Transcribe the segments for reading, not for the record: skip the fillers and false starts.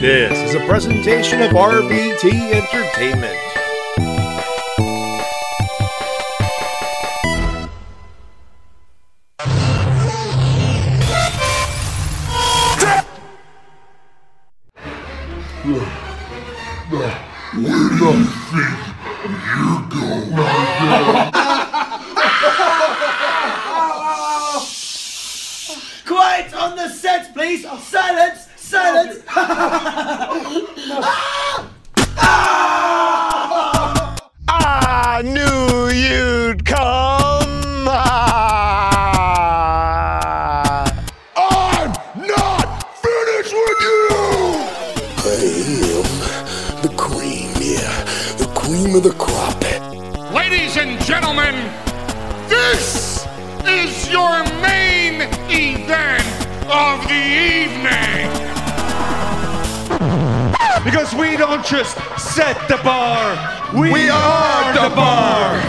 This is a presentation of RVT Entertainment. Quiet on the set, please! Silence! Silence! I knew you'd come. I'm not finished with you! I am the cream, the cream of the crop. Ladies and gentlemen, this is your main event of the evening. Because we don't just set the bar, we are the bar!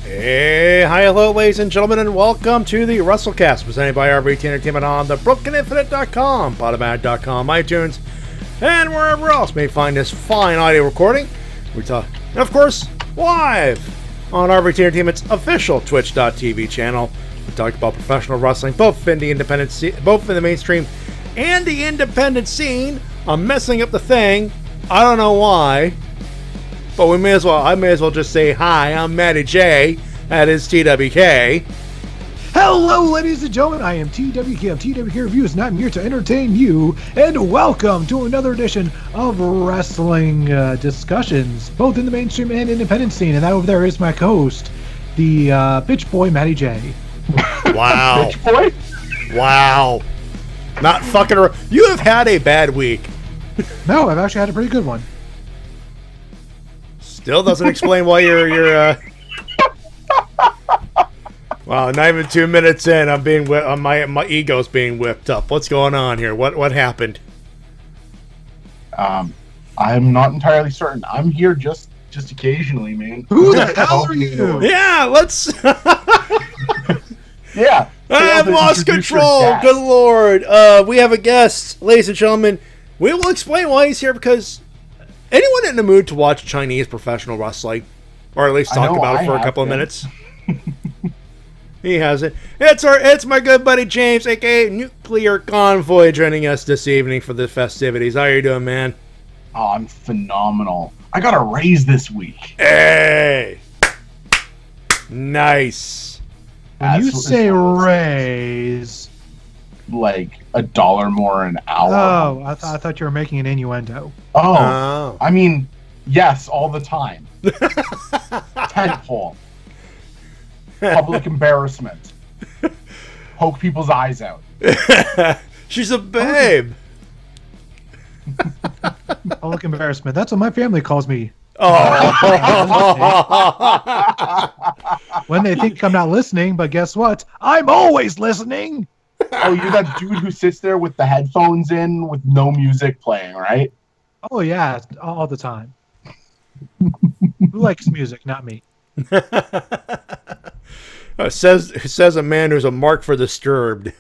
Hey, hi, hello, ladies and gentlemen, and welcome to the Wrestle-Cast, presented by RVT Entertainment on the BrokenInfinite.com, Podomatic.com, iTunes, and wherever else you may find this fine audio recording. We talk, and of course, live on RVT Entertainment's official Twitch.tv channel. We talk about professional wrestling, both in the mainstream and the independent scene. I'm messing up the thing. I don't know why, but I may as well just say hi. I'm Matty Jay. That is TWK. Hello, ladies and gentlemen. I am TWK of TWK Reviews, and I'm here to entertain you. And welcome to another edition of Wrestling Discussions, both in the mainstream and independent scene. And that over there is my co-host, the bitch boy, Matty Jay. Wow. Bitch boy? Wow. Not fucking around. You have had a bad week. No, I've actually had a pretty good one. Still doesn't explain why you're Wow, not even 2 minutes in, I'm being my ego's being whipped up. What's going on here? What happened? I'm not entirely certain. I'm here just occasionally, man. Who the hell are you? Yeah, let's Yeah. I've lost control. Good lord. We have a guest, ladies and gentlemen. We will explain why he's here, because anyone in the mood to watch Chinese professional wrestling, or at least talk about it for a couple of minutes? He has it. It's my good buddy James, aka NuclearConvoy, joining us this evening for the festivities. How are you doing, man? Oh, I'm phenomenal. I got a raise this week. Hey, nice. When you say raise, like $1 more an hour. Oh, I thought you were making an innuendo. Oh, I mean, yes, all the time. Tentpole. Public embarrassment. Poke people's eyes out. She's a babe. Public embarrassment. That's what my family calls me. Oh. When they think I'm not listening, but guess what? I'm always listening. Oh, you're that dude who sits there with the headphones in with no music playing, right? Oh, yeah, all the time. Who likes music? Not me. Says a man who's a mark for Disturbed.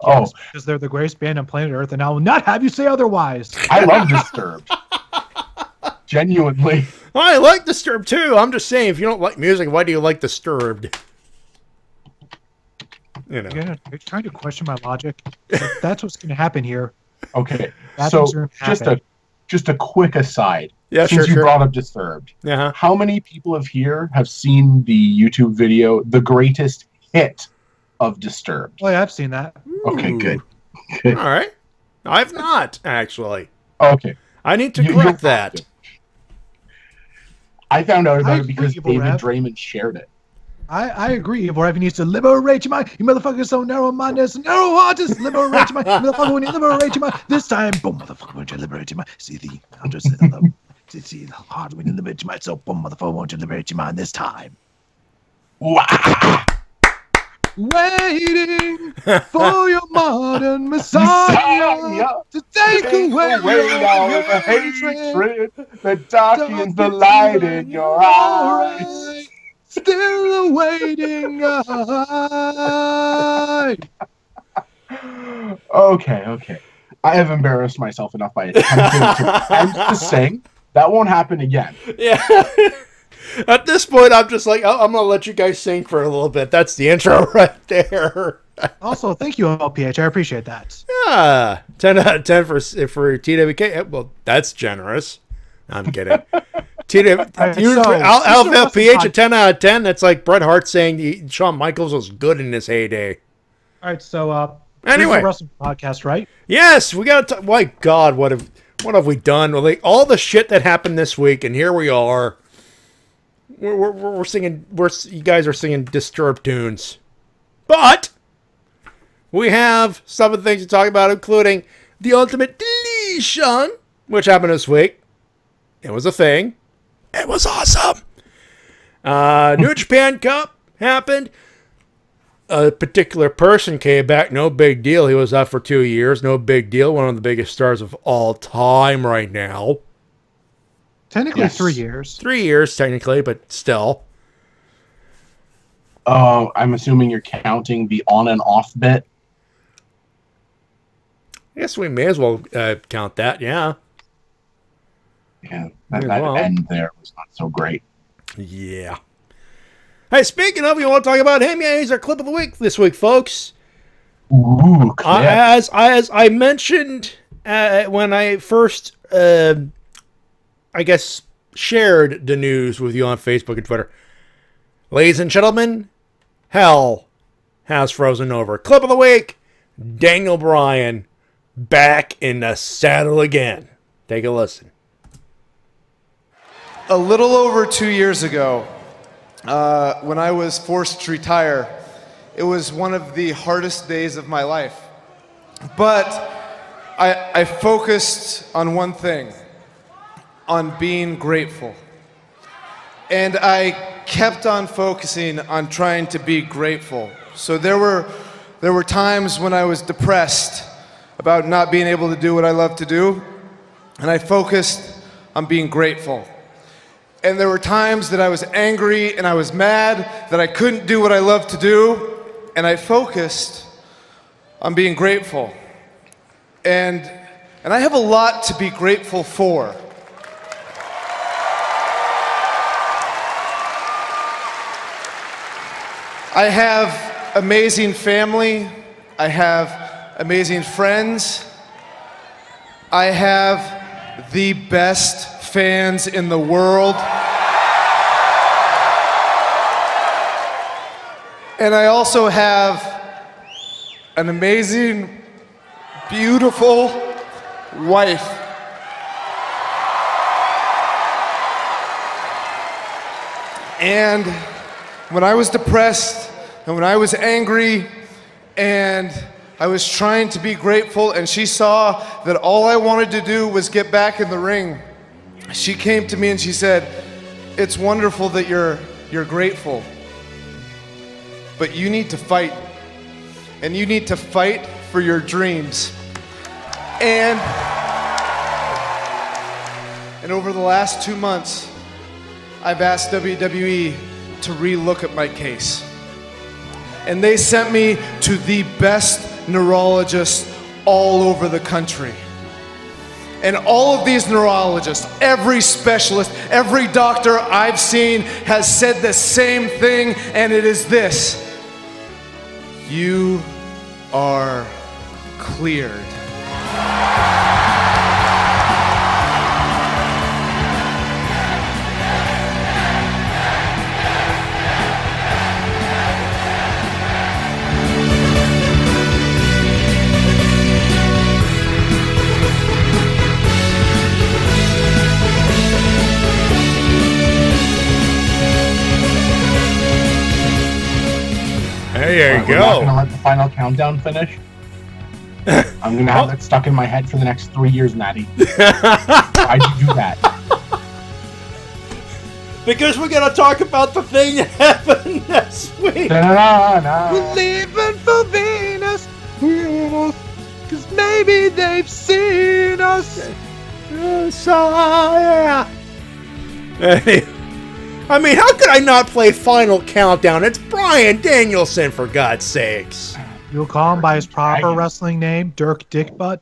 Yes, because they're the greatest band on planet Earth, and I will not have you say otherwise. I love Disturbed. Genuinely. I like Disturbed too. I'm just saying, if you don't like music, why do you like Disturbed? You know. You're trying to question my logic. That's what's going to happen here. Okay, so just a quick aside. Yeah, Since you sure. brought up Disturbed, how many people here have seen the YouTube video, The Greatest Hit of Disturbed? Oh, yeah, I've seen that. Okay, good. All right. I've not, actually. Okay. I need to correct that. I found out about it because David Draymond shared it. I agree. Evil Rev needs to liberate your mind. You motherfuckers so narrow-minded, narrow-hearted. Liberate your mind. Motherfucker, when you liberate your mind. This time, boom, motherfucker, won't you liberate your mind? See the hard when you liberate your mind. So, boom, motherfucker, won't you liberate your mind this time? Wow. Waiting for your modern Messiah to take away all the hatred that darkens the light in your eyes. Still awaiting. Okay. I have embarrassed myself enough by attempting to sing. That won't happen again. Yeah. At this point, I'm just like, I'm going to let you guys sing for a little bit. That's the intro right there. Also, thank you, LPH. I appreciate that. Yeah. 10 out of 10 for TWK. Well, that's generous. I'm kidding. LPH a 10 out of 10. That's like Bret Hart saying Shawn Michaels was good in his heyday. All right, so anyway, wrestling podcast, right? Yes, we got to. My God, what have we done? Well, like, all the shit that happened this week, and here we are. We're singing. You guys are singing disturbed tunes, but we have some of the things to talk about, including the Ultimate Deletion, which happened this week. It was a thing. It was awesome. New Japan Cup happened. A particular person came back. No big deal. He was out for 2 years. No big deal. One of the biggest stars of all time right now. Technically 3 years. 3 years, technically, but still. Oh, I'm assuming you're counting the on and off bit. I guess we may as well count that, yeah. Yeah, that end there was not so great. Yeah. Hey, speaking of, you want to talk about him? Yeah, he's our clip of the week this week, folks. Ooh, as I mentioned when I first, I guess, shared the news with you on Facebook and Twitter. Ladies and gentlemen, hell has frozen over. Clip of the week, Daniel Bryan back in the saddle again. Take a listen. A little over 2 years ago, when I was forced to retire, it was one of the hardest days of my life. But I focused on one thing, on being grateful. And I kept on focusing on trying to be grateful. So there were times when I was depressed about not being able to do what I love to do, and I focused on being grateful. And there were times that I was angry and I was mad that I couldn't do what I love to do, and I focused on being grateful. And I have a lot to be grateful for. I have amazing family. I have amazing friends. I have the best fans in the world. And I also have an amazing, beautiful wife. And when I was depressed and when I was angry and I was trying to be grateful and she saw that all I wanted to do was get back in the ring, she came to me and she said, "It's wonderful that you're grateful, but you need to fight, and you need to fight for your dreams." And over the last 2 months, I've asked WWE to re-look at my case. And they sent me to the best neurologists all over the country. And all of these neurologists, every specialist, every doctor I've seen has said the same thing, and it is this: you are cleared. There you go. We're not going to let the final countdown finish. I'm going to have that stuck in my head for the next 3 years, Matty. Why'd you do that? Because we're going to talk about the thing that happened this week. We're leaving for Venus, because maybe they've seen us. So, yeah. I mean, how could I not play Final Countdown? It's Bryan Danielson, for God's sakes. You'll call him by his proper wrestling name, Dirk Dickbutt.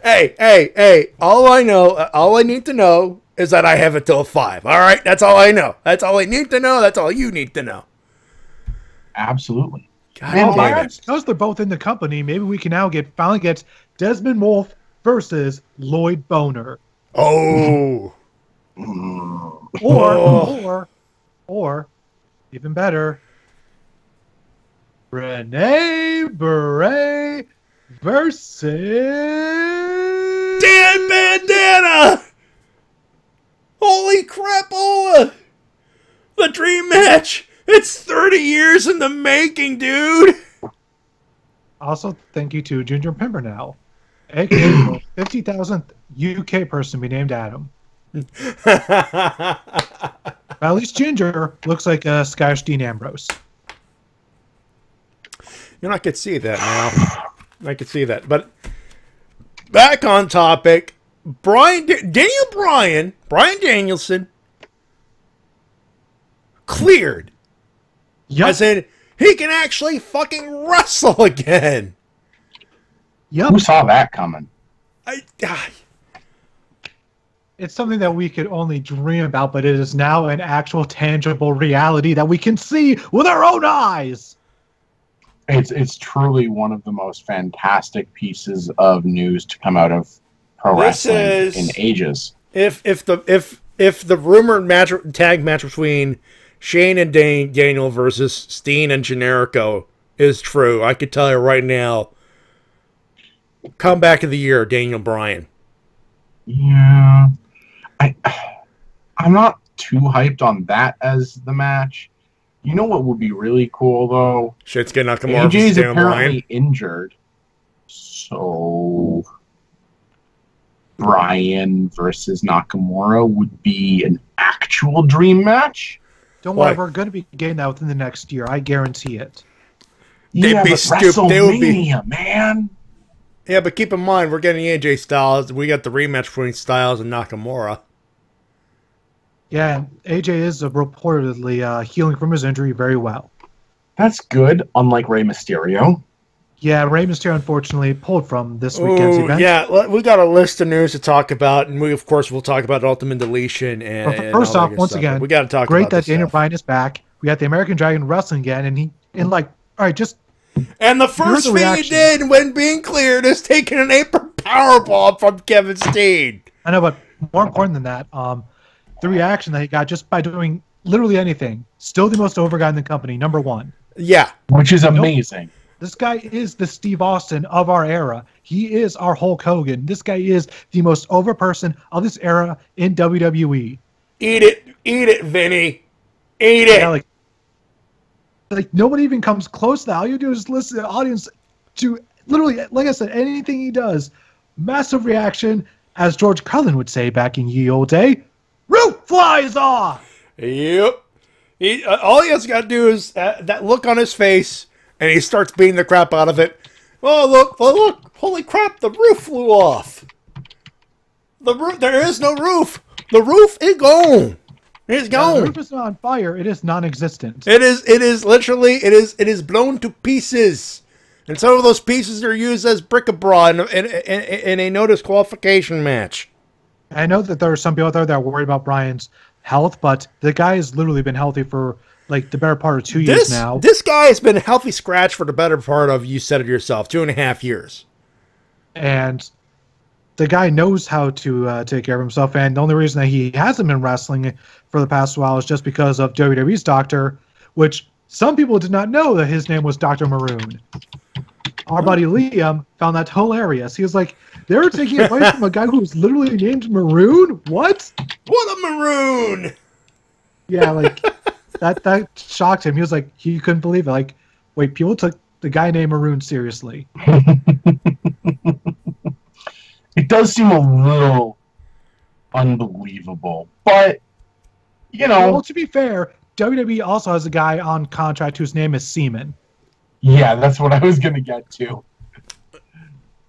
Hey! All I need to know is that I have it till 5. All right, that's all I know. That's all I need to know. That's all you need to know. Absolutely. And because they're both in the company, maybe we can now finally get Desmond Wolfe versus Lloyd Boner. Oh. Or even better, Renee Bray versus Dan Bandana. Holy crapola! The dream match. It's 30 years in the making, dude. Also, thank you to Ginger Pimpernel, aka the 50,000th UK person to be named Adam. At least Ginger looks like a Scottish Dean Ambrose. You're not going to see that now. I could see that. But back on topic, Brian Danielson cleared. Yep. I said he can actually fucking wrestle again. Yep. Who saw that coming? It's something that we could only dream about, but it is now an actual tangible reality that we can see with our own eyes. It's truly one of the most fantastic pieces of news to come out of pro wrestling in ages. If the rumored tag match between Shane and Daniel versus Steen and Generico is true, I could tell you right now, comeback of the year, Daniel Bryan. Yeah. I'm not too hyped on that as the match. You know what would be really cool, though? Shinsuke Nakamura AJ's versus Daniel apparently Bryan. injured. So Bryan versus Nakamura would be an actual dream match? Don't worry, we're going to be getting that within the next year. I guarantee it. They'd be stupid. They would be, man. Yeah, but keep in mind, we're getting AJ Styles. We got the rematch between Styles and Nakamura. Yeah, AJ is reportedly healing from his injury very well. That's good, unlike Rey Mysterio. Yeah, Rey Mysterio unfortunately pulled from this weekend's event. Yeah, we got a list of news to talk about, and we, of course, will talk about Ultimate Deletion. And first off, once again, we got to talk great about that Daniel Bryan is back. We got the American Dragon wrestling again, and all right, just... And the first thing he did when being cleared is taking an apron powerbomb from Kevin Steen. I know, but more important than that, the reaction that he got just by doing literally anything. Still the most over guy in the company, #1. Yeah. Which is amazing. This guy is the Steve Austin of our era. He is our Hulk Hogan. This guy is the most over person of this era in WWE. Eat it, Vinny. Eat it. Yeah, like nobody even comes close to that. All you do is listen to the audience to literally, like I said, anything he does. Massive reaction, as George Carlin would say back in ye old day. Roof flies off. Yep. All he has got to do is that look on his face, and he starts beating the crap out of it. Oh, look. Holy crap, the roof flew off. There is no roof. The roof is gone. It's gone. The roof is not on fire. It is non-existent. It is literally, it is blown to pieces. And some of those pieces are used as bric-a-brac in a no disqualification match. I know that there are some people out there that are worried about Bryan's health, but the guy has literally been healthy for like the better part of 2 years now. This guy has been healthy scratch for the better part of, you said it yourself, 2.5 years. And the guy knows how to take care of himself, and the only reason that he hasn't been wrestling for the past while is just because of WWE's doctor, which some people did not know that his name was Dr. Maroon. Our buddy Liam found that hilarious. He was like, they were taking advice from a guy who was literally named Maroon? What? What a Maroon! Yeah, like, that shocked him. He was like, he couldn't believe it. Like, wait, people took the guy named Maroon seriously. It does seem a little unbelievable, but, you know. Well, to be fair, WWE also has a guy on contract whose name is Seaman. Yeah, that's what I was going to get to.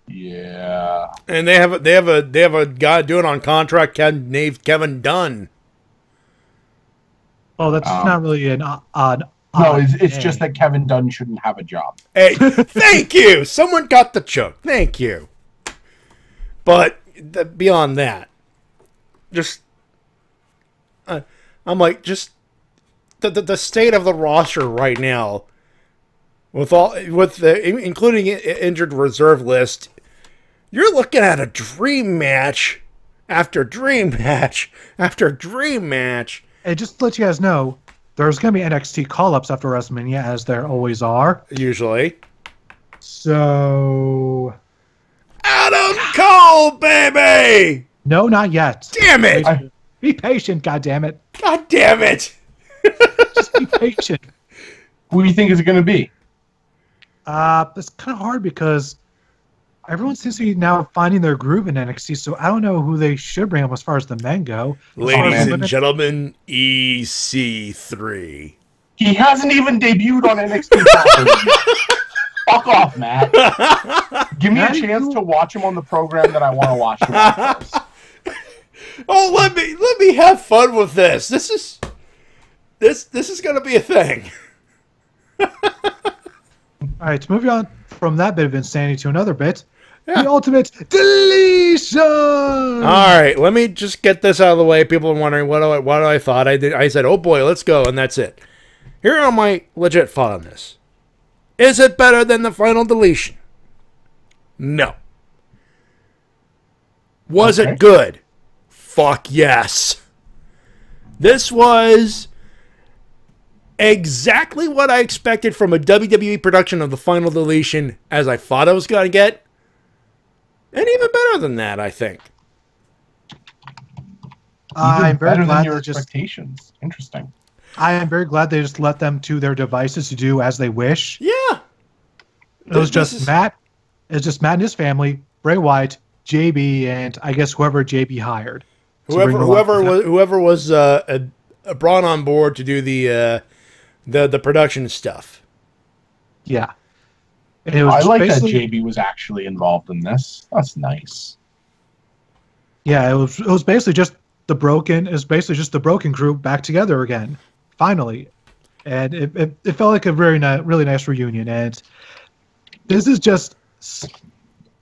Yeah. And they have a guy doing on contract named Kevin Dunn. Oh, that's not really an No, it's just that Kevin Dunn shouldn't have a job. Hey, thank you. Someone got the joke. Thank you. But beyond that, just I'm like, just the state of the roster right now, including injured reserve list, you're looking at a dream match after dream match after dream match. And just to let you guys know, there's going to be NXT call-ups after WrestleMania, as there always are. Usually. So... Adam Cole, baby! No, not yet. Damn it! Be patient, goddammit. God damn it! Just be patient. Who do you think is it going to be? It's kind of hard because everyone seems to be now finding their groove in NXT, so I don't know who they should bring up as far as the men go. Ladies and gentlemen, EC3. He hasn't even debuted on NXT. Fuck off, Matt. Give me a chance to watch him on the program that I want to watch him on first. Oh, let me have fun with this. This is going to be a thing. All right, moving on from that bit of insanity to another bit. Yeah. The ultimate deletion. All right, let me just get this out of the way. People are wondering what I thought. I said, oh boy, let's go, and that's it. Here are my legit thoughts on this. Is it better than the final deletion? No. Was it good? Fuck yes. This was exactly what I expected from a WWE production of the final deletion, as I thought I was going to get. And even better than that, I think. I'm very better than your expectations. Interesting. I am very glad they just let them to their devices to do as they wish. Yeah. It was just Matt. It's just Matt and his family, Bray Wyatt, JB, and I guess whoever JB hired. Whoever was brought on board to do the production stuff. Yeah. I like that JB was actually involved in this. That's nice. Yeah, it was basically just the broken group back together again, finally, and it felt like a very really nice reunion. And this is just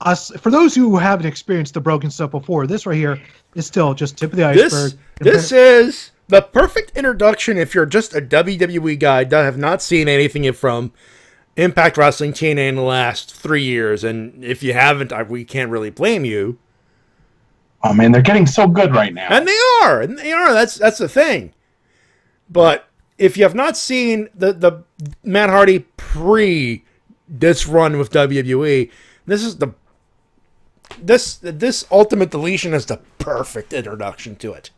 us. For those who haven't experienced the broken stuff before, this right here is still just tip of the iceberg. This is the perfect introduction if you're just a WWE guy that have not seen anything from Impact Wrestling TNA in the last 3 years, and if you haven't, we can't really blame you. Oh man, they're getting so good right now, and they are. That's the thing. But if you have not seen the Matt Hardy pre this run with WWE, this ultimate deletion is the perfect introduction to it.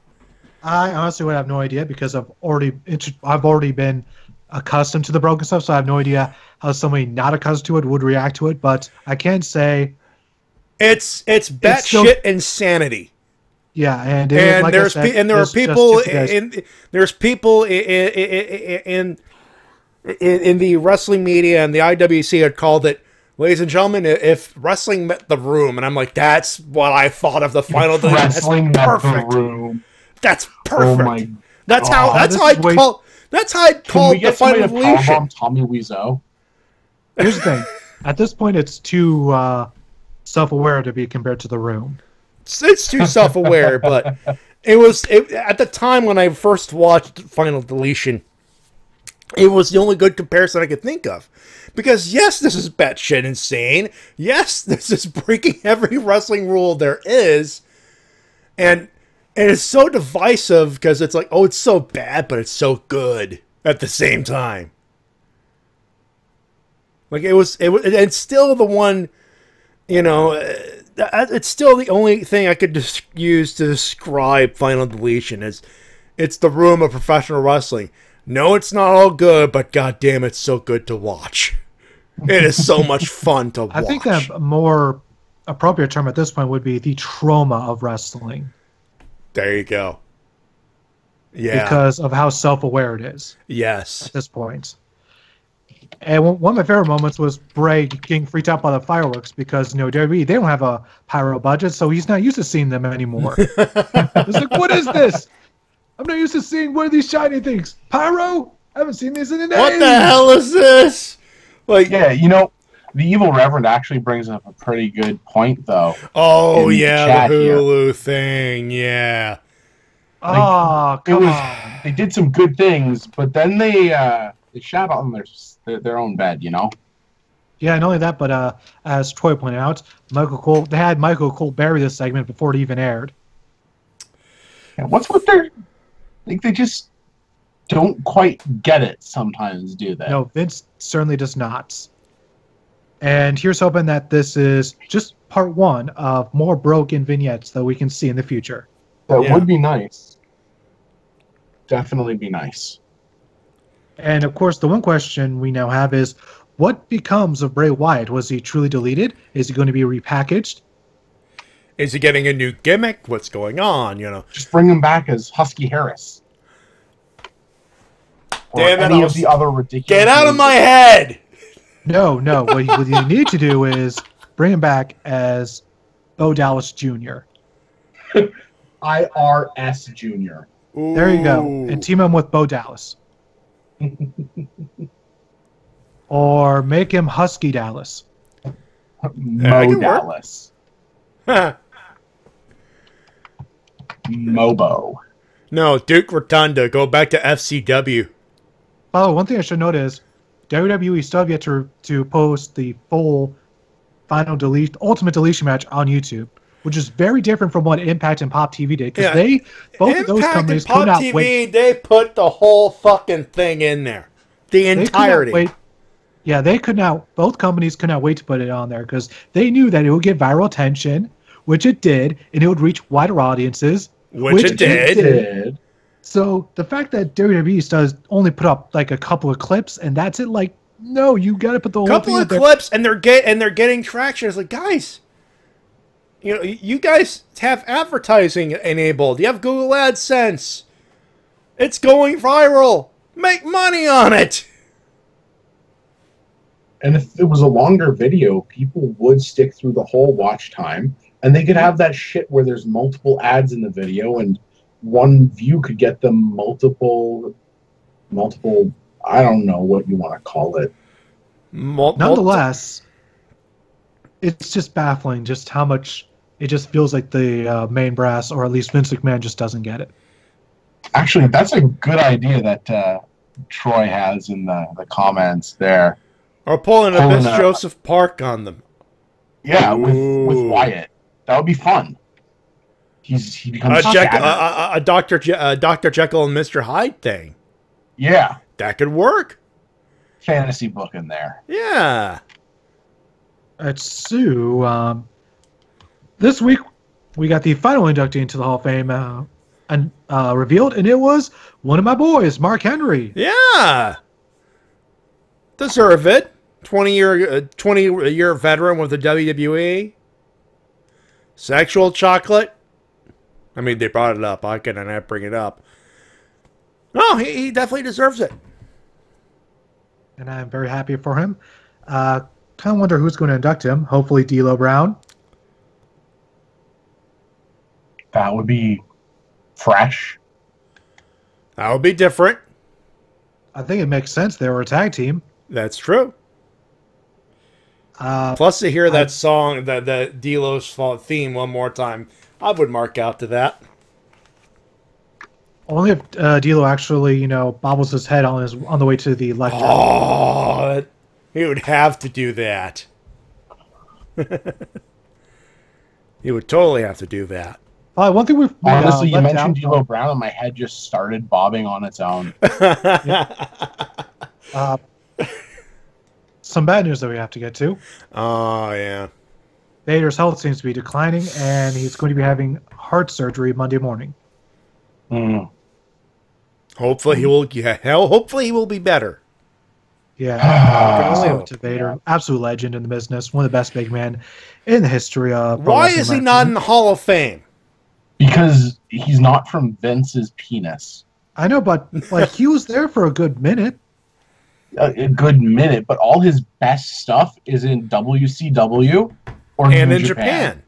I honestly would have no idea because I've already been accustomed to the broken stuff, so I have no idea how somebody not accustomed to it would react to it. But I can say it's batshit insanity. Yeah, and there's people in the wrestling media and the IWC had called it, ladies and gentlemen, if wrestling met the room, and I'm like, that's what I thought of the final deletion. Wrestling met the room. That's perfect. Oh my that's how I'd call the final deletion. Tommy Wiseau. Here's the thing. At this point, it's too self-aware to be compared to the room. It's too self-aware, but it was at the time when I first watched Final Deletion, it was the only good comparison I could think of. Because yes, this is batshit insane. Yes, this is breaking every wrestling rule there is, and it's so divisive because it's like, oh, it's so bad, but it's so good at the same time. Like it's still the one, it's still the only thing I could use to describe Final Deletion is it's the room of professional wrestling. No, it's not all good, but goddamn, it's so good to watch. It is so much fun to watch. I think that a more appropriate term at this point would be the trauma of wrestling. There you go. Yeah. Because of how self-aware it is. Yes. At this point. And one of my favorite moments was Bray getting freaked out by the fireworks because, WWE, they don't have a pyro budget, so he's not used to seeing them anymore. It's like, what is this? I'm not used to seeing one of these shiny things. Pyro? I haven't seen these in a day. What the hell is this? Like, Yeah, the evil Reverend actually brings up a pretty good point, though. oh in yeah, chat the here. Hulu thing. Yeah. Oh, come on. They did some good things, but then they shot on their own bed, Yeah, not only that, but as Troy pointed out, they had Michael Cole bury this segment before it even aired. And what's with their... Like, they just don't quite get it sometimes, do they? No, Vince certainly does not. And here's hoping that this is just part one of more broken vignettes that we can see in the future. That would be nice. Definitely be nice. And of course, the one question we now have is, what becomes of Bray Wyatt? Was he truly deleted? Is he going to be repackaged? Is he getting a new gimmick? What's going on? Just bring him back as Husky Harris. Or Damn it, any of the other ridiculous... Get out of my head! No. What you need to do is bring him back as Bo Dallas Jr. IRS Jr. There you go. And team him with Bo Dallas. Or make him Husky Dallas. Mo Dallas. Mobo. No, Duke Rotunda. Go back to FCW. Oh, one thing I should note is WWE still have yet to post the full ultimate deletion match on YouTube, which is very different from what Impact and Pop TV did, because both of those companies could not wait. They put the whole fucking thing in there, the entirety. Yeah, they could not. Both companies could not wait to put it on there because they knew that it would get viral attention, which it did, and it would reach wider audiences, which it did. So the fact that WWE does only put up like a couple of clips and that's it, like, no, you got to put the whole couple thing of clips, and they're getting traction. It's like, guys, you guys have advertising enabled. You have Google AdSense. It's going viral. Make money on it. And if it was a longer video, people would stick through the whole watch time, and they could have that shit where there's multiple ads in the video, and one view could get them multiple, I don't know what you want to call it. Nonetheless, it's just baffling just how much it just feels like the main brass, or at least Vince McMahon, just doesn't get it. Actually, that's a good idea that Troy has in the comments there. Or pulling a Miss Joseph Park on them. Yeah, with Wyatt. That would be fun. He becomes a Dr. Jekyll and Mr. Hyde thing. Yeah. That could work. Fantasy book in there. Yeah. So, this week we got the final inductee into the Hall of Fame revealed, and it was one of my boys, Mark Henry. Yeah. Deserve it. 20-year veteran with the WWE. Sexual chocolate. I mean, they brought it up. I cannot bring it up. No, he definitely deserves it. And I'm very happy for him. Kind of wonder who's going to induct him. Hopefully D'Lo Brown. That would be fresh. That would be different. I think it makes sense. They were a tag team. That's true. Plus, to hear that song, the D'Lo's theme one more time, I would mark out to that. Only if D'Lo actually, bobbles his head on the way to the lectern. Oh, he would have to do that. He would totally have to do that. One thing we've honestly, you mentioned D'Lo Brown, and my head just started bobbing on its own. Some bad news that we have to get to. Oh, yeah. Vader's health seems to be declining, and he's going to be having heart surgery Monday morning. Hopefully he will. Yeah, hopefully he will be better. Yeah, to Vader, absolute legend in the business, one of the best big men in the history of. Why is he not in the Hall of Fame? Because he's not from Vince's penis. I know, but he was there for a good minute. A good minute, but all his best stuff is in WCW or and in Japan.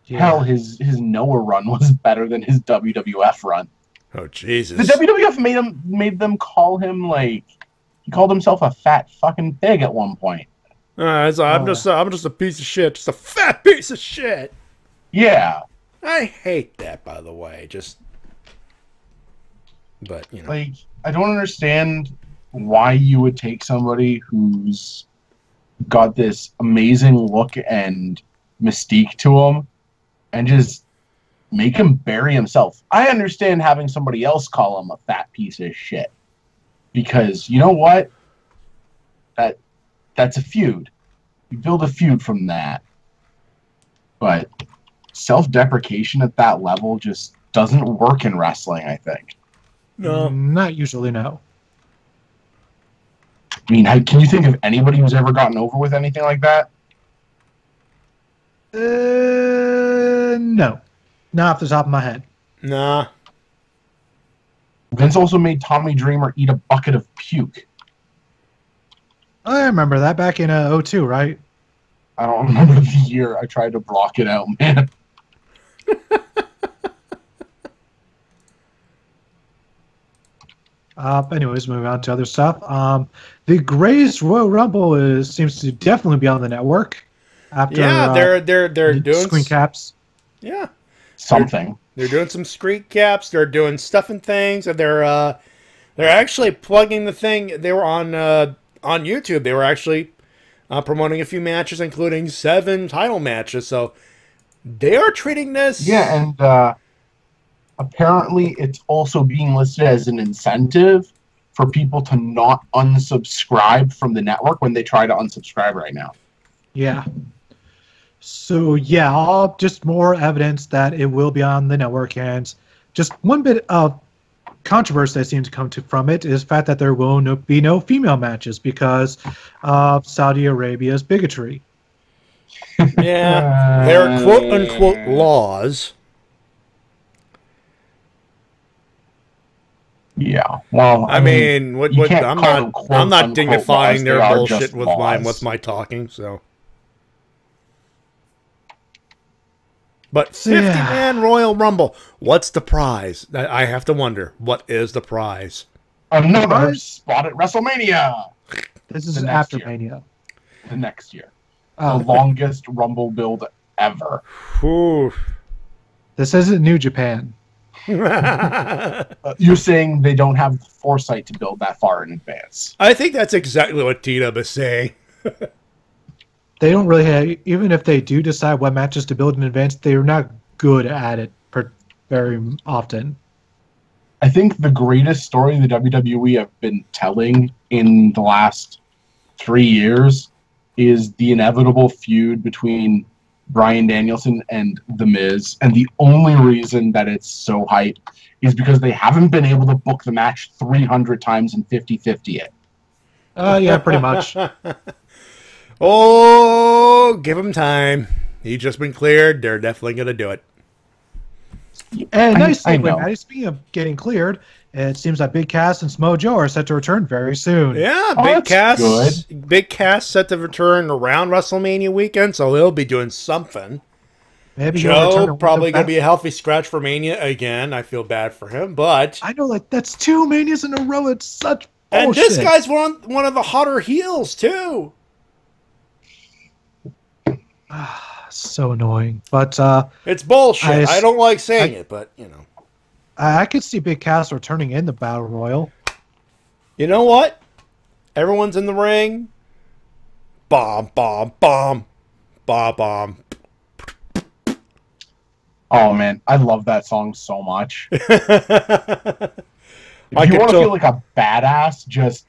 Yeah. Hell, his Noah run was better than his WWF run. Oh Jesus! The WWF made them call him like he called himself a fat fucking pig at one point. I'm just a piece of shit, just a fat piece of shit. Yeah, I hate that, by the way. But you know, like I don't understand why you would take somebody who's got this amazing look and mystique to him and just make him bury himself. I understand having somebody else call him a fat piece of shit because you know what? That's a feud. You build a feud from that. But self-deprecation at that level just doesn't work in wrestling, I think. no. Not usually, no. I mean, can you think of anybody who's ever gotten over with anything like that? No. Not off the top of my head. Nah. Vince also made Tommy Dreamer eat a bucket of puke. I remember that back in 02, right? I don't remember the year. I tried to block it out, man. Anyways, moving on to other stuff. The Greatest Royal Rumble seems to definitely be on the network. After, they're doing screen caps. Yeah, Something. they're doing some screen caps. They're doing stuff and things, and they're actually plugging the thing. They were on YouTube. They were actually promoting a few matches, including 7 title matches. So they are treating this. Yeah, and apparently it's also being listed as an incentive for people to not unsubscribe from the network when they try to unsubscribe right now. Yeah. So, yeah, just more evidence that it will be on the network. And just one bit of controversy that seems to come from it is the fact that there will be no female matches because of Saudi Arabia's bigotry. Yeah, their quote-unquote laws. Yeah, well, I mean, I'm not dignifying their bullshit with laws. my talking. So, but 50-man Royal Rumble. What's the prize? I have to wonder. What is the prize? Another spot at WrestleMania. This is The after next year. Mania. The next year. Oh. The longest Rumble build ever. Whew. This isn't New Japan. You're saying they don't have the foresight to build that far in advance. I think that's exactly what T-Dub is saying. They don't really have, even if they do decide what matches to build in advance, they're not good at it very often. I think the greatest story the WWE have been telling in the last 3 years is the inevitable feud between Bryan Danielson and The Miz. And the only reason that it's so hype is because they haven't been able to book the match 300 times and 50-50 it. Yeah, pretty much. Oh, give him time. He's just been cleared. They're definitely going to do it. And nice I segue, know. Matty. Speaking of getting cleared, it seems like Big Cass and Samoa Joe are set to return very soon. Yeah, Oh, Big that's Cass. Big Cass set to return around WrestleMania weekend, so he'll be doing something. Maybe he'll return Joe to probably win going to the be a healthy scratch for Mania again. I feel bad for him, but I know, like, that's 2 Manias in a row. It's such and bullshit. this guy's one of the hotter heels too. So annoying. But It's bullshit. I I don't like saying it, but you know. I could see Big Cass returning in the Battle Royal. You know what? Everyone's in the ring. Bomb, bomb, bomb, bomb, bomb. Oh, man. I love that song so much. If I you could want to tell- feel like a badass, just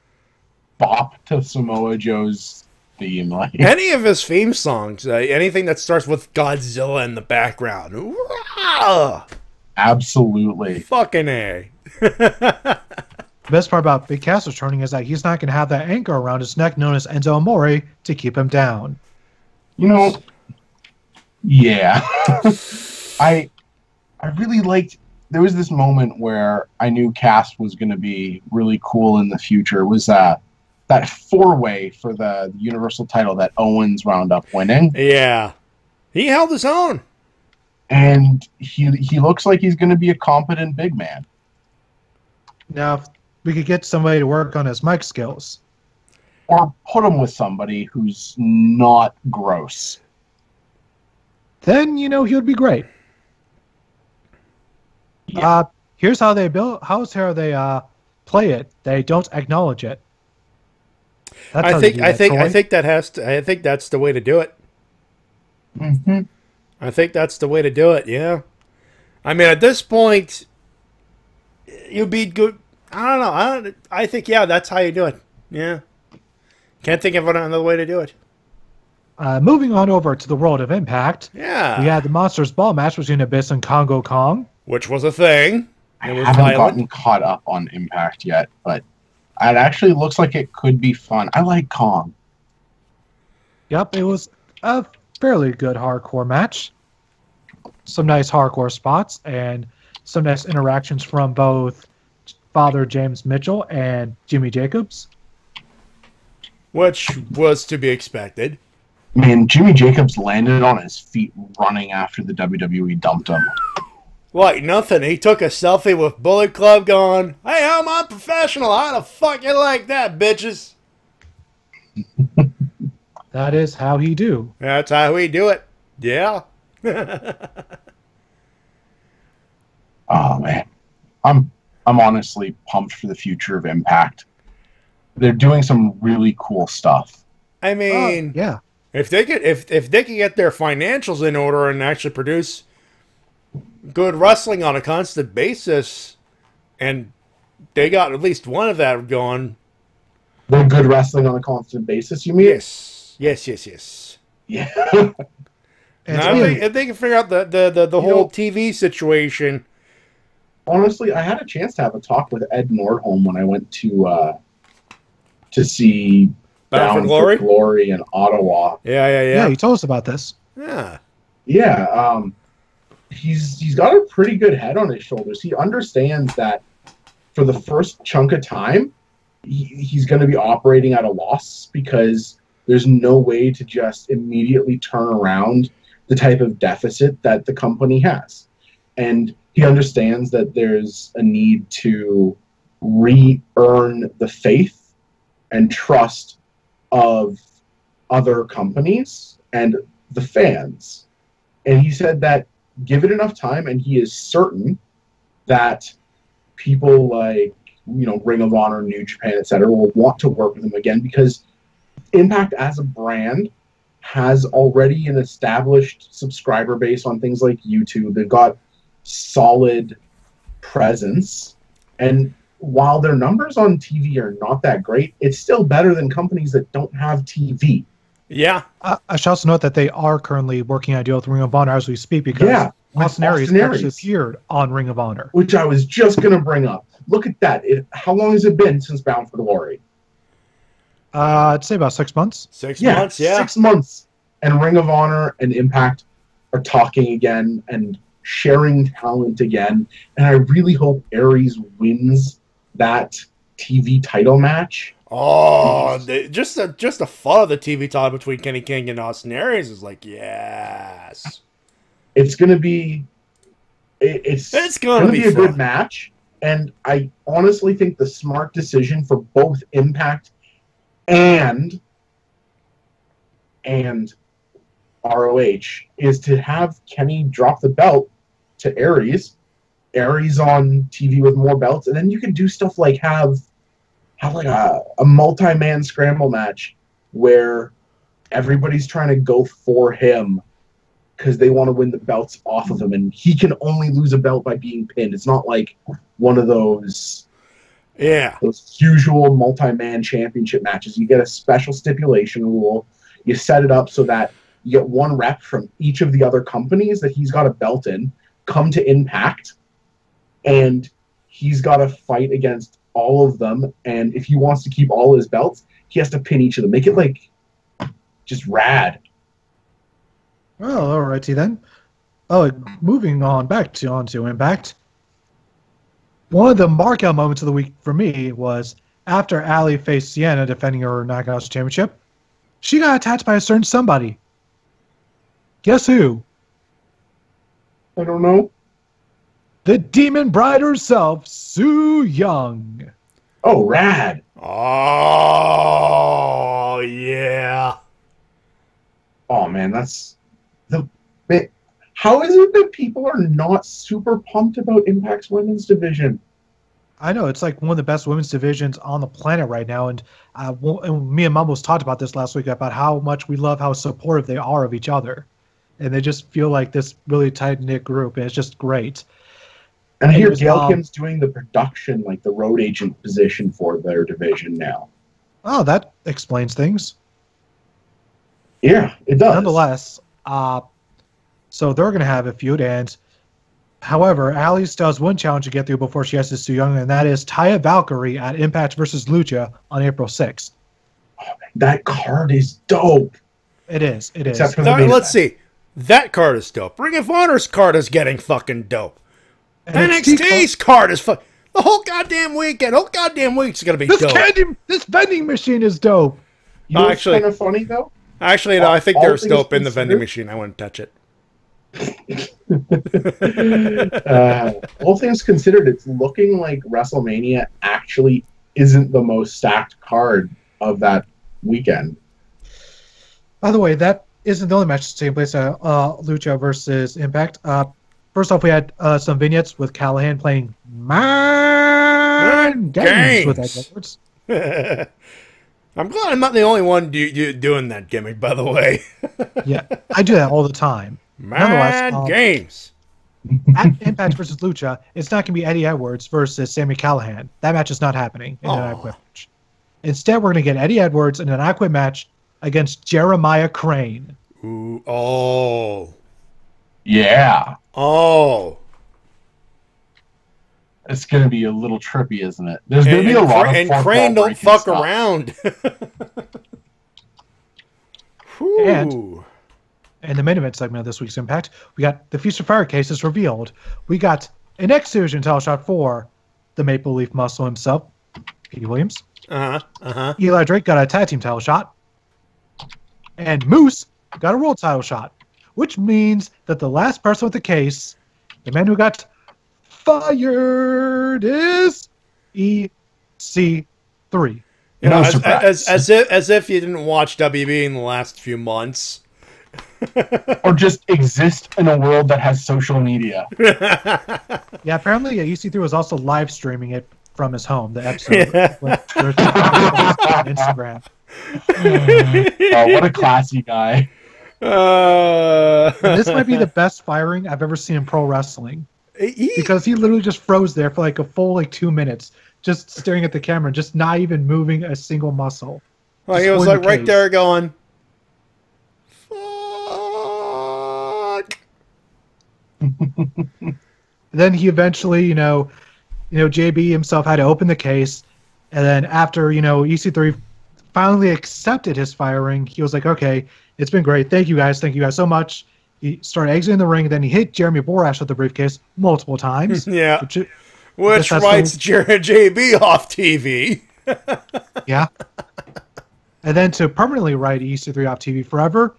bop to Samoa Joe's theme. Like, Any of his theme songs, anything that starts with Godzilla in the background. Wah! absolutely. Fucking A. The best part about Big Cass returning is that he's not going to have that anchor around his neck known as Enzo Amore to keep him down. You know, yeah. I really liked. There was this moment where I knew Cass was going to be really cool in the future. It was that 4-way for the Universal title that Owens wound up winning, Yeah. He held his own. and he looks like he's going to be a competent big man. Now, if we could get somebody to work on his mic skills. Or put him with somebody who's not gross. Then, he would be great. Yeah. Here's how they play it. They don't acknowledge it. That's how they do that, I think that's the way to do it. Mm-hmm. I think that's the way to do it. Yeah. I mean, at this point, you'd be good. I don't know. I think that's how you do it. Yeah. Can't think of another way to do it. Moving on over to the world of Impact. Yeah. We had the Monsters Ball match between Abyss and Congo Kong. Which was a thing. I haven't gotten caught up on Impact yet, but it actually looks like it could be fun. I like Kong. Yep, it was a fairly good hardcore match. Some nice hardcore spots and some nice interactions from both Father James Mitchell and Jimmy Jacobs. Which was to be expected. Man, Jimmy Jacobs landed on his feet running after the WWE dumped him. Like nothing. He took a selfie with Bullet Club going, "Hey, I'm unprofessional. How the fuck you like that, bitches?" That is how he do. That's how we do it. Yeah. Oh man, I'm honestly pumped for the future of Impact. They're doing some really cool stuff. I mean, yeah. If they could get their financials in order and actually produce good wrestling on a constant basis, and they got at least one of that going. They're good wrestling on a constant basis, you mean? Yes. Yeah. Now, if they can figure out the whole TV situation. Honestly, I had a chance to have a talk with Ed Nordholm when I went to see Bound for Glory in Ottawa. Yeah. You told us about this. Yeah. Yeah. He's got a pretty good head on his shoulders. He understands that for the first chunk of time, he's going to be operating at a loss because there's no way to just immediately turn around the type of deficit that the company has. And he understands that there's a need to re-earn the faith and trust of other companies and the fans. And he said that give it enough time, and he is certain that people like, Ring of Honor, New Japan, etc., will want to work with him again because Impact as a brand has already an established subscriber base on things like YouTube. They've got solid presence, and while their numbers on TV are not that great, it's still better than companies that don't have TV. Yeah. I should also note that they are currently working on a deal with Ring of Honor as we speak because Austin Aries actually appeared on Ring of Honor. Which I was just going to bring up. Look at that. How long has it been since Bound for Glory? I'd say about 6 months. 6 months, yeah. 6 months. And Ring of Honor and Impact are talking again and sharing talent again. And I really hope Aries wins that TV title match. Oh, just the fun of the TV title between Kenny King and Austin Aries is like, yes. It's gonna be, it's gonna be a good match, and I honestly think the smart decision for both Impact and ROH is to have Kenny drop the belt to Aries on TV with more belts, and then you can do stuff like have like a multi-man scramble match where everybody's trying to go for him because they want to win the belts off of him, and he can only lose a belt by being pinned. It's not like one of those usual multi-man championship matches. You get a special stipulation rule. You set it up so that you get one rep from each of the other companies that he's got a belt in, come to Impact, and he's got to fight against all of them, and if he wants to keep all his belts, he has to pin each of them. Make it like just rad. Well, alrighty then. Oh, moving on onto Impact. One of the markout moments of the week for me was after Allie faced Sienna defending her Knockouts Championship. She got attacked by a certain somebody. Guess who? I don't know. the Demon Bride herself, Su Yung. Oh, rad. Oh, yeah. Oh, man, that's the bit. How is it that people are not super pumped about Impact's women's division? I know, it's like one of the best women's divisions on the planet right now, and me and Mumbles talked about this last week about how much we love how supportive they are of each other. And they just feel like this really tight-knit group, and it's just great. And I hear Gail Kim's doing the production, like the road agent position for their division now. Oh, that explains things. Yeah, it does. Nonetheless, so they're going to have a feud, and however, Allie still has one challenge to get through before she has to Su Yung, and that is Taya Valkyrie at Impact versus Lucha on April 6th. Oh, man, that card is dope. It is. It is. Except for Let's see. That card is dope. Ring of Honor's card is getting fucking dope. NXT's card is the whole goddamn weekend. Whole goddamn week's gonna be dope. This vending machine is dope. You know what's kind of funny though? Actually, no. I think there's dope in the vending machine. I wouldn't touch it. All things considered, it's looking like WrestleMania actually isn't the most stacked card of that weekend. By the way, that isn't the only match that's taking place at Lucha versus Impact. First off, we had some vignettes with Callahan playing Mind Games with Ed Edwards. I'm glad I'm not the only one doing that gimmick, by the way. Yeah, I do that all the time. Mind Games. At Impact versus Lucha, it's not going to be Eddie Edwards versus Sami Callahan. That match is not happening in an I Quit match. Instead, we're going to get Eddie Edwards in an I Quit match against Jeremiah Crane. Ooh, oh. Yeah. Oh. It's going to be a little trippy, isn't it? There's going to be a lot of and Crane don't fuck around. And in the main event segment of this week's Impact, we got the Feast of Fire cases revealed. We got an X Division title shot for the Maple Leaf Muscle himself, Petey Williams. Eli Drake got a tag team title shot. And Moose got a world title shot. Which means that the last person with the case, the man who got fired, is EC3. You know, as if you didn't watch WB in the last few months. Or just exist in a world that has social media. Yeah, apparently EC3 was also live streaming it from his home, the episode. On Instagram. Oh, what a classy guy. This might be the best firing I've ever seen in pro wrestling. Because he literally just froze there for like a full 2 minutes, just staring at the camera, just not even moving a single muscle. Well, he was like right there going, fuck. Then he eventually, JB himself had to open the case. And then after, EC3 finally accepted his firing, he was like, okay, it's been great. Thank you guys so much. He started exiting the ring. Then he hit Jeremy Borash with the briefcase multiple times. Yeah. Which writes JB off TV. Yeah. And then to permanently write EC3 off TV forever,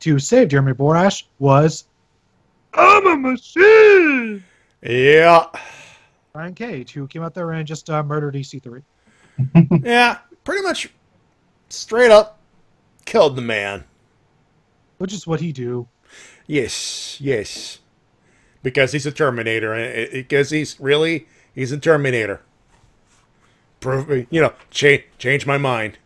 to save Jeremy Borash, was I'm a Machine! Yeah. Brian Cage, who came out there and just murdered EC3. Yeah, pretty much straight up killed the man. Which is what he do. Yes. Because he's a Terminator. Because he's a Terminator. Prove me, change my mind.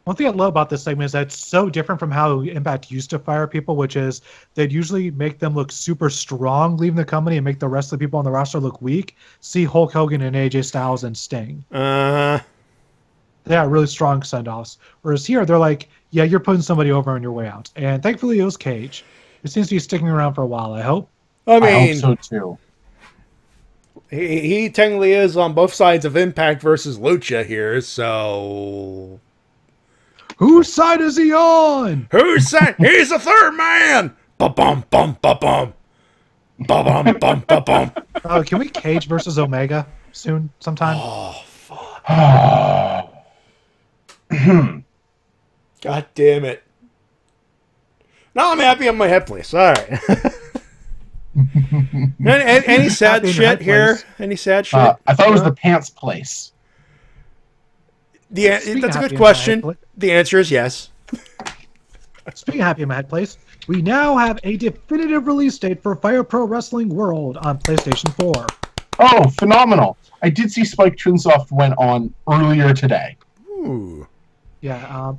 One thing I love about this segment is that it's so different from how Impact used to fire people, which is they'd usually make them look super strong leaving the company and make the rest of the people on the roster look weak. See Hulk Hogan and AJ Styles and Sting. They are really strong send-offs. Whereas here, they're like, yeah, you're putting somebody over on your way out. And thankfully, it was Cage. It seems to be sticking around for a while, I hope. I hope so, too. He technically is on both sides of Impact versus Lucha here, so... Whose side is he on? Whose side? He's the third man! Ba-bum, bum, ba-bum. Ba-bum, bum, ba-bum. Oh, can we Cage versus Omega soon, sometime? Oh, fuck. God damn it. Now I'm happy on my head, please. All right. Any sad Happy in shit the here? place. Any sad shit? I thought it was the pants place. That's a Happy good in my question. head, The answer is yes. Speaking of Happy in my head place, we now have a definitive release date for Fire Pro Wrestling World on PlayStation 4. Oh, phenomenal! I did see Spike Chunsoft went on earlier today. Ooh. Yeah,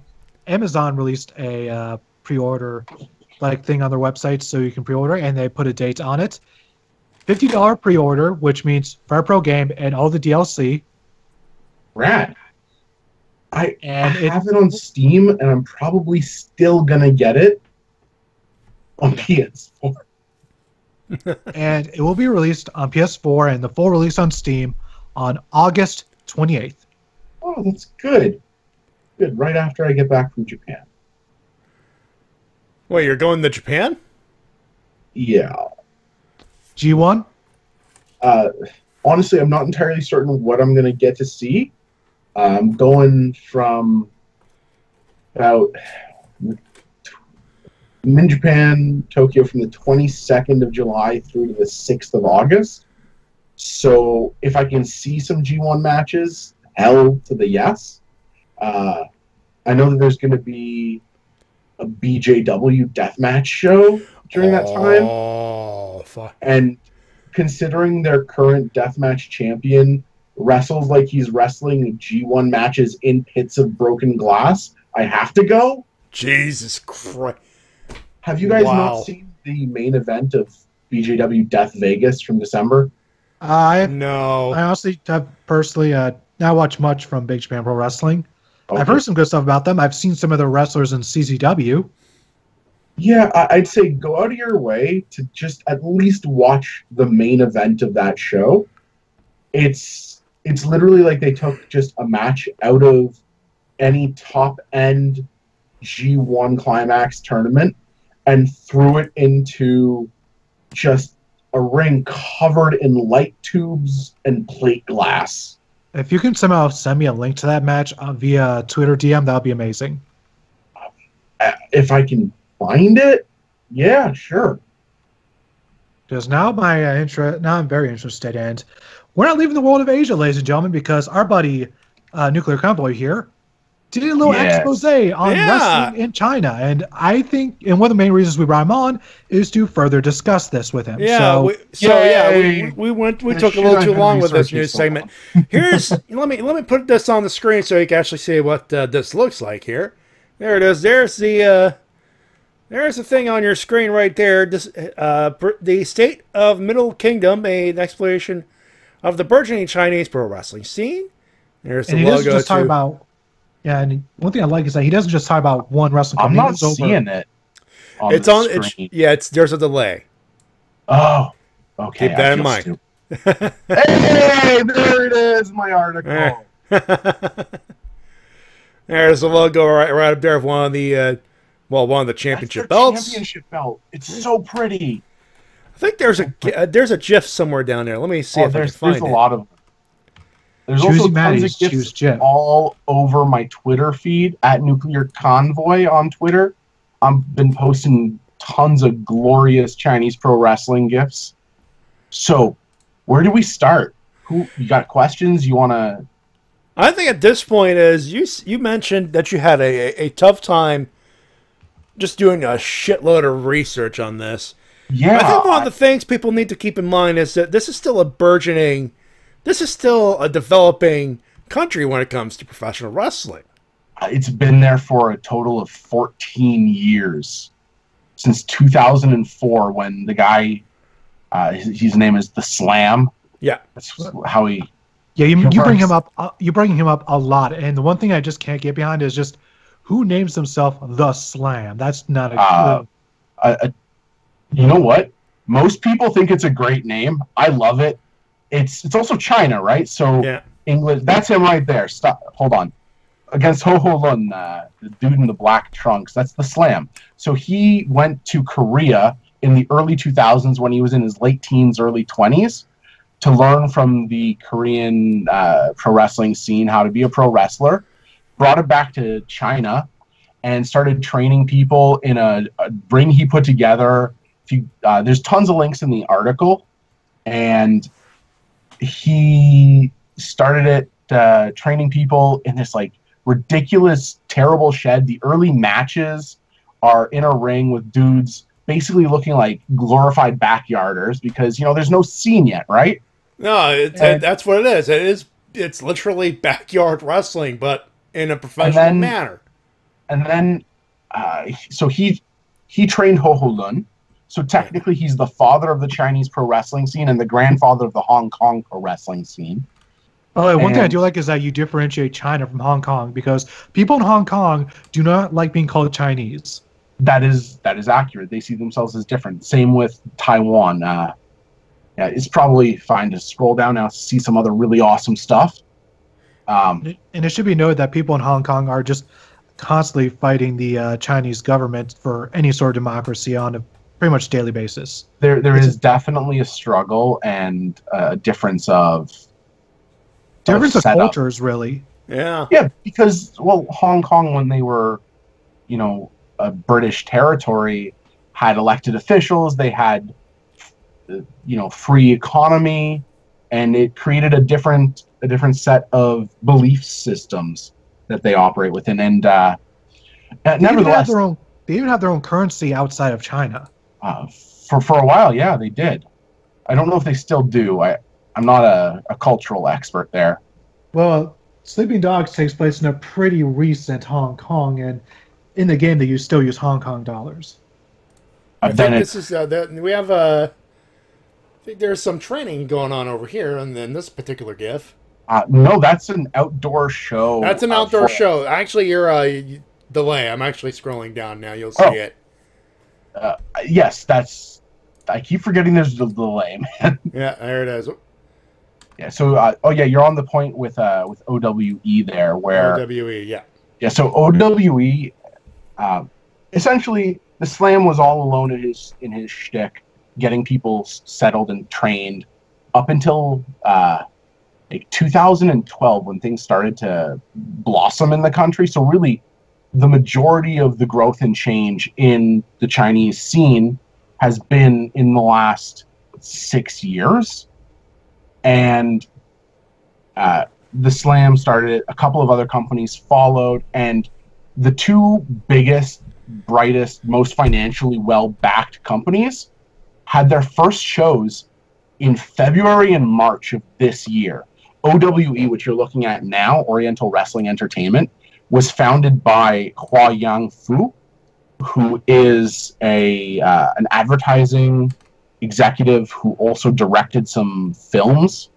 Amazon released a pre-order thing on their website, so you can pre-order, and they put a date on it. $50 pre-order, which means Fire Pro game and all the DLC. Rad. I have it on Steam, and I'm probably still gonna get it on PS4. And it will be released on PS4 and the full release on Steam on August 28th. Oh, that's good. Good. Right after I get back from Japan. Wait, you're going to Japan? Yeah. G1? Honestly, I'm not entirely certain what I'm going to get to see. I'm going from I'm in Japan, Tokyo, from the 22nd of July through to the 6th of August. So if I can see some G1 matches, hell to the yes. I know that there's going to be a BJW deathmatch show during that time. Oh, fuck. And considering their current deathmatch champion wrestles like he's wrestling G1 matches in pits of broken glass, I have to go. Jesus Christ. Have you guys Wow. not seen the main event of BJW Death Vegas from December? No. I honestly have personally not watched much from Big Japan Pro Wrestling. Okay. I've heard some good stuff about them. I've seen some of the wrestlers in CZW. Yeah, I'd say go out of your way to just at least watch the main event of that show. It's literally like they took just a match out of any top-end G1 Climax tournament and threw it into just a ring covered in light tubes and plate glass. If you can somehow send me a link to that match via Twitter DM, that would be amazing. If I can find it, yeah, sure. Because now I'm very interested, and we're not leaving the world of Asia, ladies and gentlemen, because our buddy NuclearConvoy here did a little expose on wrestling in China, and I think, and one of the main reasons we brought him on is to further discuss this with him. Yeah, we took a little too long with this news segment. Here's let me put this on the screen so you can actually see what this looks like here. There it is. There's the thing on your screen right there. This the State of Middle Kingdom, an exploration of the burgeoning Chinese pro wrestling scene. There's the and he logo doesn't just talk about. Yeah, and one thing I like is that he doesn't just talk about one wrestling I'm company. not seeing it. It's on. There's a delay. Oh, okay. Keep that in mind. Hey, there it is, my article. There's the logo right up there of one of the championship belts. Championship belt. It's so pretty. I think there's a GIF somewhere down there. Let me see if I can find it. There's a lot of them. There's Choosy also Matty's tons of choose GIFs Jim. all over my Twitter feed at NuclearConvoy on Twitter. I've been posting tons of glorious Chinese pro wrestling GIFs. So, where do we start? You got questions? You want to? I think at this point is you mentioned that you had a tough time just doing a shitload of research on this. Yeah. I think one of the things people need to keep in mind is that this is still a developing country when it comes to professional wrestling. It's been there for a total of 14 years. Since 2004, when the guy, his name is The Slam. Yeah. That's how he... Yeah, you bring him up. You bring him up a lot, and the one thing I just can't get behind is just who names himself The Slam. That's not a good. You know what? Most people think it's a great name. I love it. It's also China, right? So yeah. English. That's him right there. Stop. Hold on. Against Ho Ho Lun, the dude in the black trunks. That's The Slam. So he went to Korea in the early 2000s when he was in his late teens, early 20s, to learn from the Korean pro wrestling scene how to be a pro wrestler. Brought it back to China and started training people in a ring he put together if you there's tons of links in the article, and he started it training people in this like ridiculous, terrible shed. The early matches are in a ring with dudes basically looking like glorified backyarders because, you know, there's no scene yet, right? No, that's what it is. It's literally backyard wrestling, but in a professional manner. And then, so he trained Ho Ho Lun. So technically, he's the father of the Chinese pro wrestling scene and the grandfather of the Hong Kong pro wrestling scene. Oh, one thing I do like is that you differentiate China from Hong Kong, because people in Hong Kong do not like being called Chinese. That is accurate. They see themselves as different. Same with Taiwan. Yeah, it's probably fine to scroll down now to see some other really awesome stuff. And it should be noted that people in Hong Kong are just constantly fighting the Chinese government for any sort of democracy on a pretty much daily basis. There is definitely a struggle and a difference of cultures, really. Yeah. Yeah, because, well, Hong Kong, when they were, you know, a British territory, had elected officials, they had, you know, free economy, and it created a different set of belief systems that they operate within. And nevertheless, they even have their own currency outside of China. For a while, yeah, they did. I don't know if they still do. I'm not a cultural expert there. Well, Sleeping Dogs takes place in a pretty recent Hong Kong, and in the game they still use Hong Kong dollars. I think this is we have I think there's some training going on over here, and then this particular GIF. No, that's an outdoor show. That's an outdoor show. Actually, you're delay. I'm actually scrolling down now. You'll see it. Yes, that's. I keep forgetting there's a delay, man. Yeah, there it is. Yeah. So, you're on the point with OWE there, where OWE, yeah. Yeah. So OWE, essentially, the Slam was all alone in his shtick, getting people settled and trained up until like 2012, when things started to blossom in the country. So really, the majority of the growth and change in the Chinese scene has been in the last 6 years. And the Slam started, a couple of other companies followed, and the two biggest, brightest, most financially well-backed companies had their first shows in February and March of this year. OWE, which you're looking at now, Oriental Wrestling Entertainment, was founded by Hua Yang Fu, who is an advertising executive who also directed some films.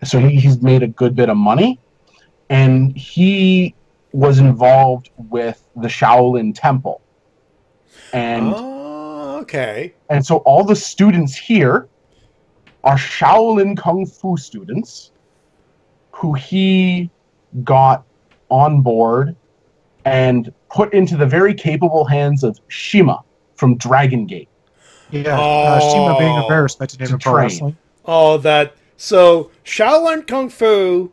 So he's made a good bit of money, and he was involved with the Shaolin Temple. And okay. And so all the students here are Shaolin Kung Fu students who he got on board and put into the very capable hands of Shima from Dragon Gate. Yeah, Shima being a very respected name in pro wrestling. Oh, so Shaolin Kung Fu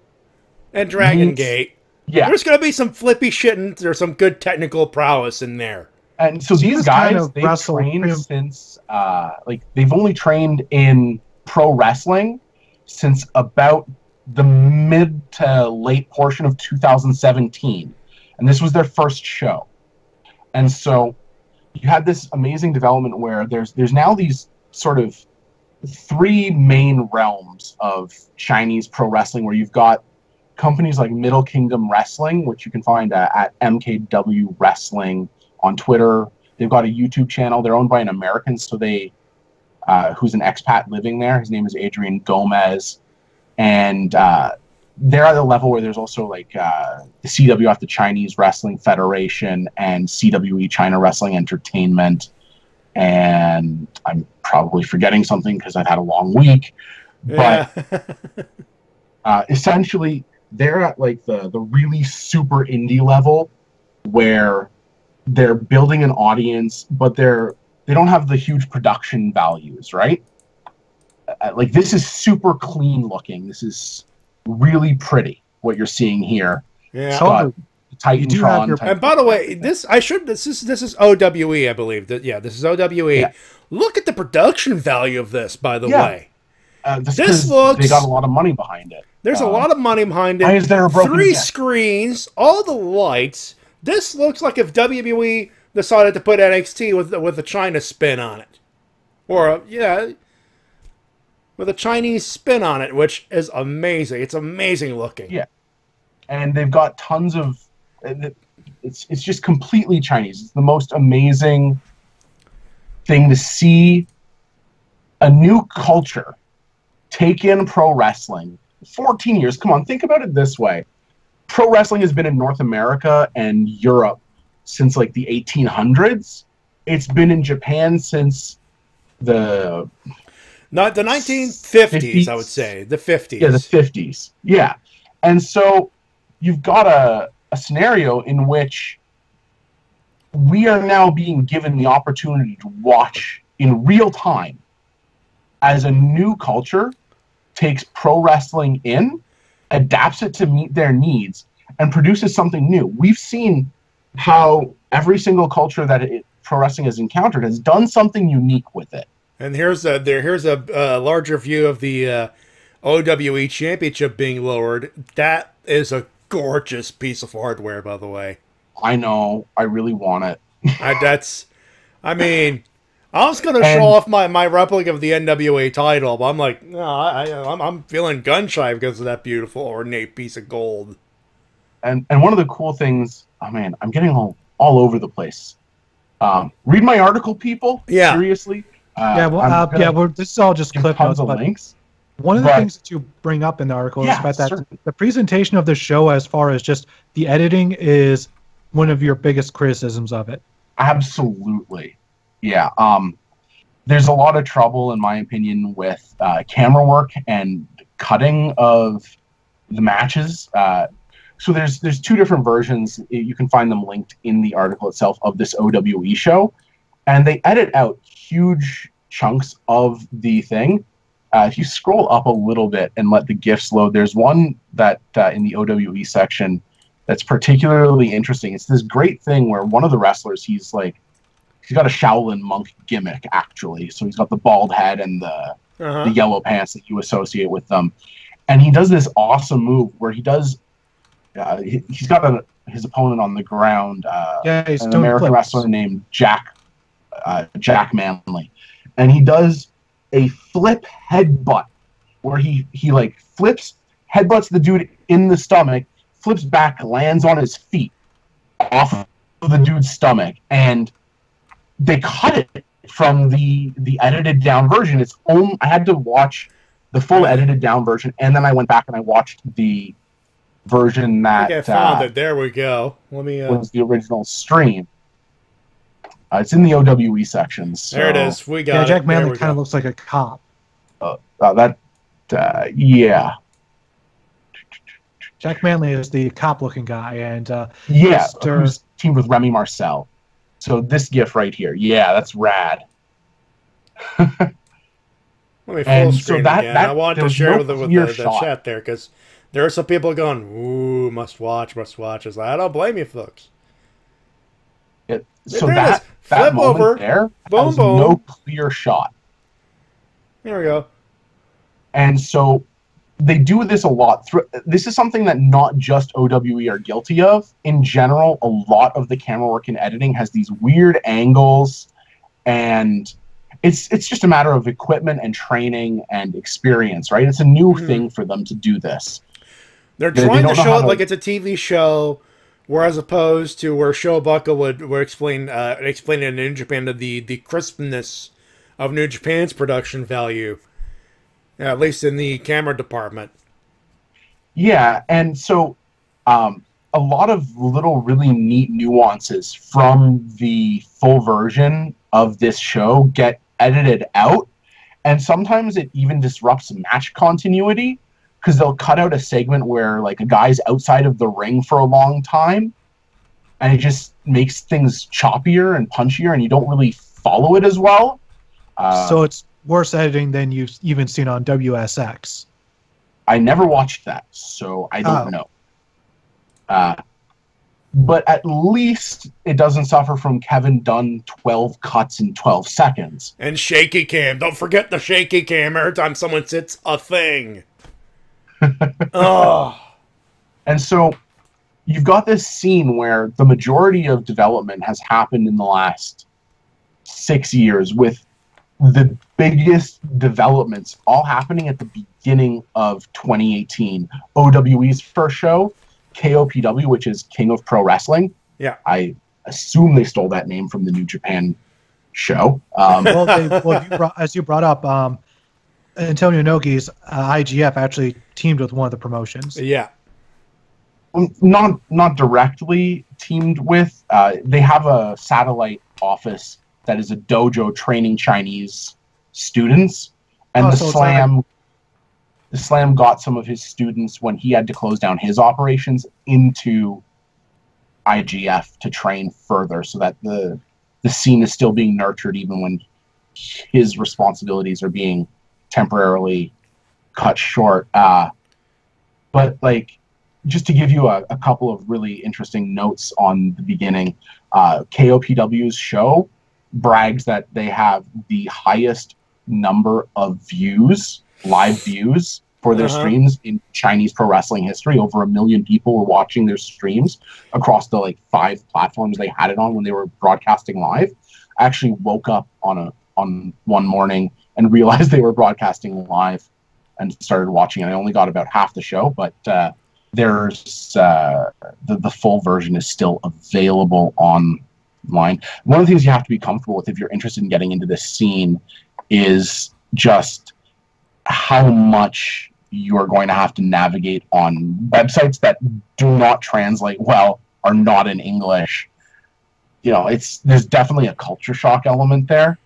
and Dragon Gate. Yeah. There's going to be some flippy shit and there's some good technical prowess in there. And so these guys, they've trained since, they've only trained in pro wrestling since about the mid to late portion of 2017. And this was their first show. And so you had this amazing development where there's now these sort of three main realms of Chinese pro wrestling, where you've got companies like Middle Kingdom Wrestling, which you can find at MKW Wrestling on Twitter. They've got a YouTube channel. They're owned by an American, so who's an expat living there. His name is Adrian Gomez. And they're at a level where there's also like the CWF, the Chinese Wrestling Federation, and CWE, China Wrestling Entertainment. And I'm probably forgetting something because I've had a long week. Yeah. But essentially, they're at like the really super indie level where they're building an audience, but they don't have the huge production values, right? Like, this is super clean looking. This is really pretty, what you're seeing here. Yeah. But Titantron. And by the way, this is OWE, I believe. This is OWE. Yeah. Look at the production value of this, by the way. This looks. They got a lot of money behind it. There's a lot of money behind it. Why is there a broken 3 deck? screens, all the lights. This looks like if WWE decided to put NXT with a China spin on it, or with a Chinese spin on it, which is amazing. It's amazing looking. Yeah, and they've got tons of. It's just completely Chinese. It's the most amazing thing to see a new culture take in pro wrestling. 14 years. Come on, think about it this way. Pro wrestling has been in North America and Europe since like the 1800s. It's been in Japan since the 1950s, I would say. The 50s. Yeah, the 50s. Yeah. And so you've got a scenario in which we are now being given the opportunity to watch in real time as a new culture takes pro wrestling in, adapts it to meet their needs, and produces something new. We've seen how every single culture that pro wrestling has encountered has done something unique with it. And here's a larger view of the OWE Championship being lowered. That is a gorgeous piece of hardware, by the way. I know. I really want it. I was going to show off my replica of the NWA title, but I'm like, no, I'm feeling gun shy because of that beautiful ornate piece of gold. And one of the cool things, I'm getting all over the place. Read my article, people. Yeah. Seriously. This is all just clip notes. But links. One of the things that you bring up in the article is about that the presentation of the show, as far as just the editing, is one of your biggest criticisms of it. Absolutely. Yeah. There's a lot of trouble, in my opinion, with camera work and cutting of the matches. So there's 2 different versions. You can find them linked in the article itself of this OWE show. And they edit out huge chunks of the thing. If you scroll up a little bit and let the GIFs load, there's one that in the OWE section that's particularly interesting. It's this great thing where one of the wrestlers, he's got a Shaolin monk gimmick, actually. So he's got the bald head and the yellow pants that you associate with them. And he does this awesome move where he does, he's got his opponent on the ground, he's an American wrestler named Jack Manley. And he does a flip headbutt where he flips, headbutts the dude in the stomach, flips back, lands on his feet off of the dude's stomach, and they cut it from the edited down version. I had to watch the full edited down version, and then I went back and I watched the version that I found it. There we go. Let me was the original stream. It's in the OWE section. So, there it is. We got it. Jack Manley kind of looks like a cop. Jack Manley is the cop-looking guy, and who's teamed with Remy Marcel. So this GIF right here, that's rad. Let me full screen again. I wanted to share with the chat there because there are some people going, "Ooh, must watch." It's like, I don't blame you, folks. So that flip moment over, there boom, has boom. no clear shot. There we go. And so they do this a lot. This is something that not just OWE are guilty of. In general, a lot of the camera work and editing has these weird angles, and it's just a matter of equipment and training and experience, right? It's a new thing for them to do this. They're trying to show it like it's a TV show, whereas opposed to where Showbuckle would explain in New Japan the crispness of New Japan's production value. At least in the camera department. Yeah, and so a lot of little really neat nuances from the full version of this show get edited out, and sometimes it even disrupts match continuity because they'll cut out a segment where like a guy's outside of the ring for a long time, and it just makes things choppier and punchier, and you don't really follow it as well. So it's worse editing than you've even seen on WSX. I never watched that, so I don't know. but at least it doesn't suffer from Kevin Dunn 12 cuts in 12 seconds. And shaky cam. Don't forget the shaky cam every time someone sits a thing. Oh. And so you've got this scene where the majority of development has happened in the last 6 years, with the biggest developments all happening at the beginning of 2018. OWE's first show, KOPW, which is King of Pro Wrestling. Yeah. I assume they stole that name from the New Japan show. As you brought up, Antonio Inoki's IGF actually teamed with one of the promotions. Yeah. Not directly teamed with. They have a satellite office that is a dojo training Chinese students. And the Slam got some of his students when he had to close down his operations into IGF to train further, so that the scene is still being nurtured even when his responsibilities are being temporarily cut short. But like, just to give you a couple of really interesting notes on the beginning, KOPW's show brags that they have the highest number of views, live views, for their streams in Chinese pro wrestling history. Over 1 million people were watching their streams across the 5 platforms they had it on when they were broadcasting live. I actually woke up on one morning and realized they were broadcasting live and started watching it. I only got about half the show, but there's the full version is still available online. One of the things you have to be comfortable with if you're interested in getting into this scene is just how much you're going to have to navigate on websites that do not translate well, are not in English. There's definitely a culture shock element there.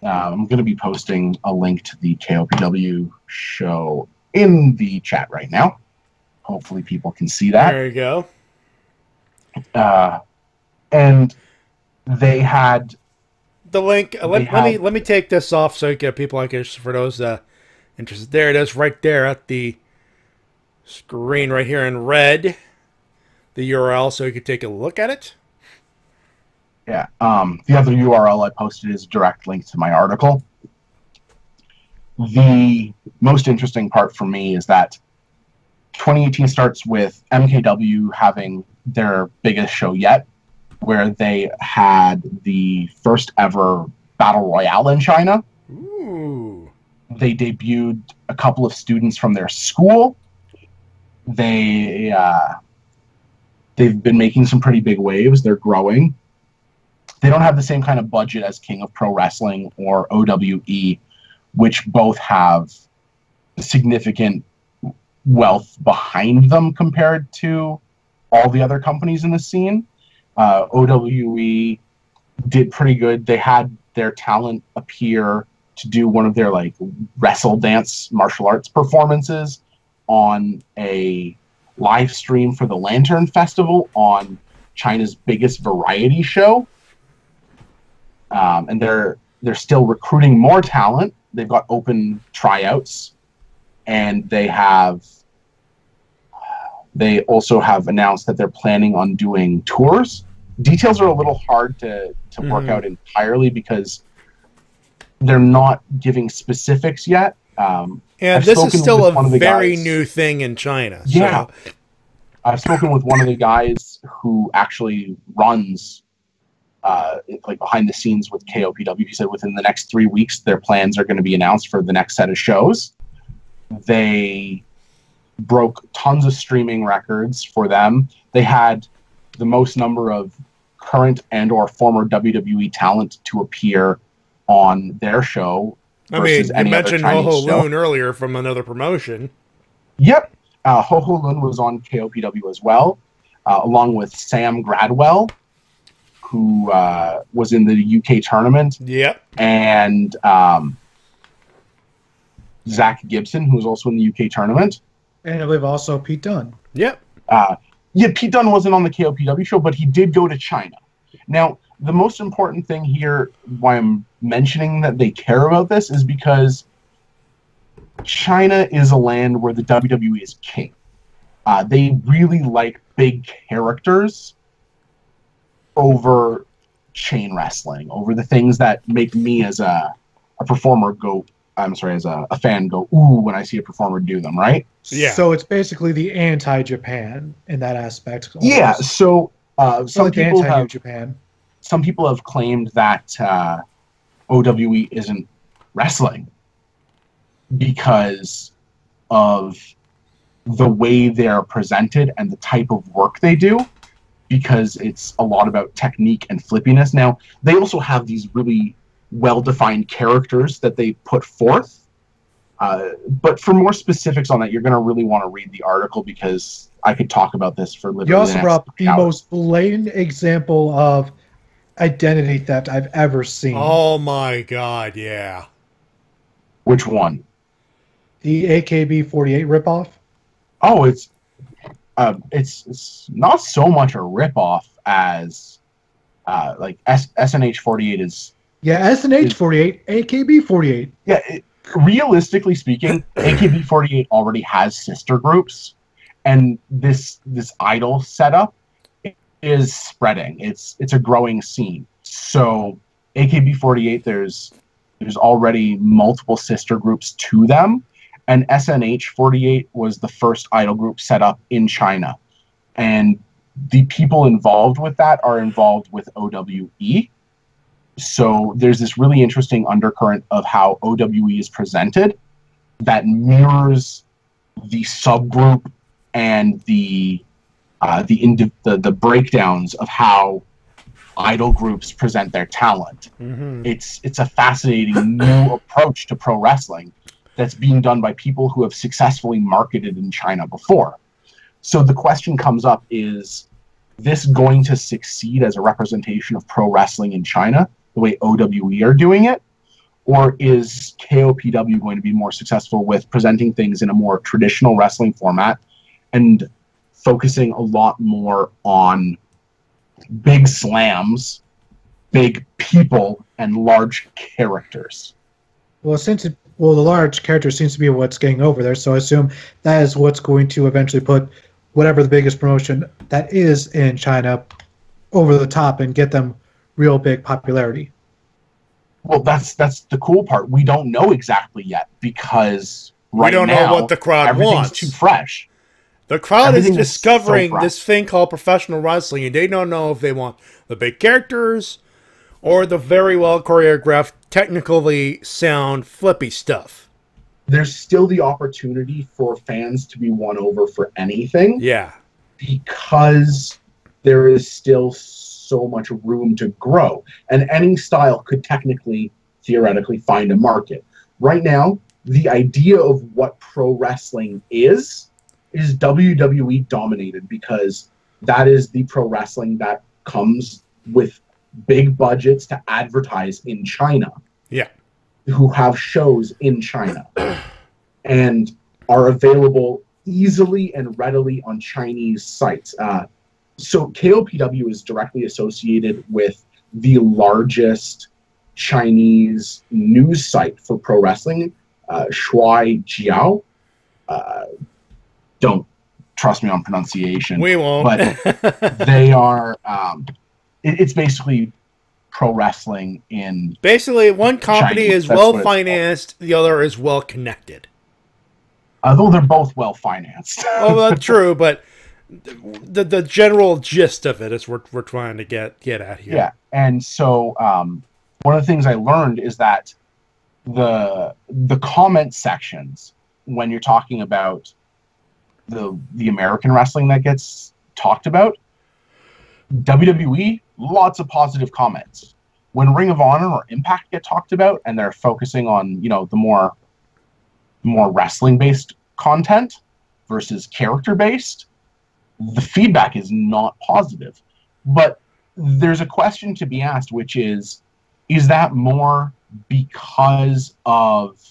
I'm going to be posting a link to the KOPW show in the chat right now. Hopefully people can see that. There you go. And they had the link. Let me take this off so you get people like us, for those interested. There it is, right there at the screen, right here in red. The URL, so you can take a look at it. Yeah. The other URL I posted is a direct link to my article. The most interesting part for me is that 2018 starts with MKW having their biggest show yet, where they had the first ever Battle Royale in China. Ooh. They debuted a couple of students from their school. They've been making some pretty big waves. They're growing. They don't have the same kind of budget as King of Pro Wrestling or OWE, which both have significant wealth behind them compared to all the other companies in the scene. OWE did pretty good. They had their talent appear to do one of their wrestle dance martial arts performances on a live stream for the Lantern Festival on China's biggest variety show. And they're still recruiting more talent. They've got open tryouts, and they also have announced that they're planning on doing tours. Details are a little hard to work out entirely because they're not giving specifics yet. And this is still a very new thing in China. Yeah. So. I've spoken with one of the guys who actually runs behind the scenes with KOPW. He said within the next 3 weeks, their plans are going to be announced for the next set of shows. They broke tons of streaming records for them. They had the most number of current and or former WWE talent to appear on their show. I mean, you mentioned Ho Ho Lun earlier from another promotion. Yep. Ho Ho Lun was on KOPW as well, along with Sam Gradwell, who was in the UK tournament. Yep. And Zach Gipson, who was also in the UK tournament. And I believe also Pete Dunne. Yep. Pete Dunne wasn't on the KOPW show, but he did go to China. Now, the most important thing here, why I'm mentioning that they care about this, is because China is a land where the WWE is king. they really like big characters over chain wrestling, over the things that make me as a performer go, I'm sorry, as a fan go, ooh, when I see a performer do them, right? Yeah. So it's basically the anti-Japan in that aspect. Almost. Yeah, so some like people the anti-New have Japan. some people have claimed that OWE isn't wrestling because of the way they're presented and the type of work they do, because it's a lot about technique and flippiness. Now, they also have these really well-defined characters that they put forth. But for more specifics on that, you're going to really want to read the article, because I could talk about this for literally You also brought up the hours. most blatant example of identity theft I've ever seen. Oh my God, yeah. Which one? The AKB48 ripoff. Oh, it's not so much a ripoff as like SNH48 is. Yeah, SNH48, AKB48. Yeah, realistically speaking, AKB48 already has sister groups, and this idol setup is spreading. It's a growing scene. So AKB48, there's already multiple sister groups to them, and SNH48 was the first idol group set up in China, and the people involved with that are involved with OWE. So there's this really interesting undercurrent of how OWE is presented that mirrors the subgroup and the breakdowns of how idol groups present their talent. Mm-hmm. It's a fascinating new approach to pro wrestling that's being done by people who have successfully marketed in China before. So the question comes up, is this going to succeed as a representation of pro wrestling in China, the way OWE are doing it? Or is KOPW going to be more successful with presenting things in a more traditional wrestling format and focusing a lot more on big slams, big people, and large characters? Well, the large character seems to be what's getting over there, so I assume that is what's going to eventually put whatever the biggest promotion that is in China over the top and get them real big popularity. Well, that's the cool part. We don't know exactly yet, because right now we don't know what the crowd everything's wants. too fresh. The crowd is Everything is discovering so fresh. this thing called professional wrestling, and they don't know if they want the big characters or the very well choreographed, technically sound, flippy stuff. There's still the opportunity for fans to be won over for anything. Yeah. Because there is still so much room to grow. And any style could technically, theoretically, find a market. Right now, the idea of what pro wrestling is WWE dominated, because that is the pro wrestling that comes with big budgets to advertise in China. Yeah. Who have shows in China and are available easily and readily on Chinese sites. So KOPW is directly associated with the largest Chinese news site for pro wrestling, Shuai Jiao. Don't trust me on pronunciation. We won't. But they are, it's basically pro wrestling in... Basically, one company Chinese, is that's well what it's financed, the other is well connected. Although they're both well financed. Oh, that's true, but the general gist of it is we're trying to get at here. Yeah, and so one of the things I learned is that the comment sections, when you're talking about the American wrestling that gets talked about, WWE, lots of positive comments. When Ring of Honor or Impact get talked about, and they're focusing on, you know, the more wrestling based content versus character based, the feedback is not positive. But there's a question to be asked, which is that more because of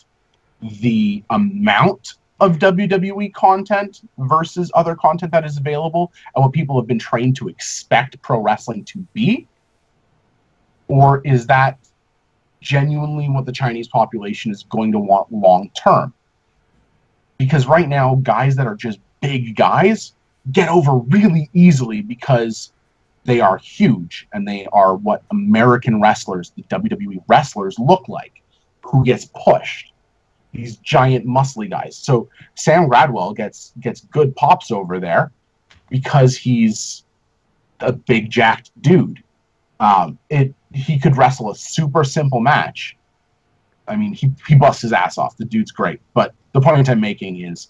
the amount of WWE content versus other content that is available and what people have been trained to expect pro wrestling to be? Or is that genuinely what the Chinese population is going to want long term? Because right now, guys that are just big guys get over really easily because they are huge and they are what American wrestlers, the WWE wrestlers, look like, who gets pushed. These giant muscly guys. So Sam Gradwell gets good pops over there because he's a big jacked dude. He could wrestle a super simple match. I mean, he busts his ass off. The dude's great. But the point I'm making is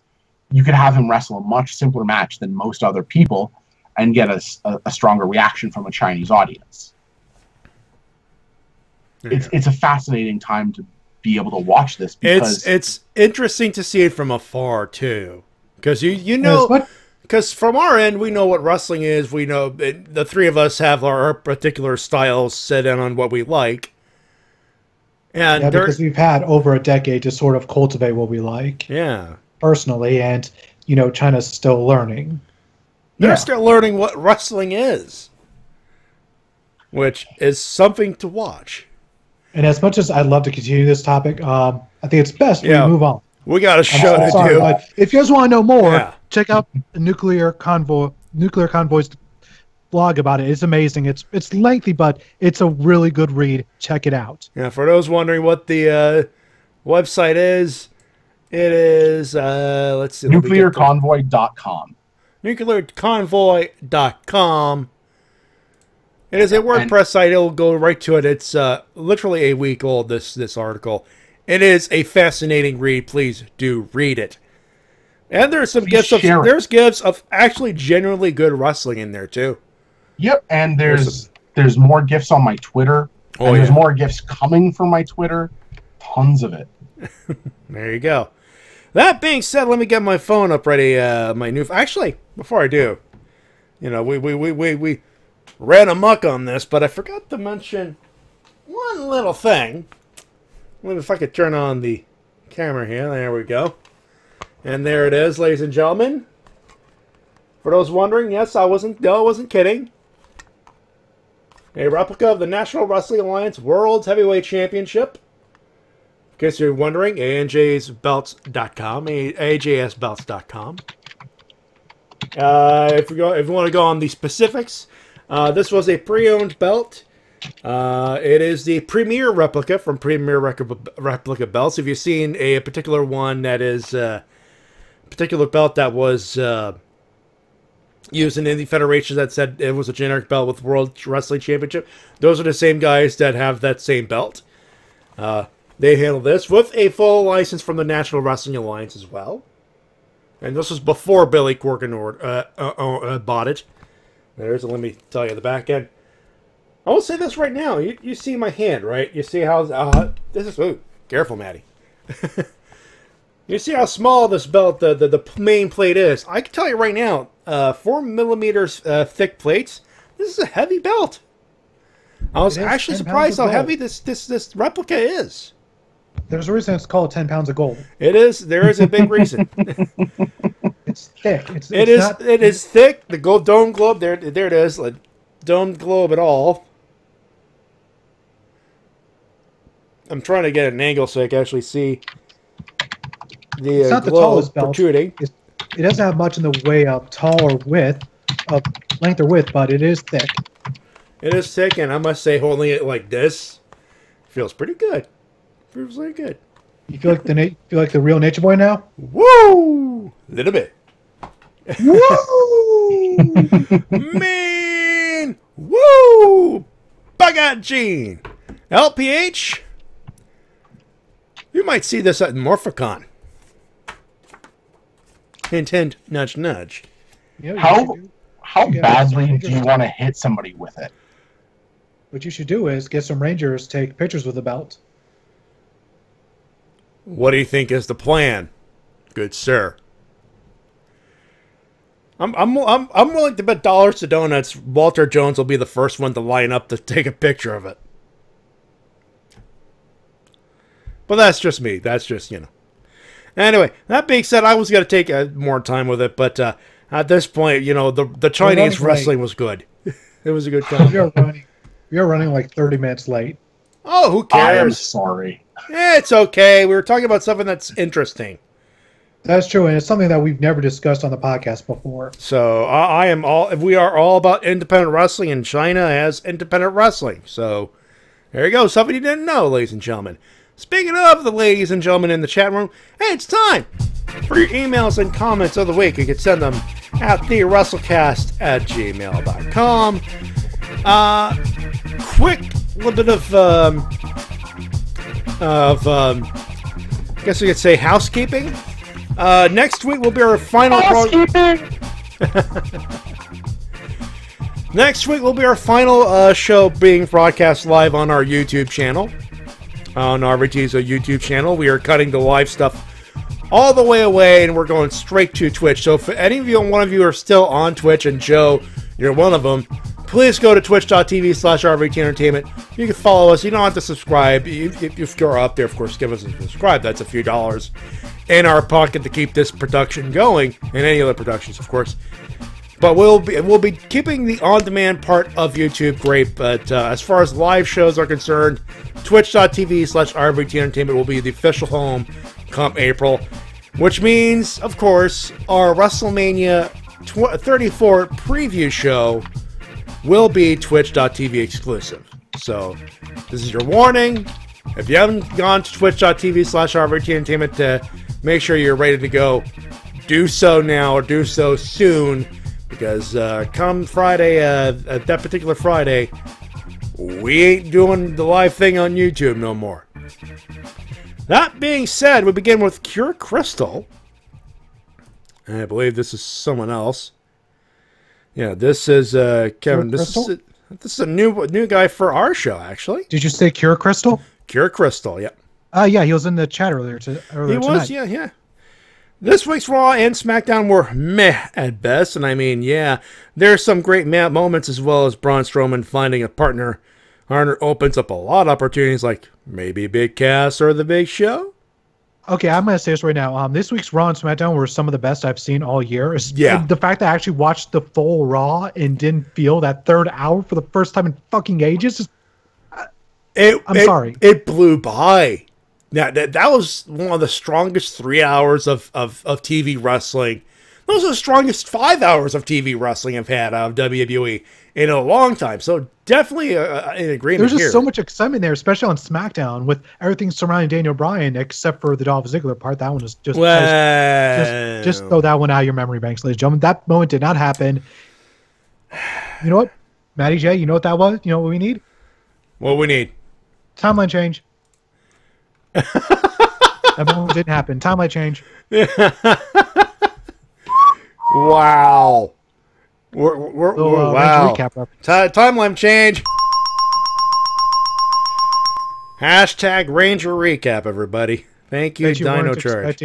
you could have him wrestle a much simpler match than most other people and get a stronger reaction from a Chinese audience. It's a fascinating time to be able to watch this because it's interesting to see it from afar too, because you know, because from our end we know what wrestling is. We know the three of us have our particular styles set in on what we like, and yeah, because we've had over a decade to sort of cultivate what we like. Yeah, personally, and you know, China's still learning. They're still learning what wrestling is, which is something to watch. And as much as I'd love to continue this topic, I think it's best we move on. We got a show to do. But if you guys want to know more, check out NuclearConvoy's blog about it. It's amazing. It's lengthy, but it's a really good read. Check it out. Yeah, for those wondering what the website is, it is let's see, NuclearConvoy.com. NuclearConvoy.com. It is a WordPress site. It'll go right to it. It's literally a week old, this article. It is a fascinating read. Please do read it. And there's some gifs of actually genuinely good wrestling in there too. Yep, and there's more gifs on my Twitter. There's more gifs coming from my Twitter. Tons of it. There you go. That being said, let me get my phone up ready. My new. Actually, before I do, you know, we ran amok on this, but I forgot to mention one little thing. Let me, if I could turn on the camera here. There we go. And there it is, ladies and gentlemen. For those wondering, yes, I wasn't kidding. A replica of the National Wrestling Alliance World's Heavyweight Championship. In case you're wondering, ANJsBelts.com, AJSBelts.com. If you want to go on the specifics, this was a pre-owned belt. It is the premier replica from Premier Replica Belts. If you've seen a particular one that is particular belt that was used in indie federations that said it was a generic belt with World Wrestling Championship, those are the same guys that have that same belt. They handle this with a full license from the National Wrestling Alliance as well. And this was before Billy Corgan bought it. Let me tell you the back end. I will say this right now. You see my hand, right? You see how this is. Ooh, careful, Matty. You see how small this belt, the main plate is. I can tell you right now, 4 millimeters thick plates. This is a heavy belt. I was actually surprised how heavy this replica is. There's a reason it's called 10 pounds of gold. It is. There is a big reason. It's thick. It is thick. The gold dome globe. There it is. Like, domed globe at all. I'm trying to get an angle so I can actually see the it's not the globe tallest belt. protruding. It doesn't have much in the way of tall or width, of length or width, but it is thick. It is thick, and I must say, holding it like this feels pretty good. Feels really good. You feel like the real Nature Boy now? Woo! Little bit. Woo! Man! Woo! Bug out Gene! LPH? You might see this at Morphicon. Hint, hint, nudge, nudge. How badly do you want to hit somebody with it? What you should do is get some Rangers, take pictures with the belt. What do you think is the plan, good sir? I'm willing to bet dollars to donuts Walter Jones will be the first one to line up to take a picture of it. But that's just me. That's just, you know. Anyway, that being said, I was going to take more time with it, but at this point, you know, the Chinese wrestling was good. It was a good time. You're running like 30 minutes late. Oh, who cares? I am sorry. Yeah, it's okay. We were talking about something that's interesting. That's true, and it's something that we've never discussed on the podcast before. So we are all about independent wrestling, and China has independent wrestling. So there you go, something you didn't know, ladies and gentlemen. Speaking of the ladies and gentlemen in the chat room, hey, it's time for your emails and comments of the week. You can send them at thewrestlecast@gmail.com. Quick little bit of I guess we could say housekeeping. Next week will be our final Next week will be our final show being broadcast live on our YouTube channel. On RVT's YouTube channel. We are cutting the live stuff all the way away, and we're going straight to Twitch. So if any of you, one of you are still on Twitch, and Joe, you're one of them, please go to twitch.tv/RVT Entertainment. You can follow us. You don't have to subscribe. If you're up there, of course, give us a subscribe. That's a few dollars in our pocket to keep this production going, and any other productions, of course. But we'll be keeping the on-demand part of YouTube great. But as far as live shows are concerned, twitch.tv/RVT Entertainment will be the official home come April. Which means, of course, our WrestleMania 34 preview show will be twitch.tv exclusive. So this is your warning. If you haven't gone to twitch.tv/RVT Entertainment to make sure you're ready to go, do so now or do so soon. Because come Friday, that particular Friday, we ain't doing the live thing on YouTube no more. That being said, we begin with Cure Crystal. And I believe this is someone else. Yeah, this is Kevin. This is a new guy for our show, actually. Did you say Cure Crystal? Cure Crystal, yeah. Yeah, he was in the chat earlier tonight. He was, yeah. This week's Raw and SmackDown were meh at best, and I mean, yeah, there's some great moments as well as Braun Strowman finding a partner. Harner opens up a lot of opportunities, like maybe Big Cass or The Big Show. Okay, I'm going to say this right now. This week's Raw and SmackDown were some of the best I've seen all year. Yeah. The fact that I actually watched the full Raw and didn't feel that third hour for the first time in fucking ages. I'm sorry. It blew by. Now, that was one of the strongest 3 hours of TV wrestling. Those are the strongest 5 hours of TV wrestling I've had out of WWE in a long time. So definitely in agreement. There's just here. so much excitement there, especially on SmackDown with everything surrounding Daniel Bryan, except for the Dolph Ziggler part. That one was just just throw that one out of your memory banks, ladies and gentlemen. That moment did not happen. You know what, Matty J? You know what that was? You know what we need? What we need? Timeline change. That moment didn't happen. Timeline change. Wow. Wow. Recap Timeline change. Hashtag Ranger recap, everybody. Thank you, Dino Charge.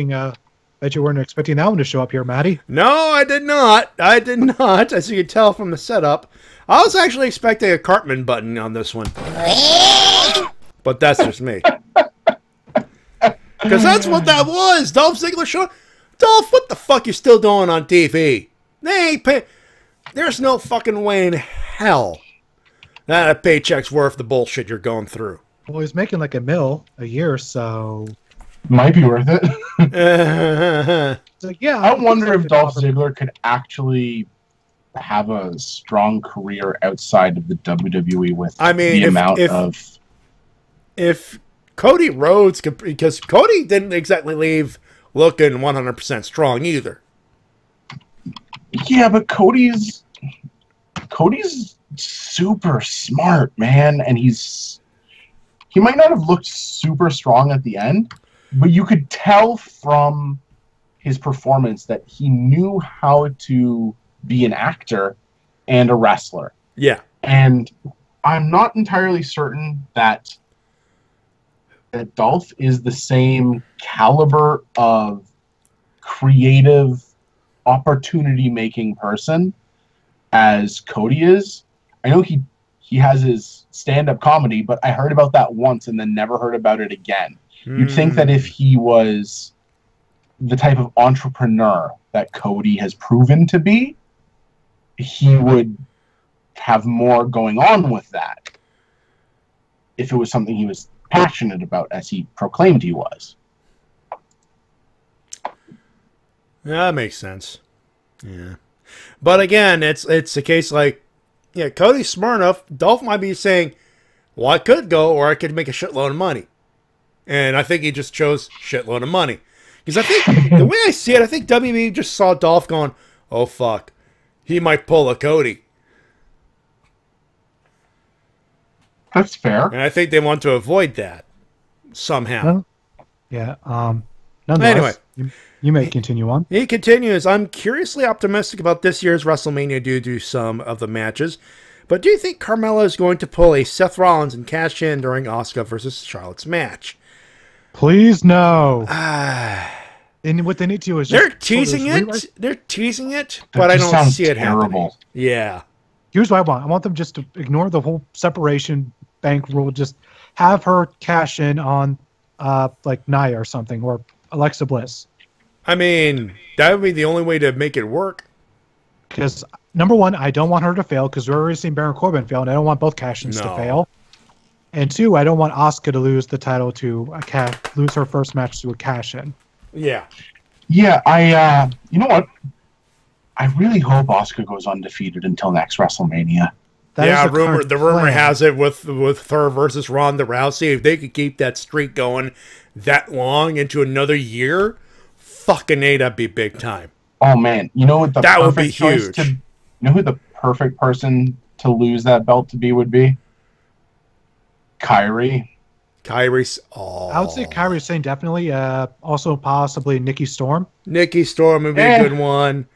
Bet you weren't expecting that one to show up here, Matty. No, I did not. As you can tell from the setup, I was actually expecting a Cartman button on this one. But that's just me. Because that's what that was. Dolph Ziggler showed. Dolph, what the fuck you still doing on TV? They ain't pay. There's no fucking way in hell that a paycheck's worth the bullshit you're going through. Well, he's making like $1 million a year, so might be worth it. So, yeah, I wonder if Dolph Ziggler could actually have a strong career outside of the WWE with the amount of. If Cody Rhodes could, because Cody didn't exactly leave looking 100% strong either. Yeah, but Cody's super smart, man, and he might not have looked super strong at the end, but you could tell from his performance that he knew how to be an actor and a wrestler. Yeah. And I'm not entirely certain that Dolph is the same caliber of creative opportunity-making person as Cody is. I know he has his stand-up comedy, but I heard about that once and then never heard about it again. You'd think that if he was the type of entrepreneur that Cody has proven to be, he would have more going on with that if it was something he was passionate about, as he proclaimed he was. Yeah, that makes sense. Yeah. But again, it's a case like, yeah, Cody's smart enough. Dolph might be saying, well, I could go, or I could make a shitload of money. And I think he just chose shitload of money. Because I think, the way I see it, I think WWE just saw Dolph going, oh, fuck. He might pull a Cody. That's fair. And I think they want to avoid that somehow. Well, yeah. Nonetheless, Anyway. you may continue on. He continues, I'm curiously optimistic about this year's WrestleMania due to some of the matches. But do you think Carmella is going to pull a Seth Rollins and cash in during Asuka versus Charlotte's match? Please no. And what they need to do is They're teasing it. They're teasing it, but I don't see it happening. Yeah. Here's what I want. I want them just to ignore the whole separation bank rule. Just have her cash in on like Nia or something, or Alexa Bliss. I mean, that would be the only way to make it work. Because, number one, I don't want her to fail, because we're already seeing Baron Corbin fail, and I don't want both cash-ins to fail. And two, I don't want Asuka to lose the title to lose her first match to a cash-in. Yeah. Yeah, you know what? I really hope Asuka goes undefeated until next WrestleMania. The rumor has it with her versus Ronda Rousey, if they could keep that streak going that long into another year, fucking A, that'd be big time. Oh man, you know what? That would be huge. You know who the perfect person to lose that belt to be would be? Kyrie. Kyrie's. I would say Kyrie Sane definitely. Also possibly Nikki Storm. Nikki Storm would be a good one.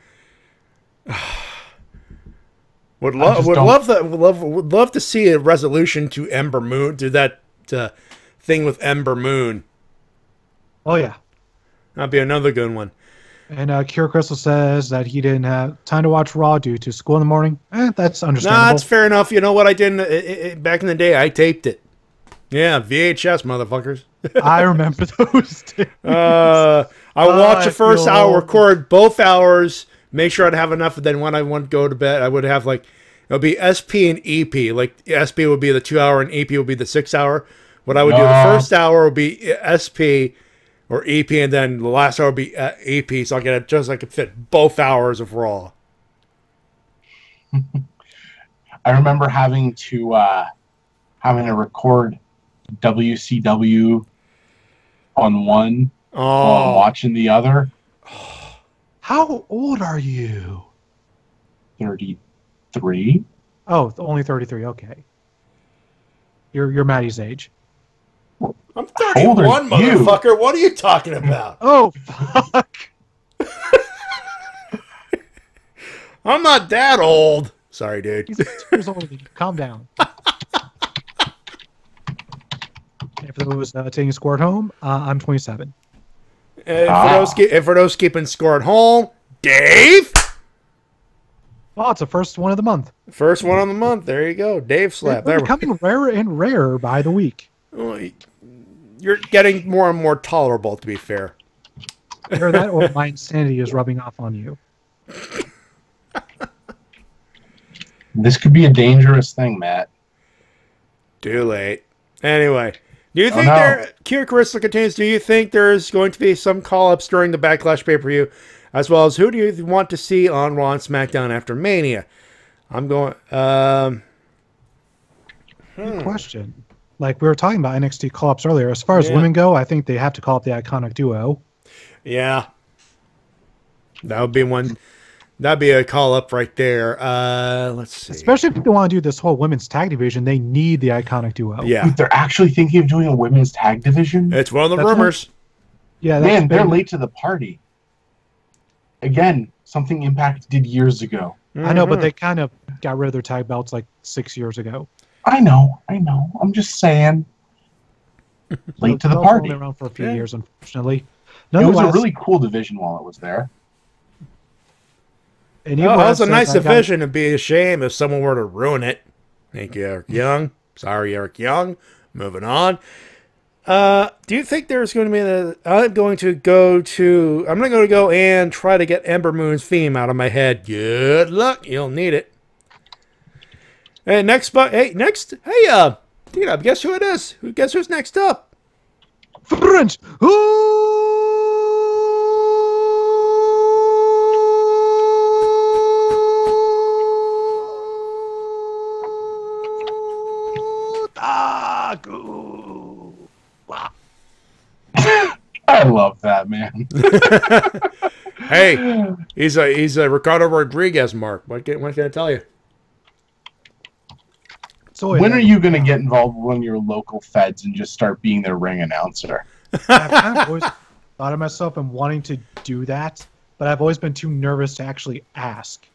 Would love to see a resolution to Ember Moon, to that thing with Ember Moon. Oh yeah, that'd be another good one. And Kira Crystal says that he didn't have time to watch Raw due to school in the morning. That's understandable. Nah, that's fair enough. You know what I did back in the day? I taped it. Yeah, VHS, motherfuckers. I remember those days. I would watch the first hour, record both hours, make sure I'd have enough, and then when I want to go to bed, I would have, like, it would be SP and EP. Like, SP would be the 2 hour and EP would be the 6 hour. What I would do, the first hour would be SP or EP, and then the last hour would be EP, so I could fit both hours of Raw. I remember having to record WCW on one while watching the other. How old are you? 33. Oh, only 33. Okay. You're Matty's age. I'm 31, motherfucker. What are you talking about? Oh, fuck. I'm not that old. Sorry, dude. He's 6 years older than you. Calm down. And for those taking score at home, I'm 27. And for those keeping score at home, Dave. Well, it's the first one of the month. First one of the month. There you go. Dave slap. They're becoming rarer and rarer by the week. Well, you're getting more and more tolerable, to be fair. Either that or my insanity is rubbing off on you. This could be a dangerous thing, Matt. Too late. Anyway, do you think Kira Crystal continues, do you think there's going to be some call-ups during the Backlash pay-per-view, as well as who do you want to see on Raw and SmackDown after Mania? I'm going... Good question. Like we were talking about NXT call-ups earlier. As far as women go, I think they have to call up the Iconic Duo. Yeah. That would be one... That'd be a call-up right there. Let's see. Especially if they want to do this whole women's tag division, they need the Iconic Duo. Yeah. They're actually thinking of doing a women's tag division? It's one of the rumors. Man, they're late to the party. Again, something Impact did years ago. I know, but they kind of got rid of their tag belts like 6 years ago. I know. I'm just saying. Late to the party. Only around for a few years, unfortunately. It was a really cool division while it was there. And it was a nice division. It'd be a shame if someone were to ruin it. Thank you, Eric Young. Sorry, Eric Young. Moving on. Do you think there's going to be I'm going to go and try to get Ember Moon's theme out of my head. Good luck. You'll need it. And next, T-Dub, guess who it is? Guess who's next up? French. Ooh. Wow. I love that, man. Hey, he's a Ricardo Rodriguez mark. What can I tell you? So when are you going to get involved with one of your local feds and just start being their ring announcer? I've kind of always thought of myself and wanting to do that, but I've always been too nervous to actually ask.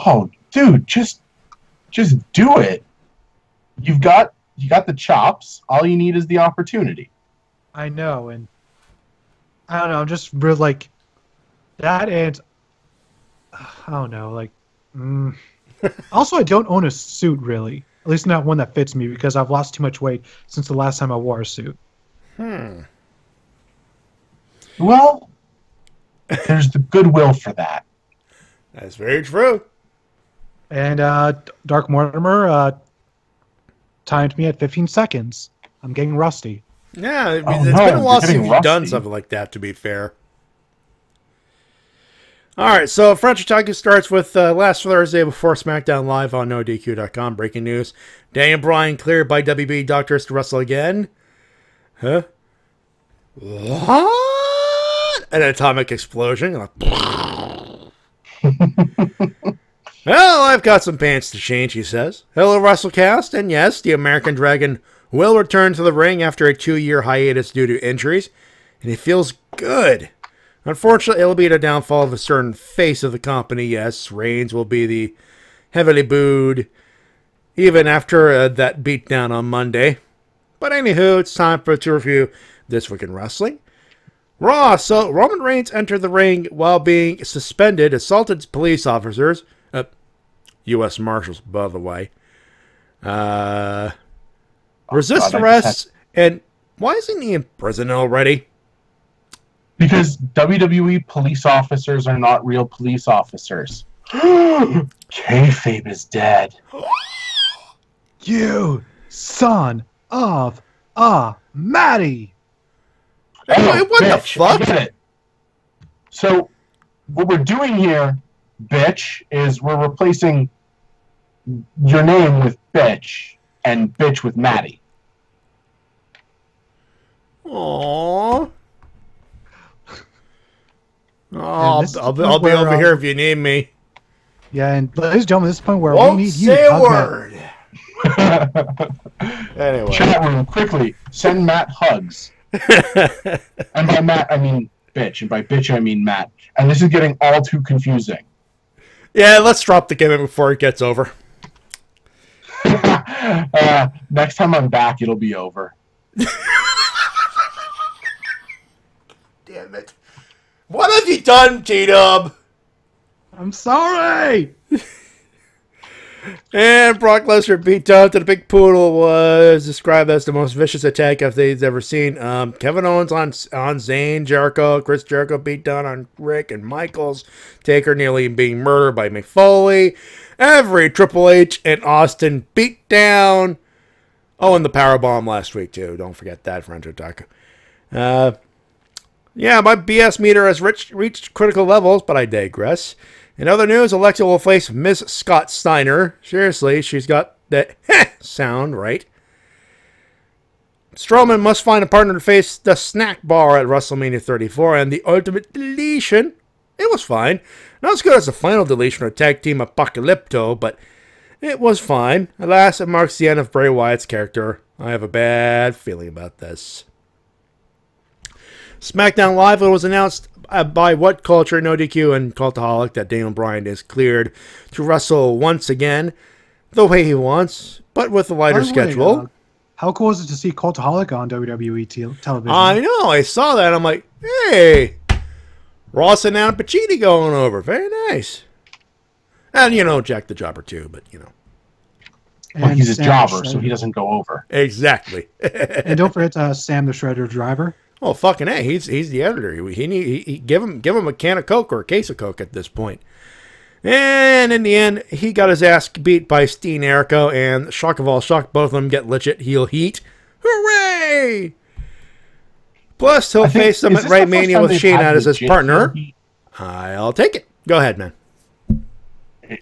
Oh, dude, just do it. You got the chops. All you need is the opportunity. I know, and I don't know. I'm just really like that, and I don't know. Like, also, I don't own a suit really. At least not one that fits me because I've lost too much weight since the last time I wore a suit. Well, there's the goodwill for that. That's very true. And Dark Mortimer timed me at 15 seconds. I'm getting rusty. Yeah, I mean, it's been a while since you've done something like that, to be fair. All right, so French Talking starts with last Thursday before SmackDown Live on NoDQ.com. Breaking news. Daniel Bryan cleared by WB doctors to wrestle again. Huh? What? An atomic explosion. Well, I've got some pants to change, he says. Hello, Wrestle-Cast. And yes, the American Dragon will return to the ring after a 2-year hiatus due to injuries. And he feels good. Unfortunately, it'll be the downfall of a certain face of the company. Yes, Reigns will be the heavily booed even after that beatdown on Monday. But anywho, it's time to review This Week in Wrestling. Raw, so Roman Reigns entered the ring while being suspended, assaulted police officers, U.S. Marshals, by the way, resist arrests, and why isn't he in prison already? Because WWE police officers are not real police officers. Kayfabe is dead. You son of a Matty! Hey, what the fuck? I get it. So, what we're doing here, bitch, is we're replacing your name with bitch and bitch with Matty. Aww. Oh, I'll be over here if you need me. Yeah, and ladies and gentlemen, this is the point where Won't we need you say to a hug word. Anyway. Chat room, quickly, send Matt hugs. And by Matt, I mean bitch. And by bitch, I mean Matt. And this is getting all too confusing. Yeah, let's drop the gimmick before it gets over. Next time I'm back, it'll be over. Damn it. What have you done, T-Dub? I'm sorry! And Brock Lesnar beat down to the Big Poodle was described as the most vicious attack they've ever seen. Kevin Owens on Zayn, Jericho, Chris Jericho beat down on Rick and Michaels. Taker nearly being murdered by Mick Foley. Every Triple H and Austin beat down. Oh, and the Powerbomb last week, too. Don't forget that, French Otaku. Yeah, my BS meter has reached critical levels, but I digress. In other news, Alexa will face Ms. Scott Steiner. Seriously, she's got that sound right. Strowman must find a partner to face the Snack Bar at WrestleMania 34, and the Ultimate Deletion. It was fine. Not as good as the final deletion or Tag Team Apocalypto, but it was fine. Alas, it marks the end of Bray Wyatt's character. I have a bad feeling about this. SmackDown Live, it was announced by What Culture, No DQ, and Cultaholic that Daniel Bryan is cleared to wrestle once again, the way he wants, but with a lighter schedule. How cool is it to see Cultaholic on WWE television? I know, I saw that. I'm like, hey, Ross and Anna Pacini going over. Very nice. And, you know, Jack the Jobber too, but, you know. Well, he's a jobber, so he doesn't go over. Exactly. And don't forget Sam the Shredder Driver. Oh, fucking A, he's the editor. He give him a can of Coke or a case of Coke at this point. And in the end, he got his ass beat by Steen Erico, and shock of all shock, both of them get legit heel heat. Hooray! Plus, he'll face them at Right Mania with Shane as his partner. I'll take it. Go ahead, man.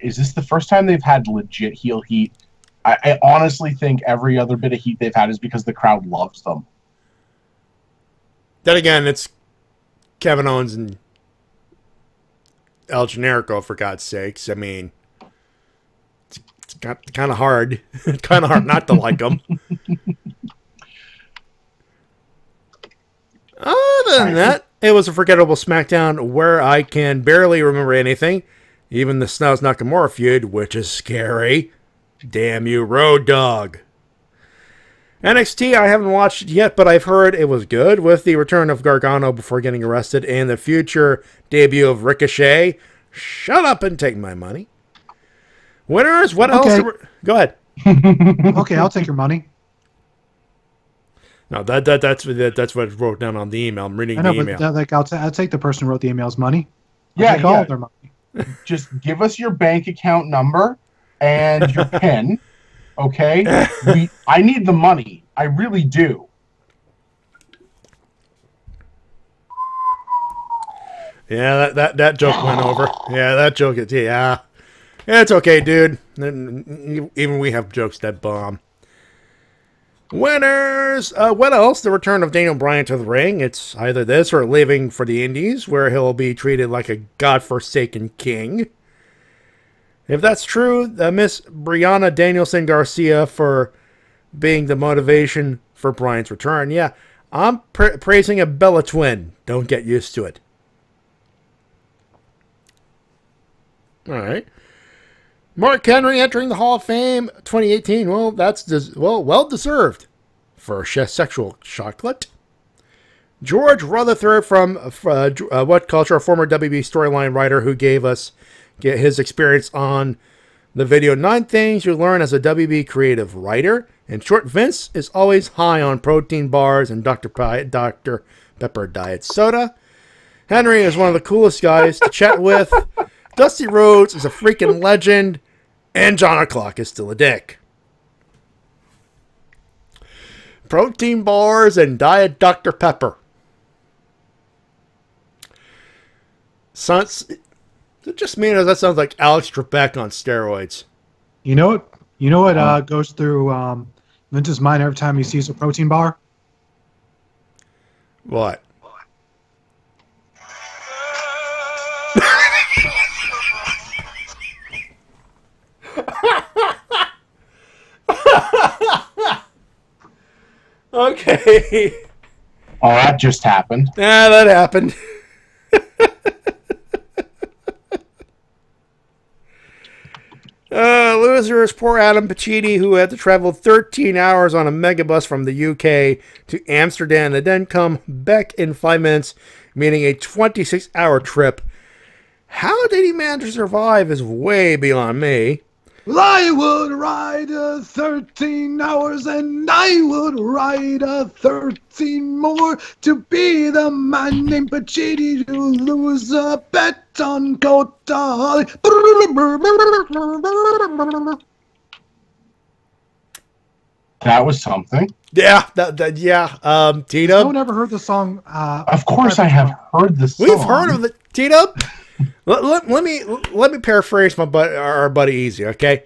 Is this the first time they've had legit heel heat I honestly think every other bit of heat they've had is because the crowd loves them. Then again, it's Kevin Owens and El Generico, for God's sakes. I mean, it's kind of hard. Kind of hard not to like them. Other than that, it was a forgettable SmackDown where I can barely remember anything. Even the Snows Nakamura feud, which is scary. Damn you, Road Dogg. NXT, I haven't watched it yet, but I've heard it was good, with the return of Gargano before getting arrested and the future debut of Ricochet. Shut up and take my money. Winners, what else? Go ahead. Okay, I'll take your money. No, that's what it wrote down on the email. I'm reading the email. But I'll take the person who wrote the email's money. I'll take all their money. Just give us your bank account number and your PIN. Okay? I need the money. I really do. Yeah, that joke went over. Yeah, that joke is, yeah. It's okay, dude. Even we have jokes that bomb. Winners! What else? The return of Daniel Bryan to the ring. It's either this or leaving for the Indies, where he'll be treated like a godforsaken king. If that's true, Miss Brianna Danielson Garcia for being the motivation for Bryan's return. Yeah, I'm praising a Bella twin. Don't get used to it. All right. Mark Henry entering the Hall of Fame 2018. Well, that's well deserved for sexual chocolate. George Rutherford from What Culture, a former WB storyline writer who gave us his experience on the video 9 Things You Learn as a WB Creative Writer. In short, Vince is always high on protein bars and Dr. Pepper Diet Soda. Henry is one of the coolest guys to chat with. Dusty Rhodes is a freaking legend, and John O'Clock is still a dick. Protein bars and Diet Dr. Pepper. It just means that sounds like Alex Trebek on steroids. You know what? You know what goes through Vince's mind every time he sees a protein bar? What? Okay. Oh, that just happened. Yeah, that happened. Losers, poor Adam Pacitti, who had to travel 13 hours on a megabus from the UK to Amsterdam and then come back in 5 minutes, meaning a 26-hour trip. How did he manage to survive is way beyond me. Well, I would ride 13 hours and I would ride 13 more to be the man named Pacitti to lose a bet on Kota. That was something. Yeah, Tito. No one ever heard the song. Of course I have heard the song. We've heard of it, Tito. Let me paraphrase our buddy Easy, okay?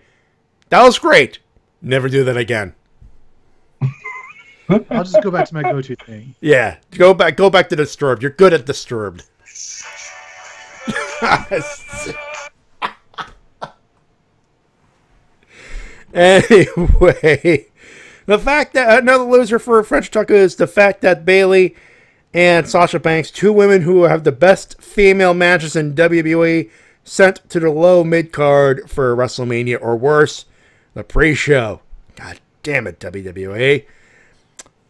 That was great. Never do that again. I'll just go back to my go-to thing. Yeah, go back to Disturbed. You're good at Disturbed. Anyway, the fact that another loser for French Tucker is the fact that Bayley and Sasha Banks, 2 women who have the best female matches in WWE, sent to the low mid-card for WrestleMania or worse, the pre-show. God damn it, WWE.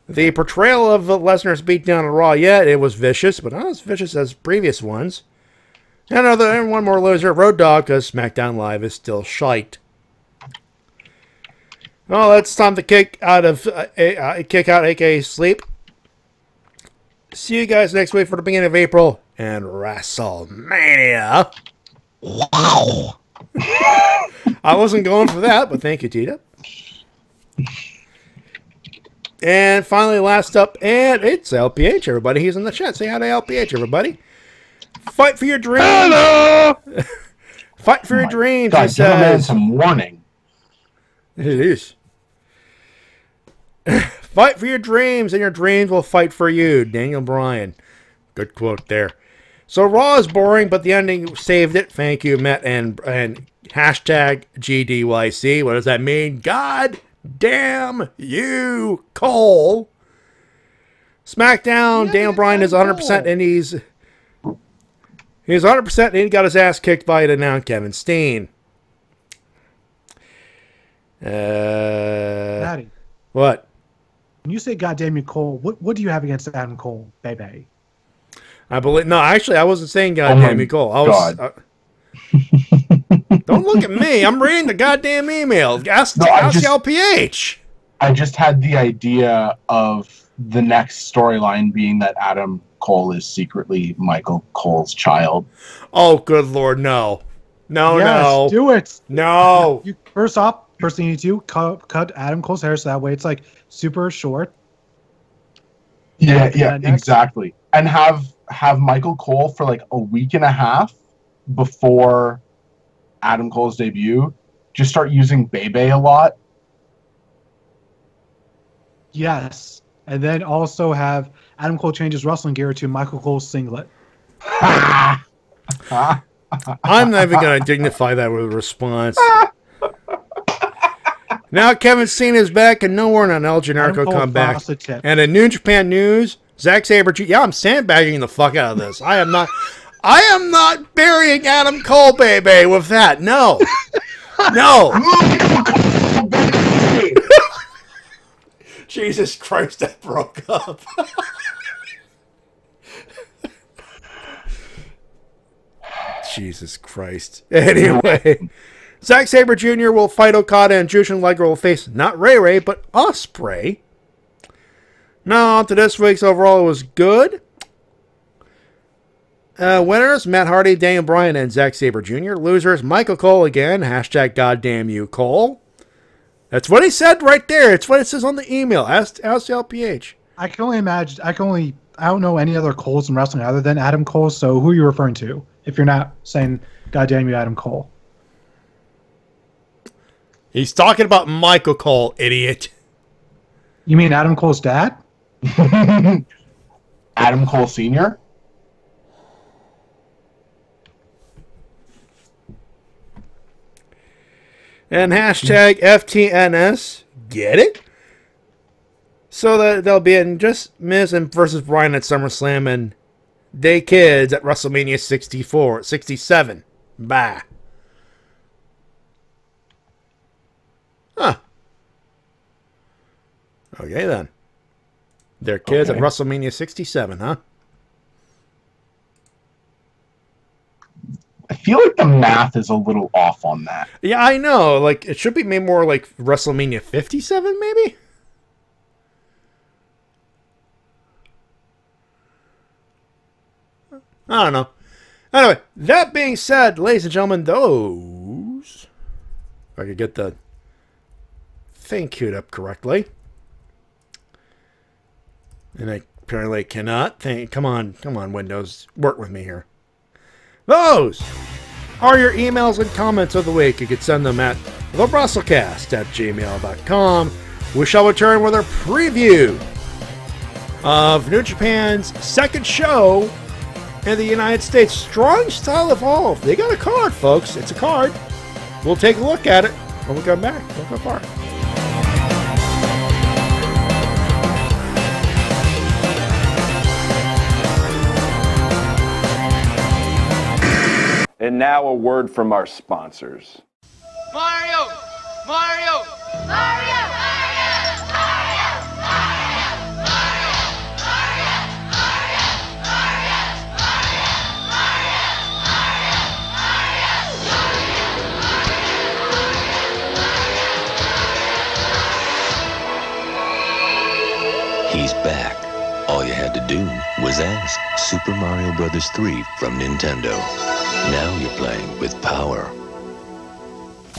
The portrayal of Lesnar's beatdown on Raw, it was vicious, but not as vicious as previous ones. And one more loser, Road Dogg, because SmackDown Live is still shite. Well, it's time to kick out, aka sleep. See you guys next week for the beginning of April and WrestleMania. Wow. I wasn't going for that, but thank you, Tita. And finally, last up, and it's LPH, everybody. He's in the chat. Say hi to LPH, everybody. Fight for your dreams. Hello! Fight for your dreams. God, give a man some warning. It is. Fight for your dreams, and your dreams will fight for you. Daniel Bryan. Good quote there. So Raw is boring, but the ending saved it. Thank you, Matt and hashtag GDYC. What does that mean? God damn you, Cole. SmackDown, Daniel Bryan is 100% and he's 100% and he got his ass kicked by it now, Kevin Steen. Matty. What? When you say goddamn you, Cole, what do you have against Adam Cole, baby? I believe no. Actually, I wasn't saying goddamn you, Cole. I was. Don't look at me. I'm reading the goddamn email. Ask LPH. I just had the idea of the next storyline being that Adam Cole is secretly Michael Cole's child. Oh, good Lord, no. No, yes, no. Do it. No. First thing you need to do, cut Adam Cole's hair so that way it's like super short. Yeah, exactly. And have Michael Cole for like a week and a half before Adam Cole's debut. Just start using Bebe a lot. Yes. And then also have Adam Cole change his wrestling gear to Michael Cole's singlet. I'm not even going to dignify that with a response. Now Kevin Steen is back and no word on El Generico comeback. And in New Japan news, Zack Sabre Jr. Yeah, I'm sandbagging the fuck out of this. I am not burying Adam Cole, baby, with that. No. No. Jesus Christ, that broke up. Jesus Christ. Anyway, Zack Sabre Jr. will fight Okada and Jushin Liger will face not Ray Ray, but Ospreay. Now, on to this week's overall. It was good. Winners, Matt Hardy, Daniel Bryan, and Zack Sabre Jr. Losers, Michael Cole again. Hashtag goddamn you, Cole. That's what he said right there. It's what it says on the email. Ask LPH. I can only imagine. I don't know any other Coles in wrestling other than Adam Cole. So who are you referring to? If you're not saying goddamn you, Adam Cole. He's talking about Michael Cole, idiot. You mean Adam Cole's dad? Adam Cole Sr.? And hashtag FTNS. Get it? So that they'll be in just Miz and versus Bryan at SummerSlam and Day Kids at WrestleMania 67. Bye. Huh. Okay then. They're kids at WrestleMania 67, huh? I feel like the math is a little off on that. Yeah, I know. Like, it should be made more like WrestleMania 57, maybe? I don't know. Anyway, that being said, ladies and gentlemen, those... If I could get the thing queued up correctly. And I apparently cannot. Come on, Windows. Work with me here. Those are your emails and comments of the week. You could send them at thewrestlecast@gmail.com. We shall return with our preview of New Japan's second show in the United States. Strong Style Evolved. They got a card, folks. It's a card. We'll take a look at it when we come back. Don't go far. And now a word from our sponsors. Mario! Mario! Mario! Mario! Mario! He's back. All you had to do was ask. Super Mario Bros. 3 from Nintendo. Now you're playing with power.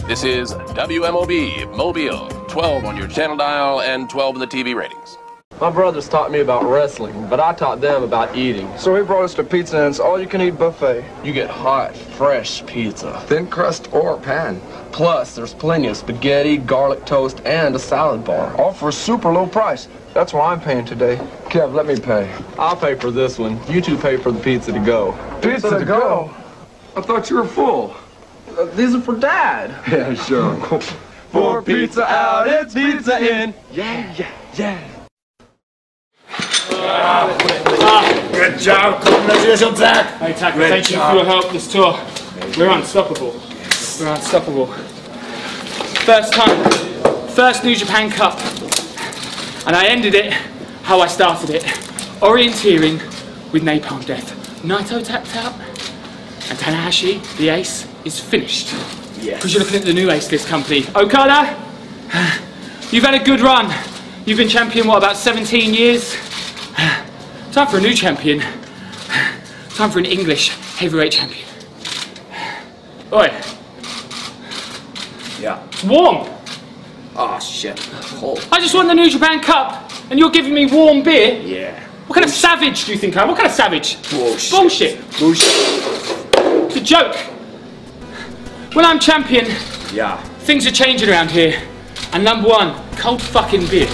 This is WMOB Mobile. 12 on your channel dial and 12 in the TV ratings. My brothers taught me about wrestling, but I taught them about eating. So he brought us to pizza, and it's all-you-can-eat buffet. You get hot, fresh pizza, thin crust or pan. Plus, there's plenty of spaghetti, garlic toast, and a salad bar, all for a super low price. That's why I'm paying today. Kev, let me pay. I'll pay for this one. You two pay for the pizza to go. Pizza to go? I thought you were full. These are for Dad. Yeah, sure. For pizza out, it's pizza in. Yeah, yeah, yeah. Good job, congratulations, Zach. Hey, TAC, thank you for your help this tour. We're unstoppable. We're unstoppable. First time, first New Japan Cup. And I ended it how I started it. Orienteering with Napalm Death. Naito tapped out, and Tanahashi, the ace, is finished. Yes. Because you're looking at the new ace of this company. Okada, you've had a good run. You've been champion, what, about 17 years? Time for a new champion. Time for an English heavyweight champion. Oi. Yeah. It's warm. Oh, shit. Cold. I just won the New Japan Cup, and you're giving me warm beer? Yeah. What kind of savage do you think I am? What kind of savage? Bullshit. Bullshit. Bullshit. It's a joke. When I'm champion, yeah, things are changing around here. And number one, cold fucking beer.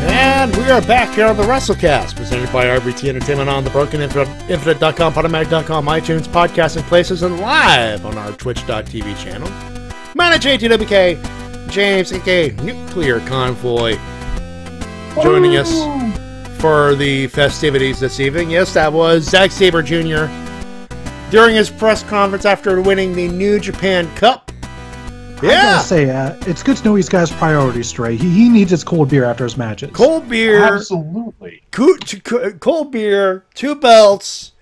And we are back here on the Wrestle-Cast, presented by RBT Entertainment on the BrokenInfinite.com, Podomatic.com, iTunes, podcasting places, and live on our Twitch.tv channel. Matty Jay and TWK, James, aka NuclearConvoy, joining us for the festivities this evening. Yes, that was Zack Sabre Jr. during his press conference after winning the New Japan Cup. I gotta say, it's good to know he's got his priorities straight. He needs his cold beer after his matches. Cold beer. Absolutely. Cold beer, 2 belts.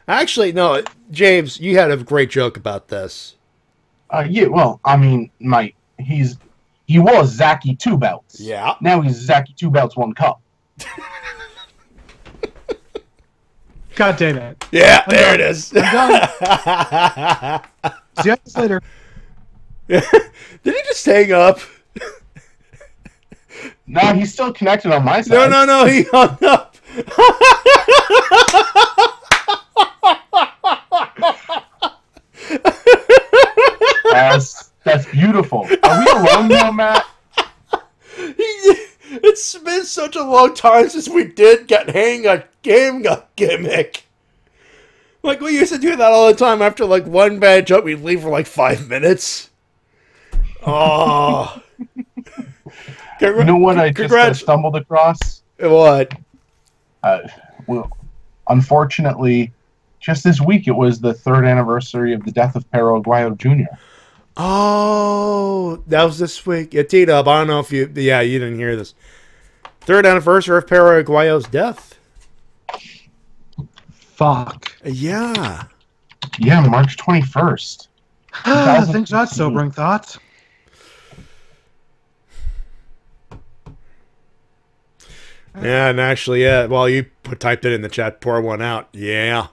Actually, no, James, you had a great joke about this. Yeah, well, I mean, he was Zacky 2 belts. Yeah. Now he's Zacky 2 belts, 1 cup. God damn it. Yeah, there it is. I'm done. See you guys later. Did he just hang up? No, he's still connected on my side. No, he hung up. That's beautiful. Are we alone now, Matt? It's been such a long time since we did get hang a gimmick. Like, we used to do that all the time. After, like, one bad joke, we'd leave for, like, 5 minutes. Oh. You know what I just stumbled across? What? Well, unfortunately, just this week it was the 3rd anniversary of the death of Perro Aguayo Jr. Oh, that was this week. Yeah, T-Dub, I don't know if you didn't hear this. 3rd anniversary of Perro Aguayo's death. Fuck. Yeah. Yeah, March 21st. Thanks for that sobering thought. Yeah, and actually, well, you typed it in the chat, pour one out. Yeah.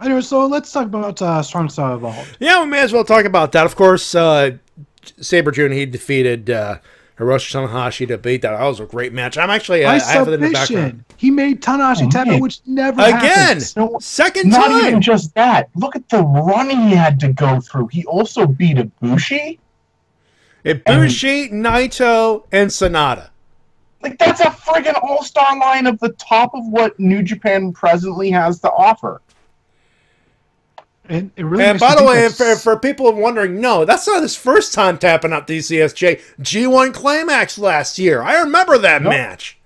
Anyway, so let's talk about Strong Style Evolved. Yeah, we may as well talk about that. Of course, Sabre Jr., he defeated Hiroshi Tanahashi to beat that. That was a great match. I'm actually, I have it in the background. He made Tanahashi tap out, which never happens. Second Not time. even just that. Look at the run he had to go through. He also beat Ibushi. Ibushi, Naito, and Sonata. Like, that's a friggin' all-star line of the top of what New Japan presently has to offer. And, it really and by the way, for people wondering, no, that's not his first time tapping out DCSJ. G1 Climax last year. I remember that match.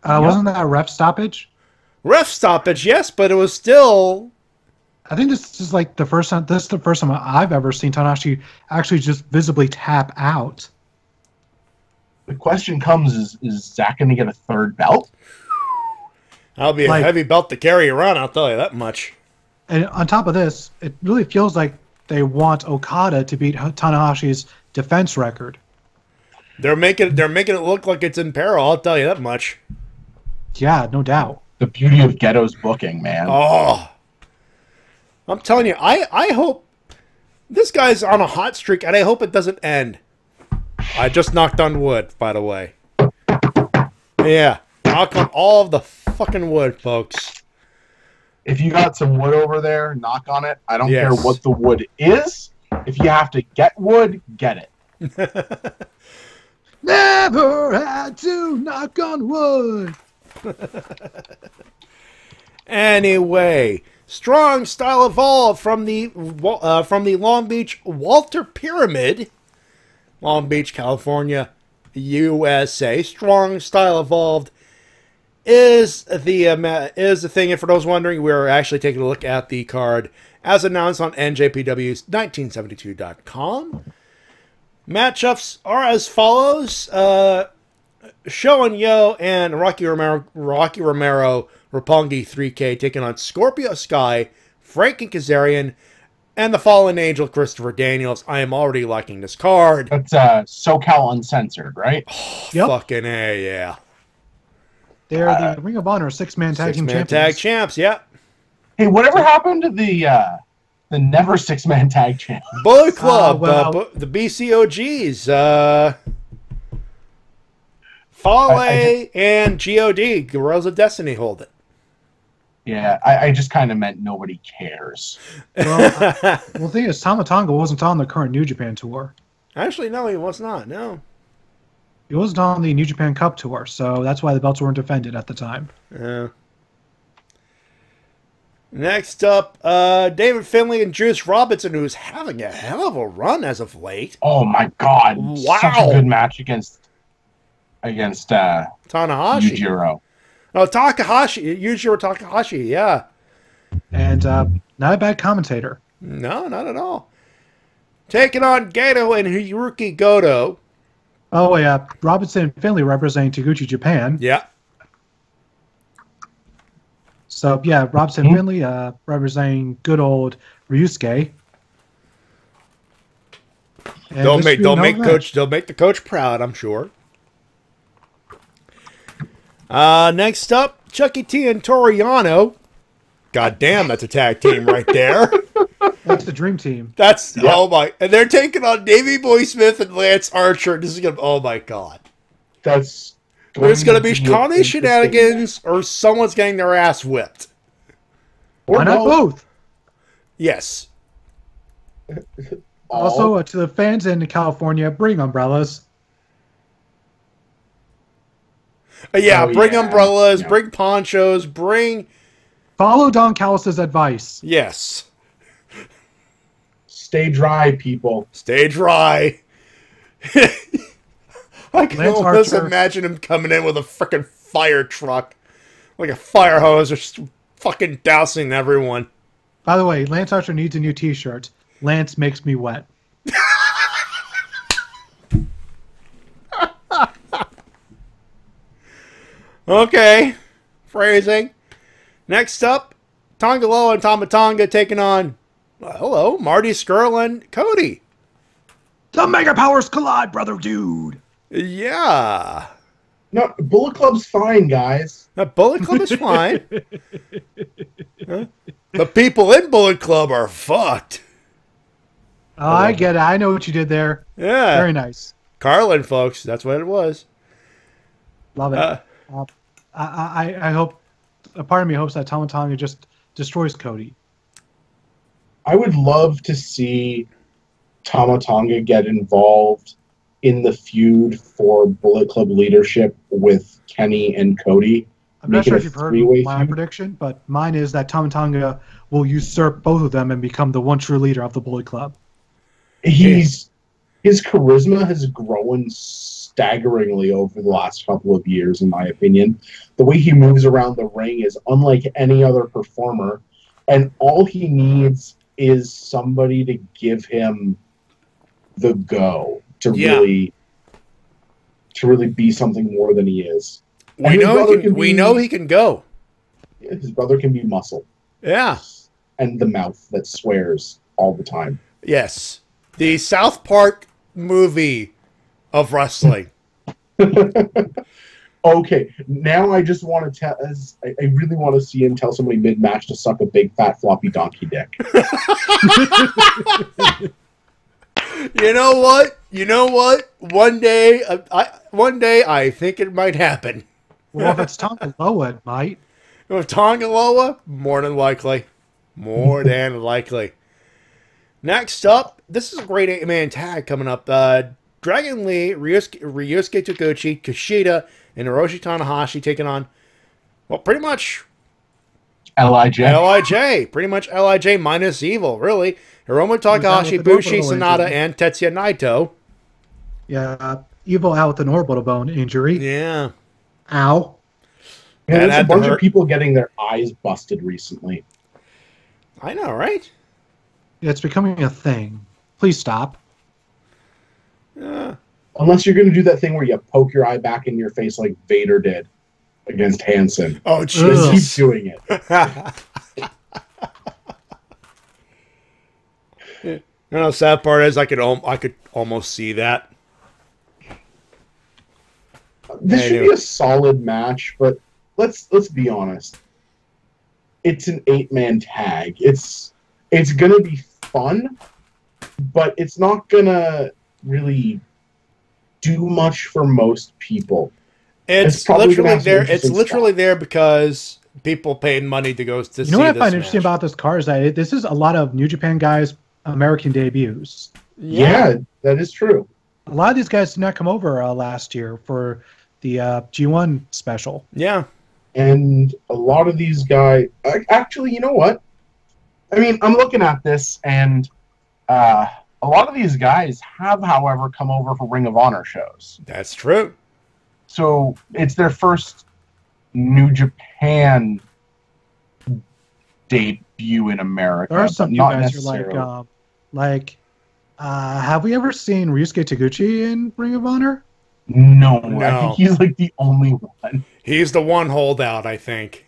Wasn't that a ref stoppage? Ref stoppage, yes, but it was still... I think this is like the first time. This is the first time I've ever seen Tanahashi actually just visibly tap out. The question comes: Is Zach going to get a 3rd belt? That'll be a heavy belt to carry around. I'll tell you that much. And on top of this, it really feels like they want Okada to beat Tanahashi's defense record. They're making it look like it's in peril. I'll tell you that much. Yeah, no doubt. The beauty of Ghetto's booking, man. Oh, I'm telling you, I hope this guy's on a hot streak, and I hope it doesn't end. I just knocked on wood, by the way. Yeah, knock on all of the fucking wood, folks. If you got some wood over there, knock on it. I don't care Yes. what the wood is. If you have to get wood, get it. Never had to knock on wood. Anyway, strong style evolved from the Long Beach Walter Pyramid, Long Beach, California, USA. Strong style evolved is the thing. And for those wondering, we're actually taking a look at the card as announced on NJPW's 1972.com. Matchups are as follows: Show and Yo and Rocky Romero, Roppongi 3K taking on Scorpio Sky, Frank and Kazarian, and the Fallen Angel Christopher Daniels. I am already liking this card. That's SoCal Uncensored, right? Yep. Fucking A, yeah. They're the Ring of Honor six-man tag team champions. Tag champs, yeah. Hey, whatever happened to the never six-man tag champ? Bullet Club, the BCOGs, Fale and GOD, Guerrillas of Destiny hold it. Yeah, I just kind of meant nobody cares. Well, the thing is, Tama Tonga wasn't on the current New Japan tour. Actually, no, he was not, no. He wasn't on the New Japan Cup tour, so that's why the belts weren't defended at the time. Yeah. Next up, David Finlay and Juice Robinson, who's having a hell of a run as of late. Oh my god. Wow. Such a good match against Tanahashi. Yujiro. Oh, Yujiro Takahashi, yeah. And not a bad commentator. No, not at all. Taking on Gato and Hiroki Goto. Oh, yeah. Robinson and Finlay representing Taguchi Japan. Yeah. So, yeah, Robinson and Finlay representing good old Ryusuke. And They'll make the coach proud, I'm sure. Next up, Chucky T and Toriano. God damn, that's a tag team right there. That's the dream team. Oh my, and they're taking on Davey Boy Smith and Lance Archer. This is gonna, oh my god. There's gonna be Connie shenanigans or someone's getting their ass whipped. Why not both? Yes. Also, to the fans in California, bring umbrellas. Bring umbrellas, bring ponchos, bring... Follow Don Callis' advice. Yes. Stay dry, people. Stay dry. I can almost imagine him coming in with a freaking fire truck. Like a fire hose, just fucking dousing everyone. By the way, Lance Archer needs a new t-shirt. Lance makes me wet. Okay. Phrasing. Next up, Tongaloa and Tama Tonga taking on, hello, Marty Scurll and Cody. The Mega Powers collide, brother dude. Yeah. No, Bullet Club's fine, guys. Bullet Club is fine. Huh? The people in Bullet Club are fucked. Oh, I get it. I know what you did there. Yeah. Very nice. Carlin, folks. That's what it was. Love it. I hope, a part of me hopes that Tama Tonga just destroys Cody. I would love to see Tama Tonga get involved in the feud for Bullet Club leadership with Kenny and Cody. I'm not sure if you've heard my prediction, but mine is that Tama Tonga will usurp both of them and become the one true leader of the Bullet Club. His charisma has grown staggeringly over the last couple of years, in my opinion. The way he moves around the ring is unlike any other performer, and all he needs is somebody to give him the go to really be something more than he is. We know he can go. His brother can be muscle. Yeah. And the mouth that swears all the time. Yes. The South Park movie of wrestling. Okay, now I just want to tell. I really want to see him tell somebody mid-match to suck a big fat floppy donkey dick. You know what? One day, I think it might happen. Well, if it's Tongaloa, it might. With Tongaloa, more than likely. More than likely. Next up, this is a great 8-man tag coming up. Dragon Lee, Ryusuke Taguchi, Kushida, and Hiroshi Tanahashi taking on, well, pretty much LIJ. Pretty much LIJ minus Evil, really. Hiromu Takahashi, Bushi, Sanada, and Tetsuya Naito. Yeah, Evil out with an orbital bone injury. Yeah. Ow. Yeah, there's a bunch of people getting their eyes busted recently. I know, right? Yeah, it's becoming a thing. Please stop. Yeah. Unless you're going to do that thing where you poke your eye back in your face like Vader did against Hansen. Oh, jeez. Keep doing it. You know, sad part is I could almost see that. This should be a solid match, but let's be honest. It's an 8-man tag. It's gonna be fun, but it's not gonna really do much for most people. It's literally there. It's literally there because people paid money to go to see this. You know what I find interesting about this card is that this is a lot of New Japan guys' American debuts. Yeah, that is true. A lot of these guys did not come over last year for the G1 special. Yeah. And a lot of these guys... Actually, you know what? I mean, I'm looking at this, and a lot of these guys have, however, come over for Ring of Honor shows. That's true. So it's their first New Japan debut in America. There are some not guys who are have we ever seen Ryusuke Taguchi in Ring of Honor? No. I think he's like the only one. He's the one holdout, I think.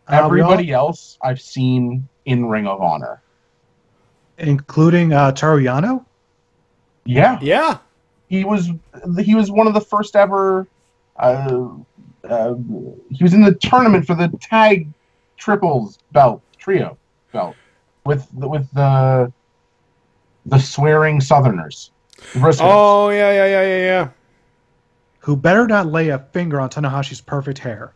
Everybody else I've seen in Ring of Honor. Including Toru Yano? Yeah. Yeah. He was one of the first ever he was in the tournament for the tag triples trio belt with the swearing Southerners. Oh, yeah. Who better not lay a finger on Tanahashi's perfect hair.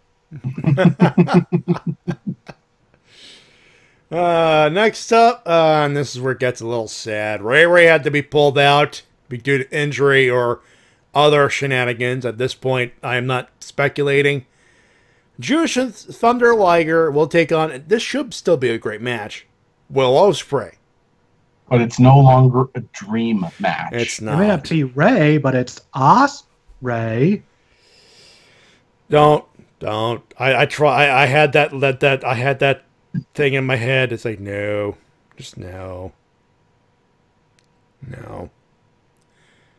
Next up, and this is where it gets a little sad. Ray had to be pulled out due to injury or other shenanigans. At this point, I am not speculating. Jushin Thunder Liger will take on, this should still be a great match, Will Ospreay. But it's no longer a dream match. It's not. It may not be Ray, but it's Ospreay. Don't. I try. I had that. I had that thing in my head. It's like no, just no.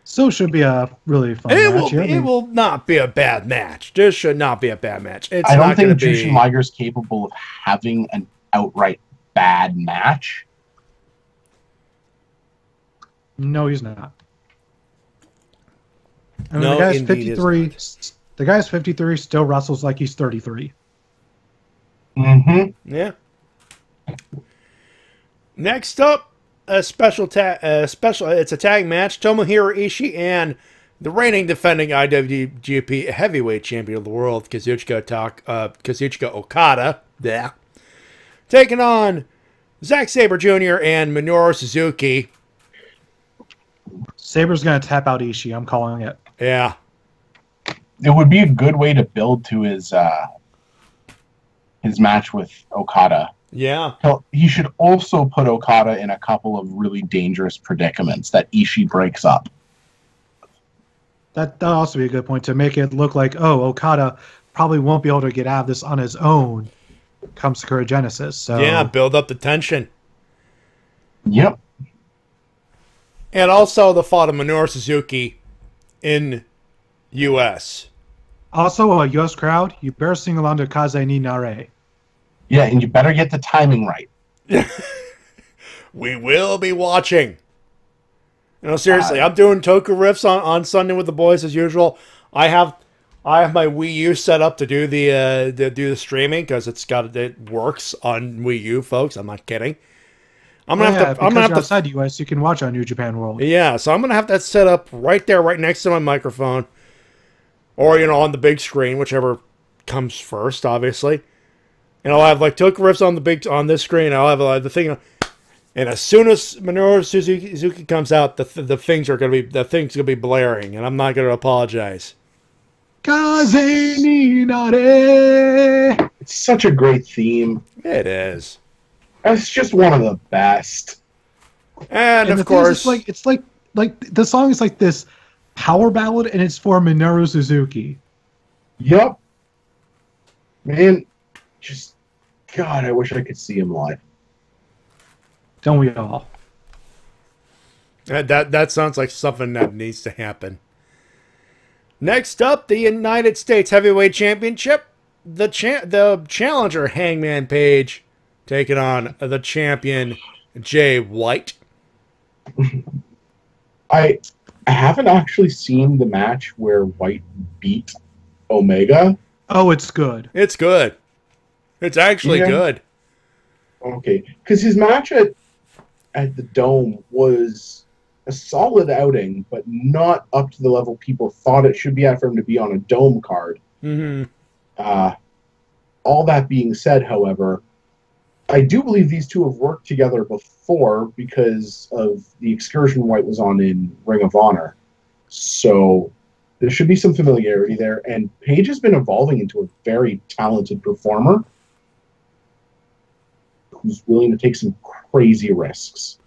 So it should be a really fun match. It will not be a bad match. This should not be a bad match. I don't think Jushin Liger is capable of having an outright bad match. No, he's not. I mean, No, the guy's indeed 53. The guy's 53, still wrestles like he's 33. Mm-hmm. Yeah. Next up, it's a tag match. Tomohiro Ishii and the reigning defending IWGP Heavyweight Champion of the world, Kazuchika Okada, taking on Zack Sabre Jr. and Minoru Suzuki. Sabre's going to tap out Ishii. I'm calling it. Yeah. It would be a good way to build to his match with Okada. Yeah. He should also put Okada in a couple of really dangerous predicaments that Ishii breaks up. That'd also be a good point to make it look like, Okada probably won't be able to get out of this on his own come Sakura Genesis. So yeah, build up the tension. Yep. And also the thought of Minoru Suzuki in U.S. Also, a U.S. crowd, you better sing along to Kaze ni Nare. Yeah, and you better get the timing right. We will be watching. You know, seriously, I'm doing Toku riffs on Sunday with the boys as usual. I have my Wii U set up to do the streaming because it works on Wii U, folks. I'm not kidding. I'm gonna have to. I'm gonna have to outside the US. You can watch on New Japan World. Yeah, so I'm gonna have that set up right there, right next to my microphone, or on the big screen, whichever comes first, obviously. And I'll have like Toku riffs on this screen. I'll have the thing, and as soon as Minoru Suzuki comes out, the thing's gonna be blaring, and I'm not gonna apologize. Kaze ni nare. It's such a great theme. It is. It's just one of the best. And of course, it's like the song is like this power ballad, and it's for Minoru Suzuki. Yep. Man, just God, I wish I could see him live. Don't we all? That sounds like something that needs to happen. Next up, the United States Heavyweight Championship. The challenger Hangman Page taking on the champion Jay White. I haven't actually seen the match where White beat Omega. Oh, it's good. It's good. It's actually good. Okay, because his match at the Dome was a solid outing, but not up to the level people thought it should be at for him to be on a Dome card. Mm-hmm. All that being said, however, I do believe these two have worked together before because of the excursion White was on in Ring of Honor. So there should be some familiarity there, and Page has been evolving into a very talented performer who's willing to take some crazy risks.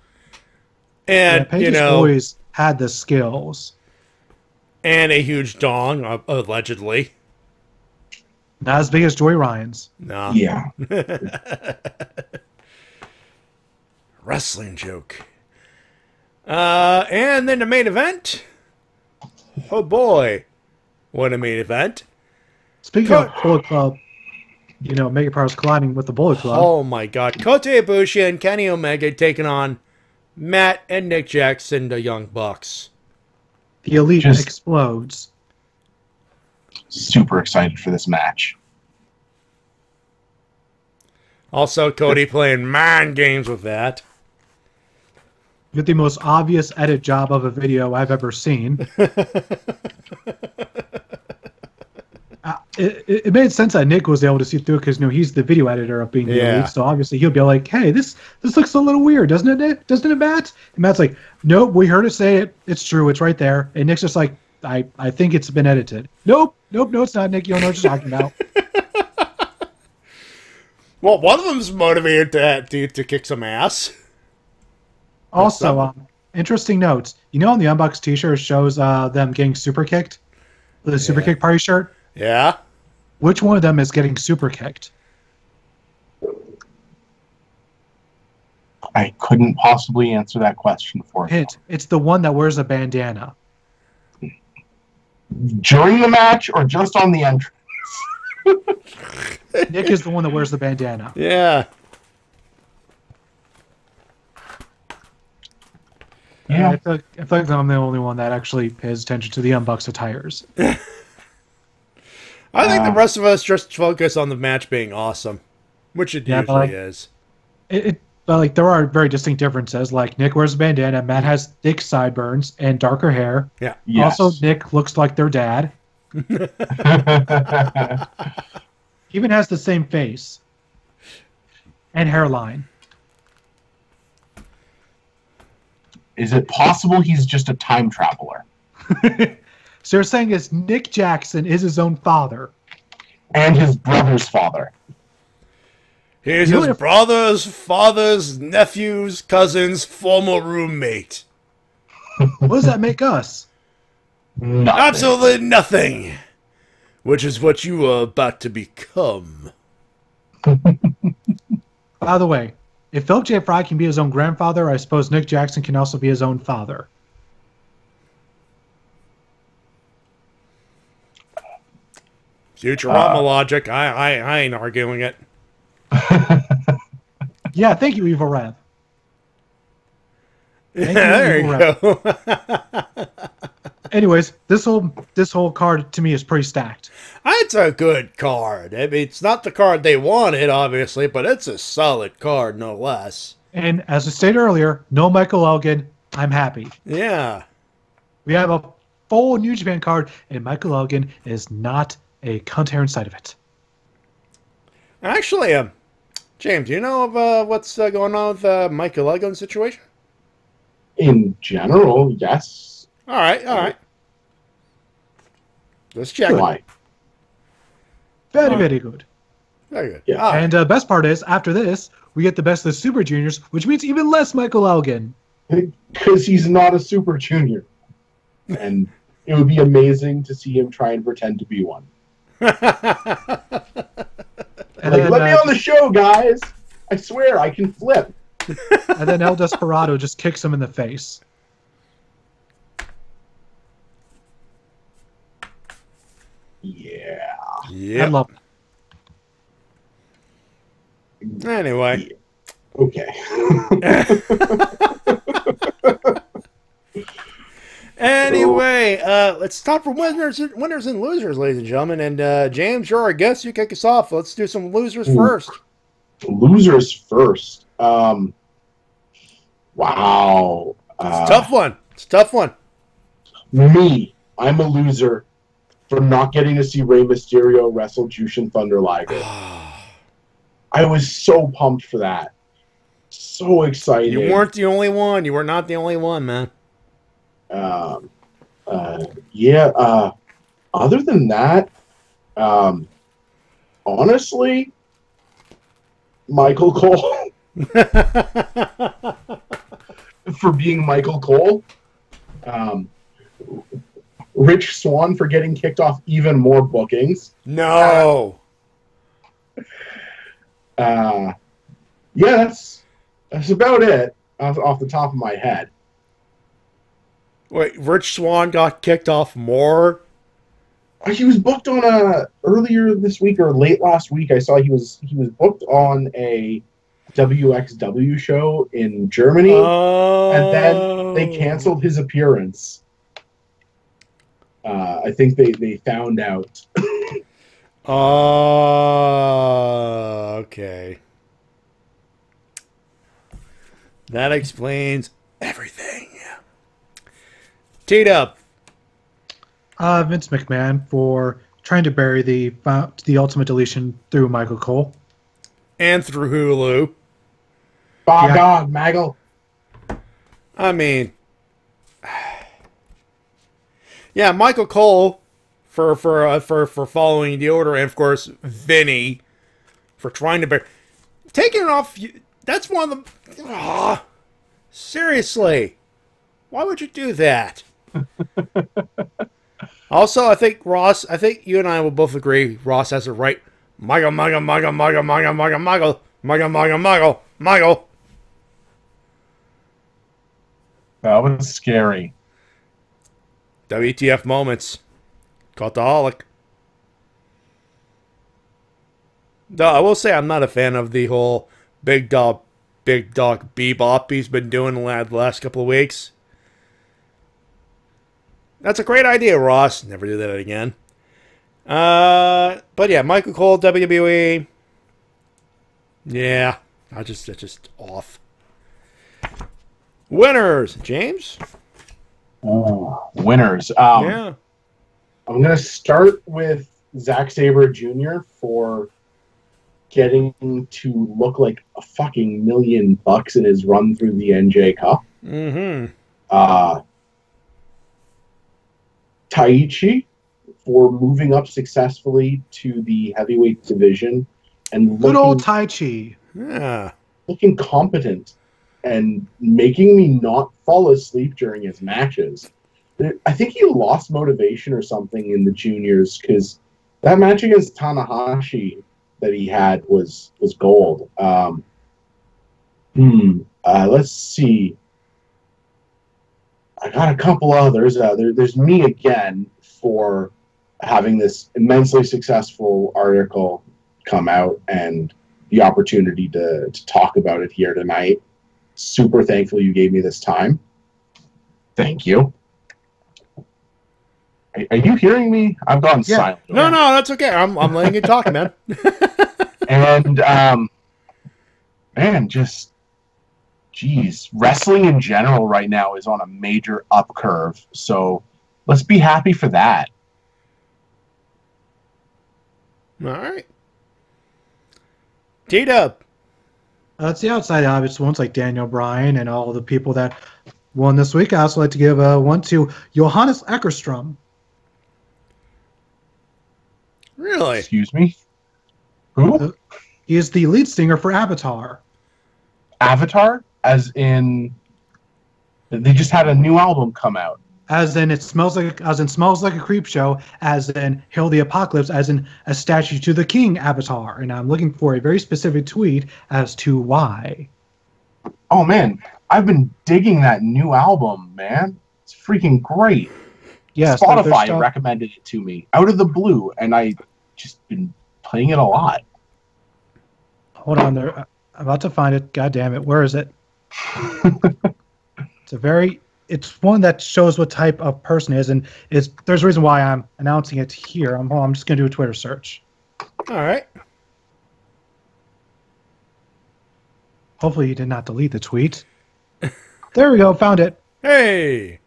And, Page has always had the skills. And a huge dong, allegedly. Not as big as Joey Ryan's. No. Yeah. Wrestling joke. And then the main event. Oh boy. What a main event. Speaking of Bullet Club, Mega Powers colliding with the Bullet Club. Oh my god. Kota Ibushi and Kenny Omega taking on Matt and Nick Jackson, the Young Bucks. The Elite explodes. Super excited for this match. Also, Cody playing mind games with that. You get the most obvious edit job of a video I've ever seen. It made sense that Nick was able to see through it because he's the video editor of being the Elite, so obviously he'll be like, "Hey, this looks a little weird, doesn't it, Nick? Doesn't it, Matt?" And Matt's like, "Nope, we heard it say it. It's true. It's right there." And Nick's just like, I think it's been edited. Nope, no, it's not, Nick. You don't know what you're talking about. Well, one of them's motivated to kick some ass. Also, interesting notes. On the Unbox t-shirt shows them getting super kicked? The super kick party shirt? Yeah. Which one of them is getting super kicked? I couldn't possibly answer that question for you. It's the one that wears a bandana. During the match or just on the entrance? Nick is the one that wears the bandana. Yeah. Yeah, I feel like I'm the only one that actually pays attention to the Unbox attires. I think the rest of us just focus on the match being awesome, which it usually is. But there are very distinct differences. Like Nick wears a bandana, Matt has thick sideburns and darker hair. Yeah. Yes. Also, Nick looks like their dad. Even has the same face and hairline. Is it possible he's just a time traveler? So you're saying is Nick Jackson is his own father. And his brother's father. He's his brother's, father's, nephew's, cousin's former roommate. What does that make us? Nothing. Absolutely nothing. Which is what you are about to become. By the way, if Philip J. Fry can be his own grandfather, I suppose Nick Jackson can also be his own father. Futurama logic. I ain't arguing it. Yeah, thank you, Evil Rev. There you go. Anyways, this whole card to me is pretty stacked. It's a good card. I mean, it's not the card they wanted, obviously, but it's a solid card, no less. And as I stated earlier, no Michael Elgin. I'm happy. Yeah. We have a full New Japan card, and Michael Elgin is not a cunt hair inside of it. Actually, James, do you know of what's going on with Michael Elgin's situation? In general, yes. All right. Let's check. Why? Very, very good. Very good. Yeah. And best part is, after this, we get the best of the Super Juniors, which means even less Michael Elgin. Because he's not a Super Junior. And it would be amazing to see him try and pretend to be one. And let me on the show, guys. I swear, I can flip. And then El Desperado just kicks him in the face. Yeah. I love it. Anyway. Okay. Anyway, let's stop for winners and losers, ladies and gentlemen. And James, you're our guest. You kick us off. Let's do some losers first. Losers first. Wow. It's a tough one. It's a tough one. Me. I'm a loser for not getting to see Rey Mysterio wrestle Jushin Thunder Liger. I was so pumped for that. So excited. You weren't the only one. You were not the only one, man. Other than that, honestly, Michael Cole for being Michael Cole. Rich Swann for getting kicked off even more bookings. No. That's about it off the top of my head. Wait, Rich Swann got kicked off more? He was booked on earlier this week or late last week. I saw he was booked on a WXW show in Germany, and then they canceled his appearance. I think they found out. Okay. That explains everything. T-Dub. Vince McMahon for trying to bury the Ultimate Deletion through Michael Cole. And through Hulu. Dog, Maggle. I mean... Yeah, Michael Cole for following the order, and of course Vinny for trying to bear... Taking it off... That's one of the... seriously. Why would you do that? Also, I think you and I will both agree Ross has it right. Michael. That was scary. WTF moments. Cultaholic. Though I will say I'm not a fan of the whole big dog bebop he's been doing the last couple of weeks. That's a great idea, Ross. Never do that again. But yeah, Michael Cole, WWE. Yeah, it's just off. Winners, James. Winners. Yeah. I'm gonna start with Zack Sabre Jr. for getting to look like a fucking $1,000,000 in his run through the NJ Cup. Mm-hmm. Taichi for moving up successfully to the heavyweight division and good old Taichi. Yeah. Looking competent and making me not fall asleep during his matches. I think he lost motivation or something in the juniors because that match against Tanahashi that he had was gold. Let's see. I got a couple others. There's me again for having this immensely successful article come out and the opportunity to talk about it here tonight. super thankful you gave me this time. Thank you. Are you hearing me? I've gone silent. No, that's okay. I'm letting you talk, man. And man, just geez, wrestling in general right now is on a major up curve. So let's be happy for that. All right. T-Dub. It's the outside obvious ones like Daniel Bryan and all the people that won this week. I also like to give one to Johannes Eckerstrom. Really? Excuse me? Who? He is the lead singer for Avatar. Avatar? As in, they just had a new album come out. As in Smells Like a Creep Show, as in Hail the Apocalypse, as in A Statue to the King Avatar. And I'm looking for a very specific tweet as to why. Oh man, I've been digging that new album, man. It's freaking great. Yeah, Spotify recommended it to me out of the blue, and I just been playing it a lot. Hold on there. I'm about to find it. God damn it. Where is it? It's one that shows what type of person it is, and there's a reason why I'm announcing it here. I'm just going to do a Twitter search. All right. Hopefully you did not delete the tweet. There we go. Found it. Hey.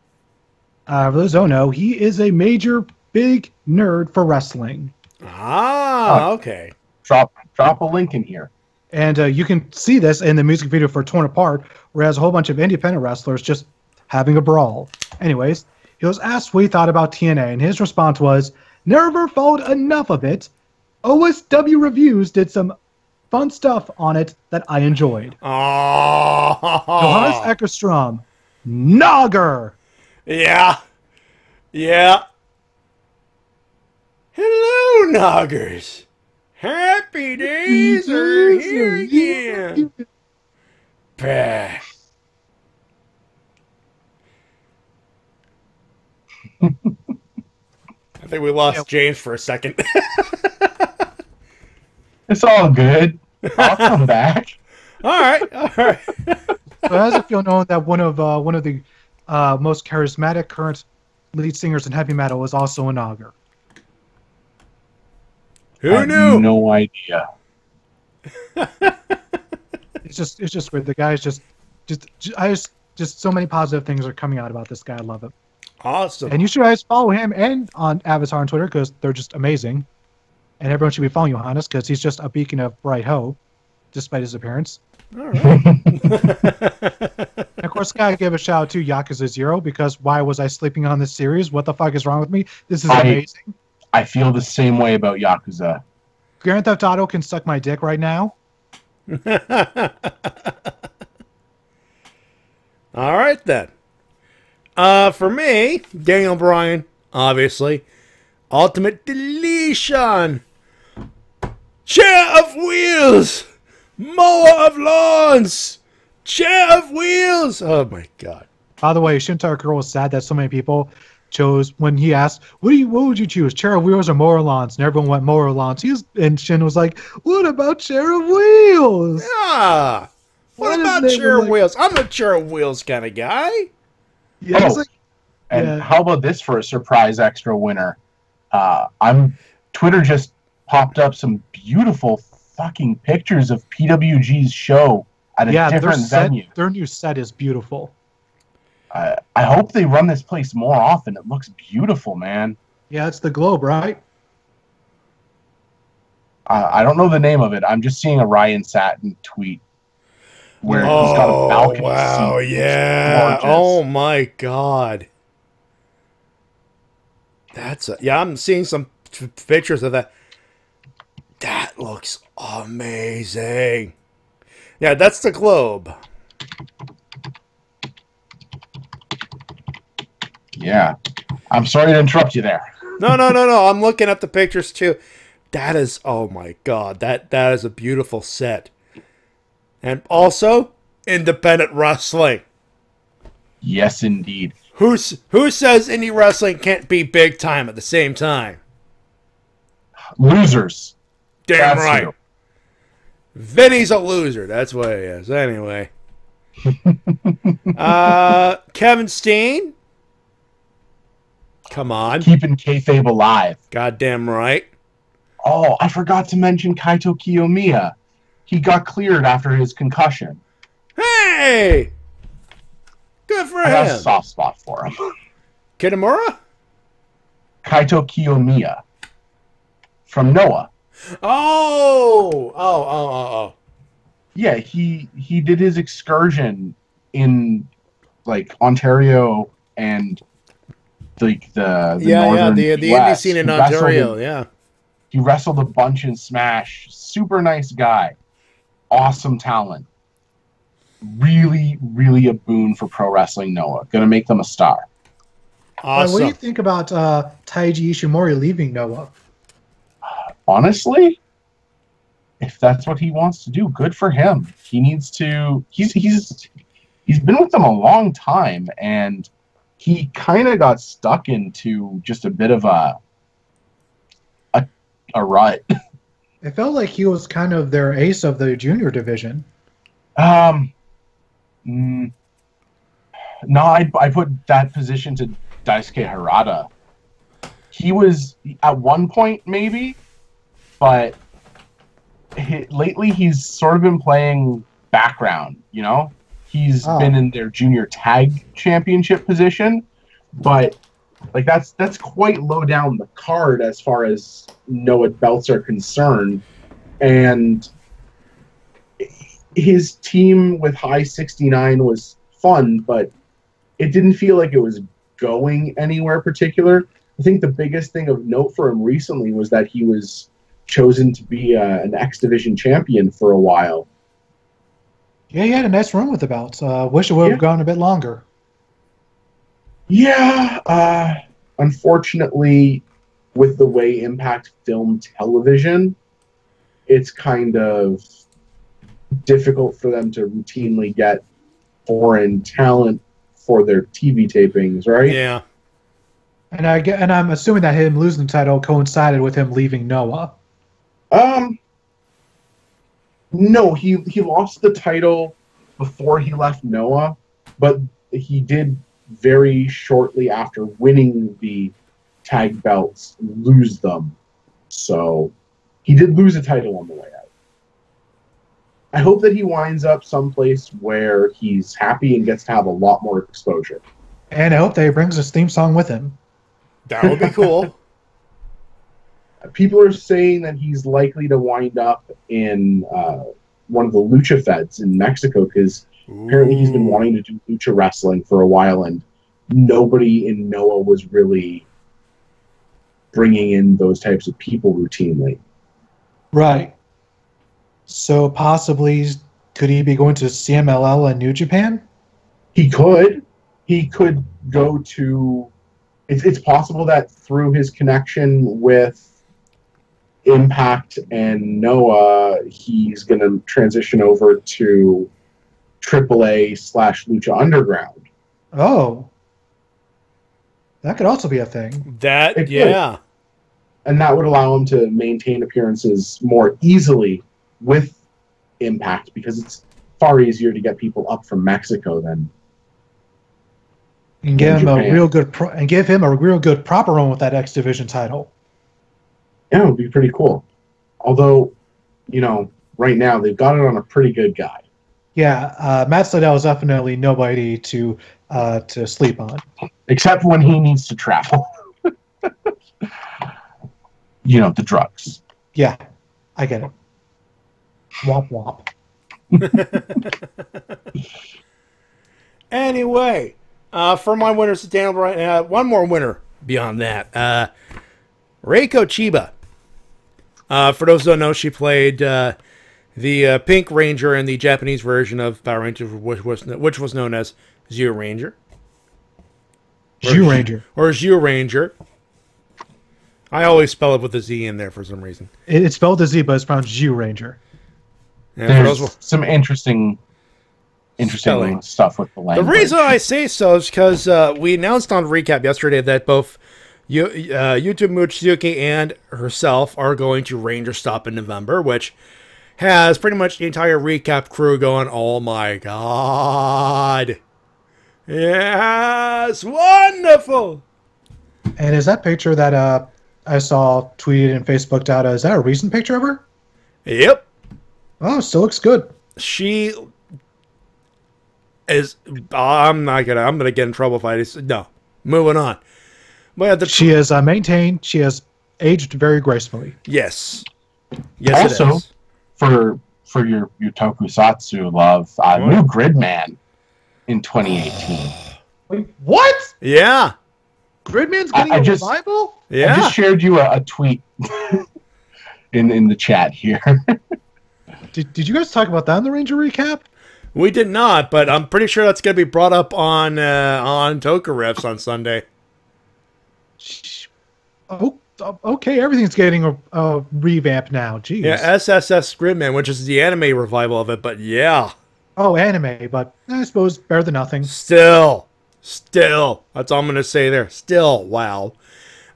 For those who don't know, he is a major big nerd for wrestling. Okay. Drop a link in here. And you can see this in the music video for Torn Apart, where it has a whole bunch of independent wrestlers just having a brawl. Anyways, he was asked what he thought about TNA, and his response was, "Never followed enough of it. OSW Reviews did some fun stuff on it that I enjoyed." Johannes Eckerstrom, Nogger. Yeah. Hello, Noggers. Happy days are here again. Bah. I think we lost James for a second. It's all good. I'll come back. All right. So as if you'll know that one of the most charismatic current lead singers in heavy metal is also a Nogger. Who knew? No idea. It's just weird. The guy's just so many positive things are coming out about this guy. I love it. Awesome. And you should guys follow him and on Avatar on Twitter because they're just amazing. And everyone should be following Johannes because he's just a beacon of bright hope, despite his appearance. All right. And of course, gotta give a shout out to Yakuza 0 because why was I sleeping on this series? What the fuck is wrong with me? This is amazing. I feel the same way about Yakuza. Grand Theft Auto can suck my dick right now. All right, then. For me, Daniel Bryan, obviously. Ultimate Deletion. Chair of Wheels. Mower of Lawns. Chair of Wheels. Oh, my God. By the way, Shintaro Girl was sad that so many people chose, when he asked, what would you choose, Chair of Wheels or Mower of Lawns? And everyone went Mower of Lawns. And Shin was like, what about Chair of Wheels? Yeah. What about Chair of Wheels? I'm a Chair of Wheels kind of guy. Yeah. How about this for a surprise extra winner? Twitter just popped up some beautiful fucking pictures of PWG's show at a different venue. Their new set is beautiful. I hope they run this place more often. It looks beautiful, man. Yeah, it's the Globe, right? I don't know the name of it. I'm just seeing a Ryan Satin tweet where he's got a balcony. Wow, seat. yeah. Oh my God. I'm seeing some pictures of that. That looks amazing. Yeah, that's the Globe. Yeah. I'm sorry to interrupt you there. No. I'm looking at the pictures too. That is, oh my God, that is a beautiful set. And also, independent wrestling. Yes, indeed. Who says indie wrestling can't be big time at the same time? Losers. Damn That's right. you. Vinny's a loser. That's what he is. Anyway. Kevin Steen. Come on. Keeping kayfabe alive. Goddamn right. Oh, I forgot to mention Kaito Kiyomiya. He got cleared after his concussion. Hey! Good for I him. have a soft spot for him. Kitamura? Kaito Kiyomiya. From Noah. Oh. Yeah, he did his excursion in like Ontario and the northern the indie scene in Ontario. Yeah, he wrestled a bunch in Smash. Super nice guy, awesome talent. Really, really a boon for pro wrestling. Noah, gonna make them a star. Awesome. What do you think about Taiji Ishimori leaving Noah? Honestly, if that's what he wants to do, good for him. He needs to. He's been with them a long time, and he kind of got stuck into just a bit of a rut. It felt like he was kind of their ace of the junior division. No, I put that position to Daisuke Harada. He was at one point maybe, but lately he's sort of been playing background, you know? He's been in their junior tag championship position, but like that's quite low down the card as far as Noah belts are concerned. And his team with High 69 was fun, but it didn't feel like it was going anywhere particular. I think the biggest thing of note for him recently was that he was chosen to be an X Division champion for a while. Yeah, he had a nice run with the belts. Wish it would have gone a bit longer. Yeah, unfortunately, with the way Impact film television, it's kind of difficult for them to routinely get foreign talent for their TV tapings, right? Yeah. And I'm assuming that him losing the title coincided with him leaving Noah. No, he lost the title before he left Noah, but he did very shortly after winning the tag belts lose them. So he did lose a title on the way out. I hope that he winds up someplace where he's happy and gets to have a lot more exposure. And I hope that he brings his theme song with him. That would be cool. People are saying that he's likely to wind up in one of the Lucha Feds in Mexico because apparently he's been wanting to do Lucha wrestling for a while, and nobody in Noah was really bringing in those types of people routinely. Right. So possibly, could he be going to CMLL and New Japan? He could. He could go to... It's possible that through his connection with Impact and Noah, he's going to transition over to AAA/Lucha Underground. Oh. That could also be a thing. Yeah. And that would allow him to maintain appearances more easily with Impact because it's far easier to get people up from Mexico than and give him a real good proper run with that X Division title. Yeah, it would be pretty cool. Although, you know, right now they've got it on a pretty good guy. Yeah, Matt Sydal is definitely nobody to sleep on. Except when he needs to travel. You know, the drugs. Yeah, I get it. Womp womp. Anyway, for my winners to Daniel Bryan, one more winner beyond that. Reiko Chiba. For those who don't know, she played the Pink Ranger in the Japanese version of Power Rangers, which was known as Zeo Ranger. Or Zeo Ranger. I always spell it with a Z in there for some reason. It's spelled a Z, but it's pronounced Zeo Ranger. There's some interesting stuff with the language. The reason I say so is because we announced on Recap yesterday that both YouTube Mochizuki and herself are going to Ranger Stop in November, which has pretty much the entire recap crew going, oh my god. Yes, wonderful. And is that picture that I saw tweeted and Facebooked out, is that a recent picture of her? Yep. Oh, still looks good. She is, I'm gonna get in trouble if I just, no. Moving on. But she has maintained, she has aged very gracefully. Yes. Yes, also, it is. for your tokusatsu love, new Gridman in 2018. Wait, what? Yeah. Gridman's getting a revival? Yeah. I just shared you a tweet in the chat here. Did you guys talk about that in the Ranger recap? We did not, but I'm pretty sure that's going to be brought up on Toku Refs on Sunday. Oh, okay, everything's getting a revamp now. Jeez. Yeah, SSS Gridman, which is the anime revival of it, but yeah. Oh, anime, but I suppose better than nothing. Still. That's all I'm going to say there. Still, wow.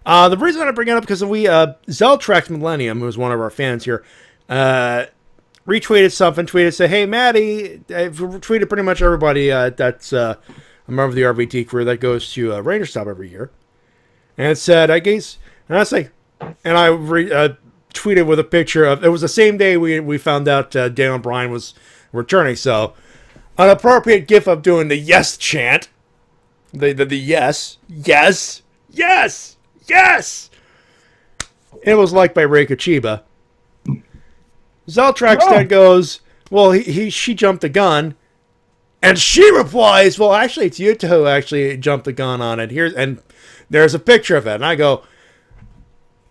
The reason I bring it up because Zeltrax Millennium, who's one of our fans here, retweeted something, say, hey, Matty, I've retweeted pretty much everybody that's a member of the RVT crew that goes to Ranger Stop every year. And it said, I guess, and I was like, and I tweeted with a picture of, it was the same day we found out Daniel Bryan was returning, so an appropriate gif of doing the yes chant, the yes, yes, yes, yes. It was liked by Reiko Chiba. Zeltrax then goes, well, she jumped the gun, and she replies, well, actually, it's Yuta who actually jumped the gun on it. And there's a picture of it, and I go,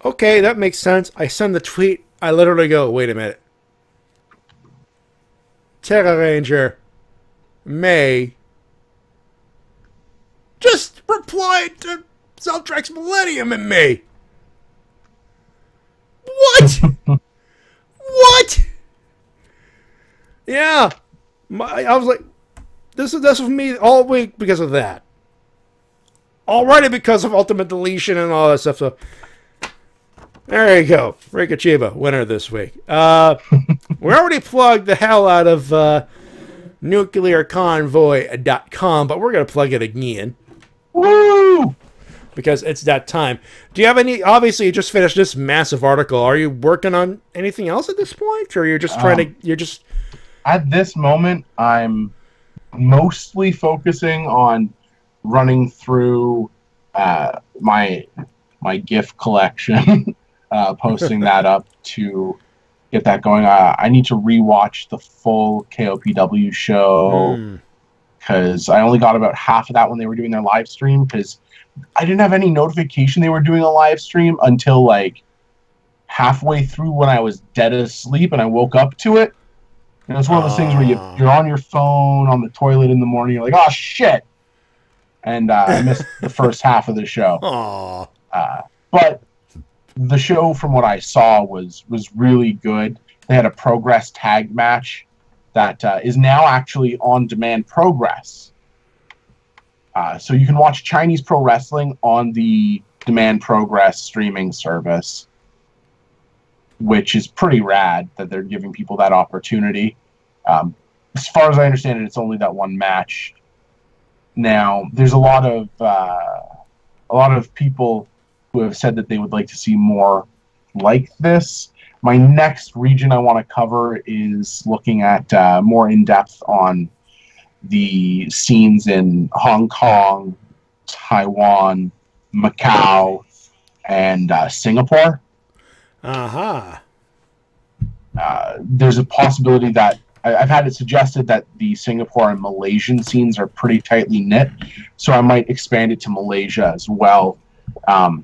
okay, that makes sense. I send the tweet. I literally go, wait a minute. Terra Ranger May just replied to Zeltrax Millennium and me. What? What? Yeah. I was like, this is me all week because of that. Already because of Ultimate Deletion and all that stuff. So there you go. Reiko Chiba, winner this week. We already plugged the hell out of NuclearConvoy.com, but we're going to plug it again. Woo! Because it's that time. Do you have any... Obviously, you just finished this massive article. Are you working on anything else at this point? Or you're just trying to... You're just... At this moment, I'm mostly focusing on running through my GIF collection, posting that up to get that going. I need to rewatch the full KOPW show because I only got about half of that when they were doing their live stream because I didn't have any notification they were doing a live stream until like halfway through when I was dead asleep and I woke up to it. And it's one of those things where you're on your phone on the toilet in the morning. You're like, oh, shit. And I missed the first half of the show. But the show, from what I saw, was really good. They had a Progress tag match that is now actually on demand Progress. So you can watch Chinese pro wrestling on the demand Progress streaming service, which is pretty rad that they're giving people that opportunity. As far as I understand it, it's only that one match. Now, there's a lot of people who have said that they would like to see more like this. My next region I want to cover is looking at more in depth on the scenes in Hong Kong, Taiwan, Macau, and Singapore. There's a possibility that I've had it suggested that the Singapore and Malaysian scenes are pretty tightly knit, so I might expand it to Malaysia as well. But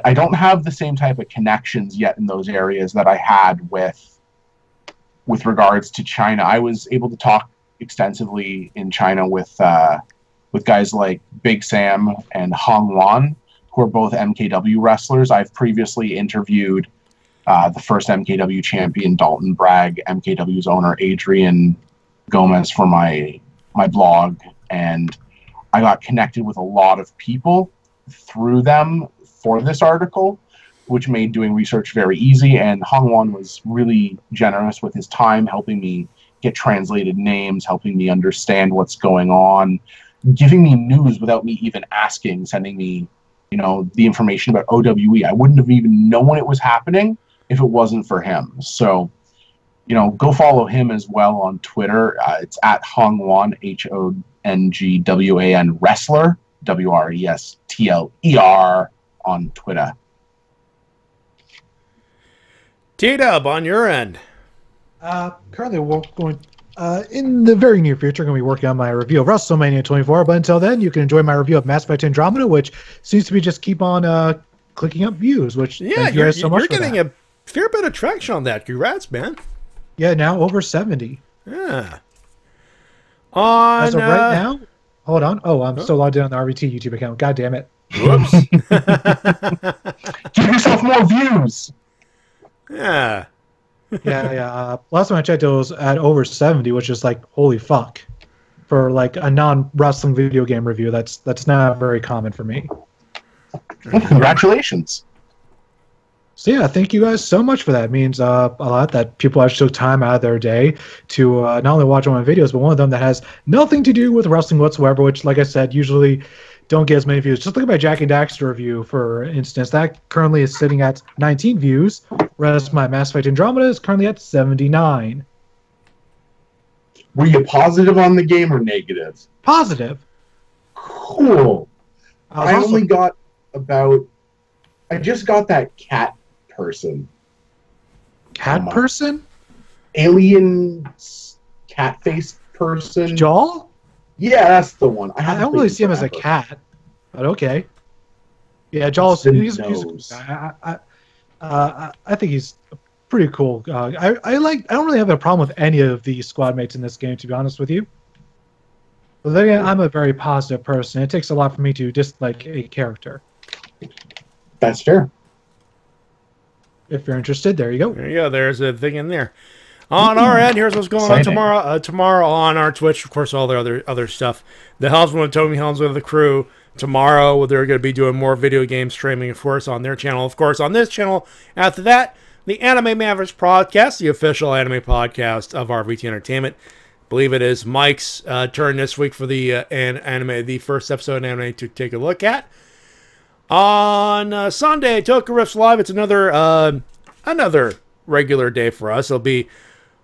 I don't have the same type of connections yet in those areas that I had with regards to China. I was able to talk extensively in China with guys like Big Sam and Hong Wan, who are both MKW wrestlers. I've previously interviewed the first MKW champion, Dalton Bragg, MKW's owner, Adrian Gomez, for my blog, and I got connected with a lot of people through them for this article. which made doing research very easy. And Hongwan was really generous with his time, helping me get translated names, helping me understand what's going on, giving me news without me even asking, sending me, the information about OWE. I wouldn't have even known it was happening if it wasn't for him. So, go follow him as well on Twitter. It's at Hongwan, HONGWAN Wrestler, WRESTLER on Twitter. T-Dub, on your end. Currently, we're going in the very near future, going to be working on my review of WrestleMania 24. But until then, you can enjoy my review of Mass Effect Andromeda, which seems to be just keep on clicking up views. Which thank you guys so much. You're getting a fair bit of traction on that. Congrats, man. Yeah, now over 70. Yeah. As of right now, hold on. Oh, I'm still logged in on the RVT YouTube account. God damn it. Whoops. Give yourself more views. Yeah. Yeah. Last time I checked, it was at over 70, which is like, holy fuck. For like a non-wrestling video game review, that's not very common for me. Congratulations. So yeah, thank you guys so much for that. It means a lot that people actually took time out of their day to not only watch one of my videos, but one of them that has nothing to do with wrestling whatsoever, which, like I said, usually don't get as many views. Just look at my Jack and Daxter review, for instance. That currently is sitting at 19 views, whereas my Mass Effect Andromeda is currently at 79. Were you positive on the game or negative? Positive. Cool. I only got about... I just got that cat person. Cat person? Alien cat-faced person. Jaw? Yeah, that's the one. I don't really see him as a cat, but okay. Yeah, Jaw's he's I think he's pretty cool. I don't really have a problem with any of the squad mates in this game, to be honest with you. But then again, I'm a very positive person. It takes a lot for me to dislike a character. That's fair. If you're interested, there you go. There you go. There's a thing in there. On our end, here's what's going on tomorrow. Tomorrow on our Twitch, of course, all the other stuff. The Helmsman and Tommy Helms with the crew. Tomorrow, they're going to be doing more video game streaming, of course, on their channel. Of course, on this channel. After that, the Anime Mavericks podcast, the official anime podcast of RVT Entertainment. I believe it is Mike's turn this week for the the first episode of anime to take a look at. On Sunday, Tokyo Riffs Live. It's another regular day for us. It'll be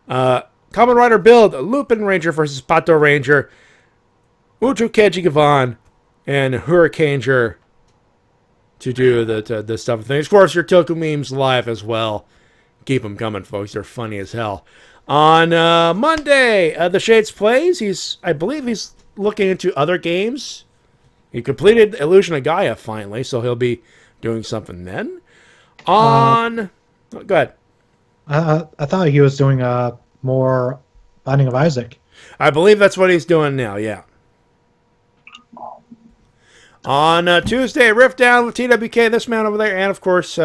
Kamen Rider Build, Lupin Ranger versus Pato Ranger, Uchu Keiji Gavan, and Hurricaneger to do the stuff and things. Of course, your Toku memes live as well. Keep them coming, folks. They're funny as hell. On Monday, The Shades plays. I believe he's looking into other games. He completed Illusion of Gaia finally, so he'll be doing something then. Go ahead. I thought he was doing more Binding of Isaac. I believe that's what he's doing now, yeah. On Tuesday, Riff Down with TWK, this man over there, and of course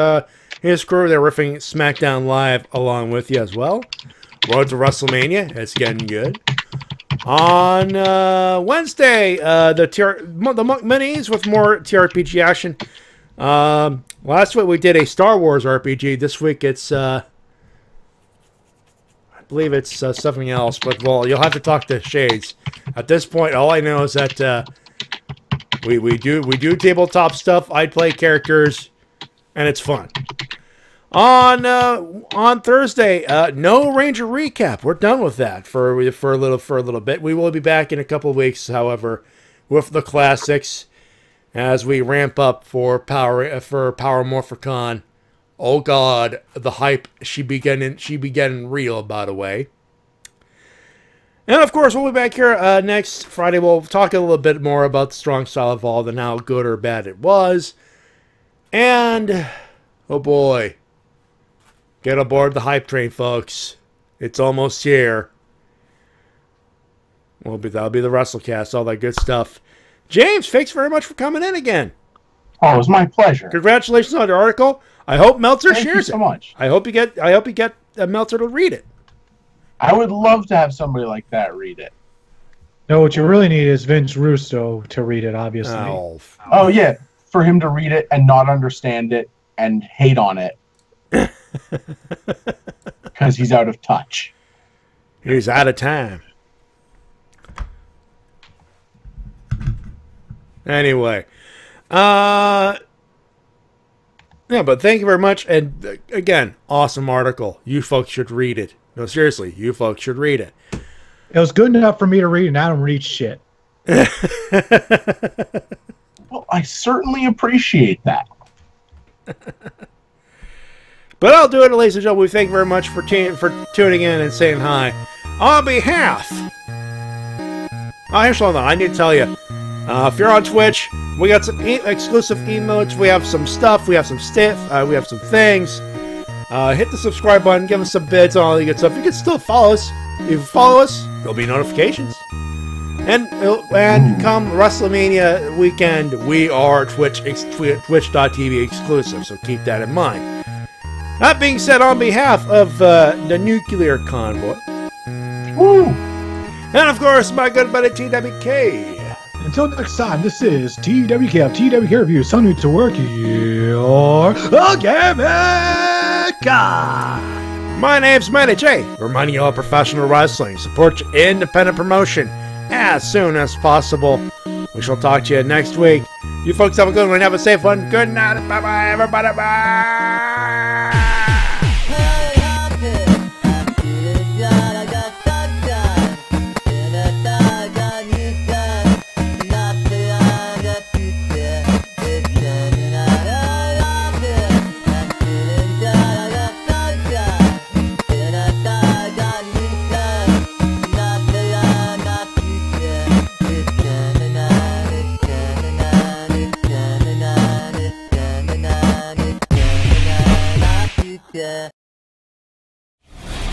his crew, they're riffing SmackDown Live along with you as well. Road to WrestleMania, it's getting good. On Wednesday, the Monk Minis with more TRPG action. Last week we did a Star Wars RPG. This week it's, I believe it's something else. But well, you'll have to talk to Shades. At this point, all I know is that we do tabletop stuff. I play characters, and it's fun. On Thursday, no Ranger recap. We're done with that for a little bit. We will be back in a couple of weeks, however, with the classics as we ramp up for Power Morphicon. Oh God, the hype she be getting real, by the way. And of course, we'll be back here next Friday. We'll talk a little bit more about the Strong Style Evolved and how good or bad it was. And oh boy. Get aboard the hype train, folks. It's almost here. That'll be the Wrestle-Cast, all that good stuff. James, thanks very much for coming in again. Oh, it was my pleasure. Congratulations on your article. I hope Meltzer shares it. Thank you so much. I hope you get Meltzer to read it. I would love to have somebody like that read it. No, what you really need is Vince Russo to read it, obviously. Oh yeah, for him to read it and not understand it and hate on it because he's out of touch. He's out of time. Anyway, yeah, but thank you very much. And again, awesome article. You folks should read it. No, seriously, you folks should read it. It was good enough for me to read, and I don't read shit. Well, I certainly appreciate that. But I'll do it, ladies and gentlemen. We thank you very much for tuning in and saying hi. On behalf... Oh, here's something I need to tell you. If you're on Twitch, we got some exclusive emotes. We have some stuff. We have some we have some things. Hit the subscribe button. Give us some bids on all the good stuff. You can still follow us. If you follow us, there'll be notifications. And come WrestleMania weekend, we are Twitch.tv exclusive, so keep that in mind. That being said, on behalf of the Nuclear Convoy, woo! And of course, my good buddy TWK. Until next time, this is TWK of TWK Reviews. So need to work your gimmick. My name's Matty Jay, reminding you all professional wrestling. Support your independent promotion as soon as possible. We shall talk to you next week. You folks have a good one. Have a safe one. Good night. Bye-bye, everybody. Bye.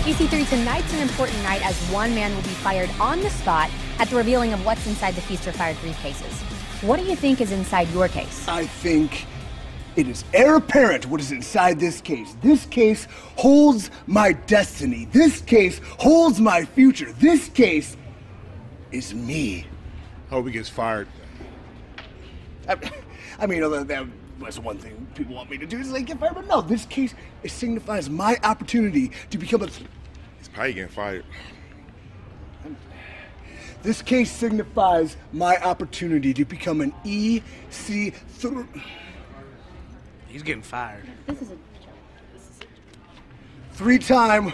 EC3, tonight's an important night as one man will be fired on the spot at the revealing of what's inside the Feast or Fire briefcases. What do you think is inside your case? I think it is heir apparent what is inside this case. This case holds my destiny. This case holds my future. This case is me. Hope he gets fired. I mean, that's one thing people want me to do is like get fired, but no, this case, it signifies my opportunity to become a... He's probably getting fired. This case signifies my opportunity to become an EC3... He's getting fired. This is a three-time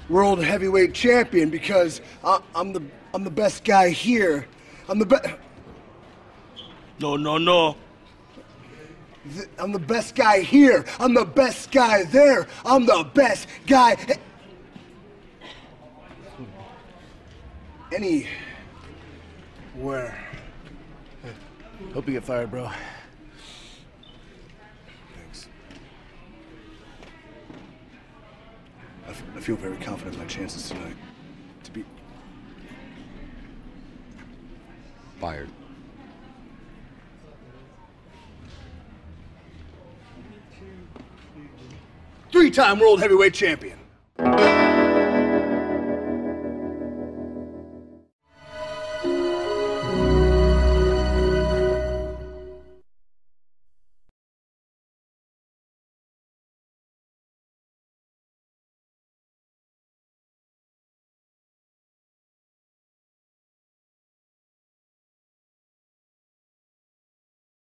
world heavyweight champion because I'm the best guy here. I'm the best... No. I'm the best guy here. I'm the best guy there. I'm the best guy. Anywhere. Hope you get fired, bro. Thanks. I feel very confident in my chances tonight to be fired. Three-time world heavyweight champion.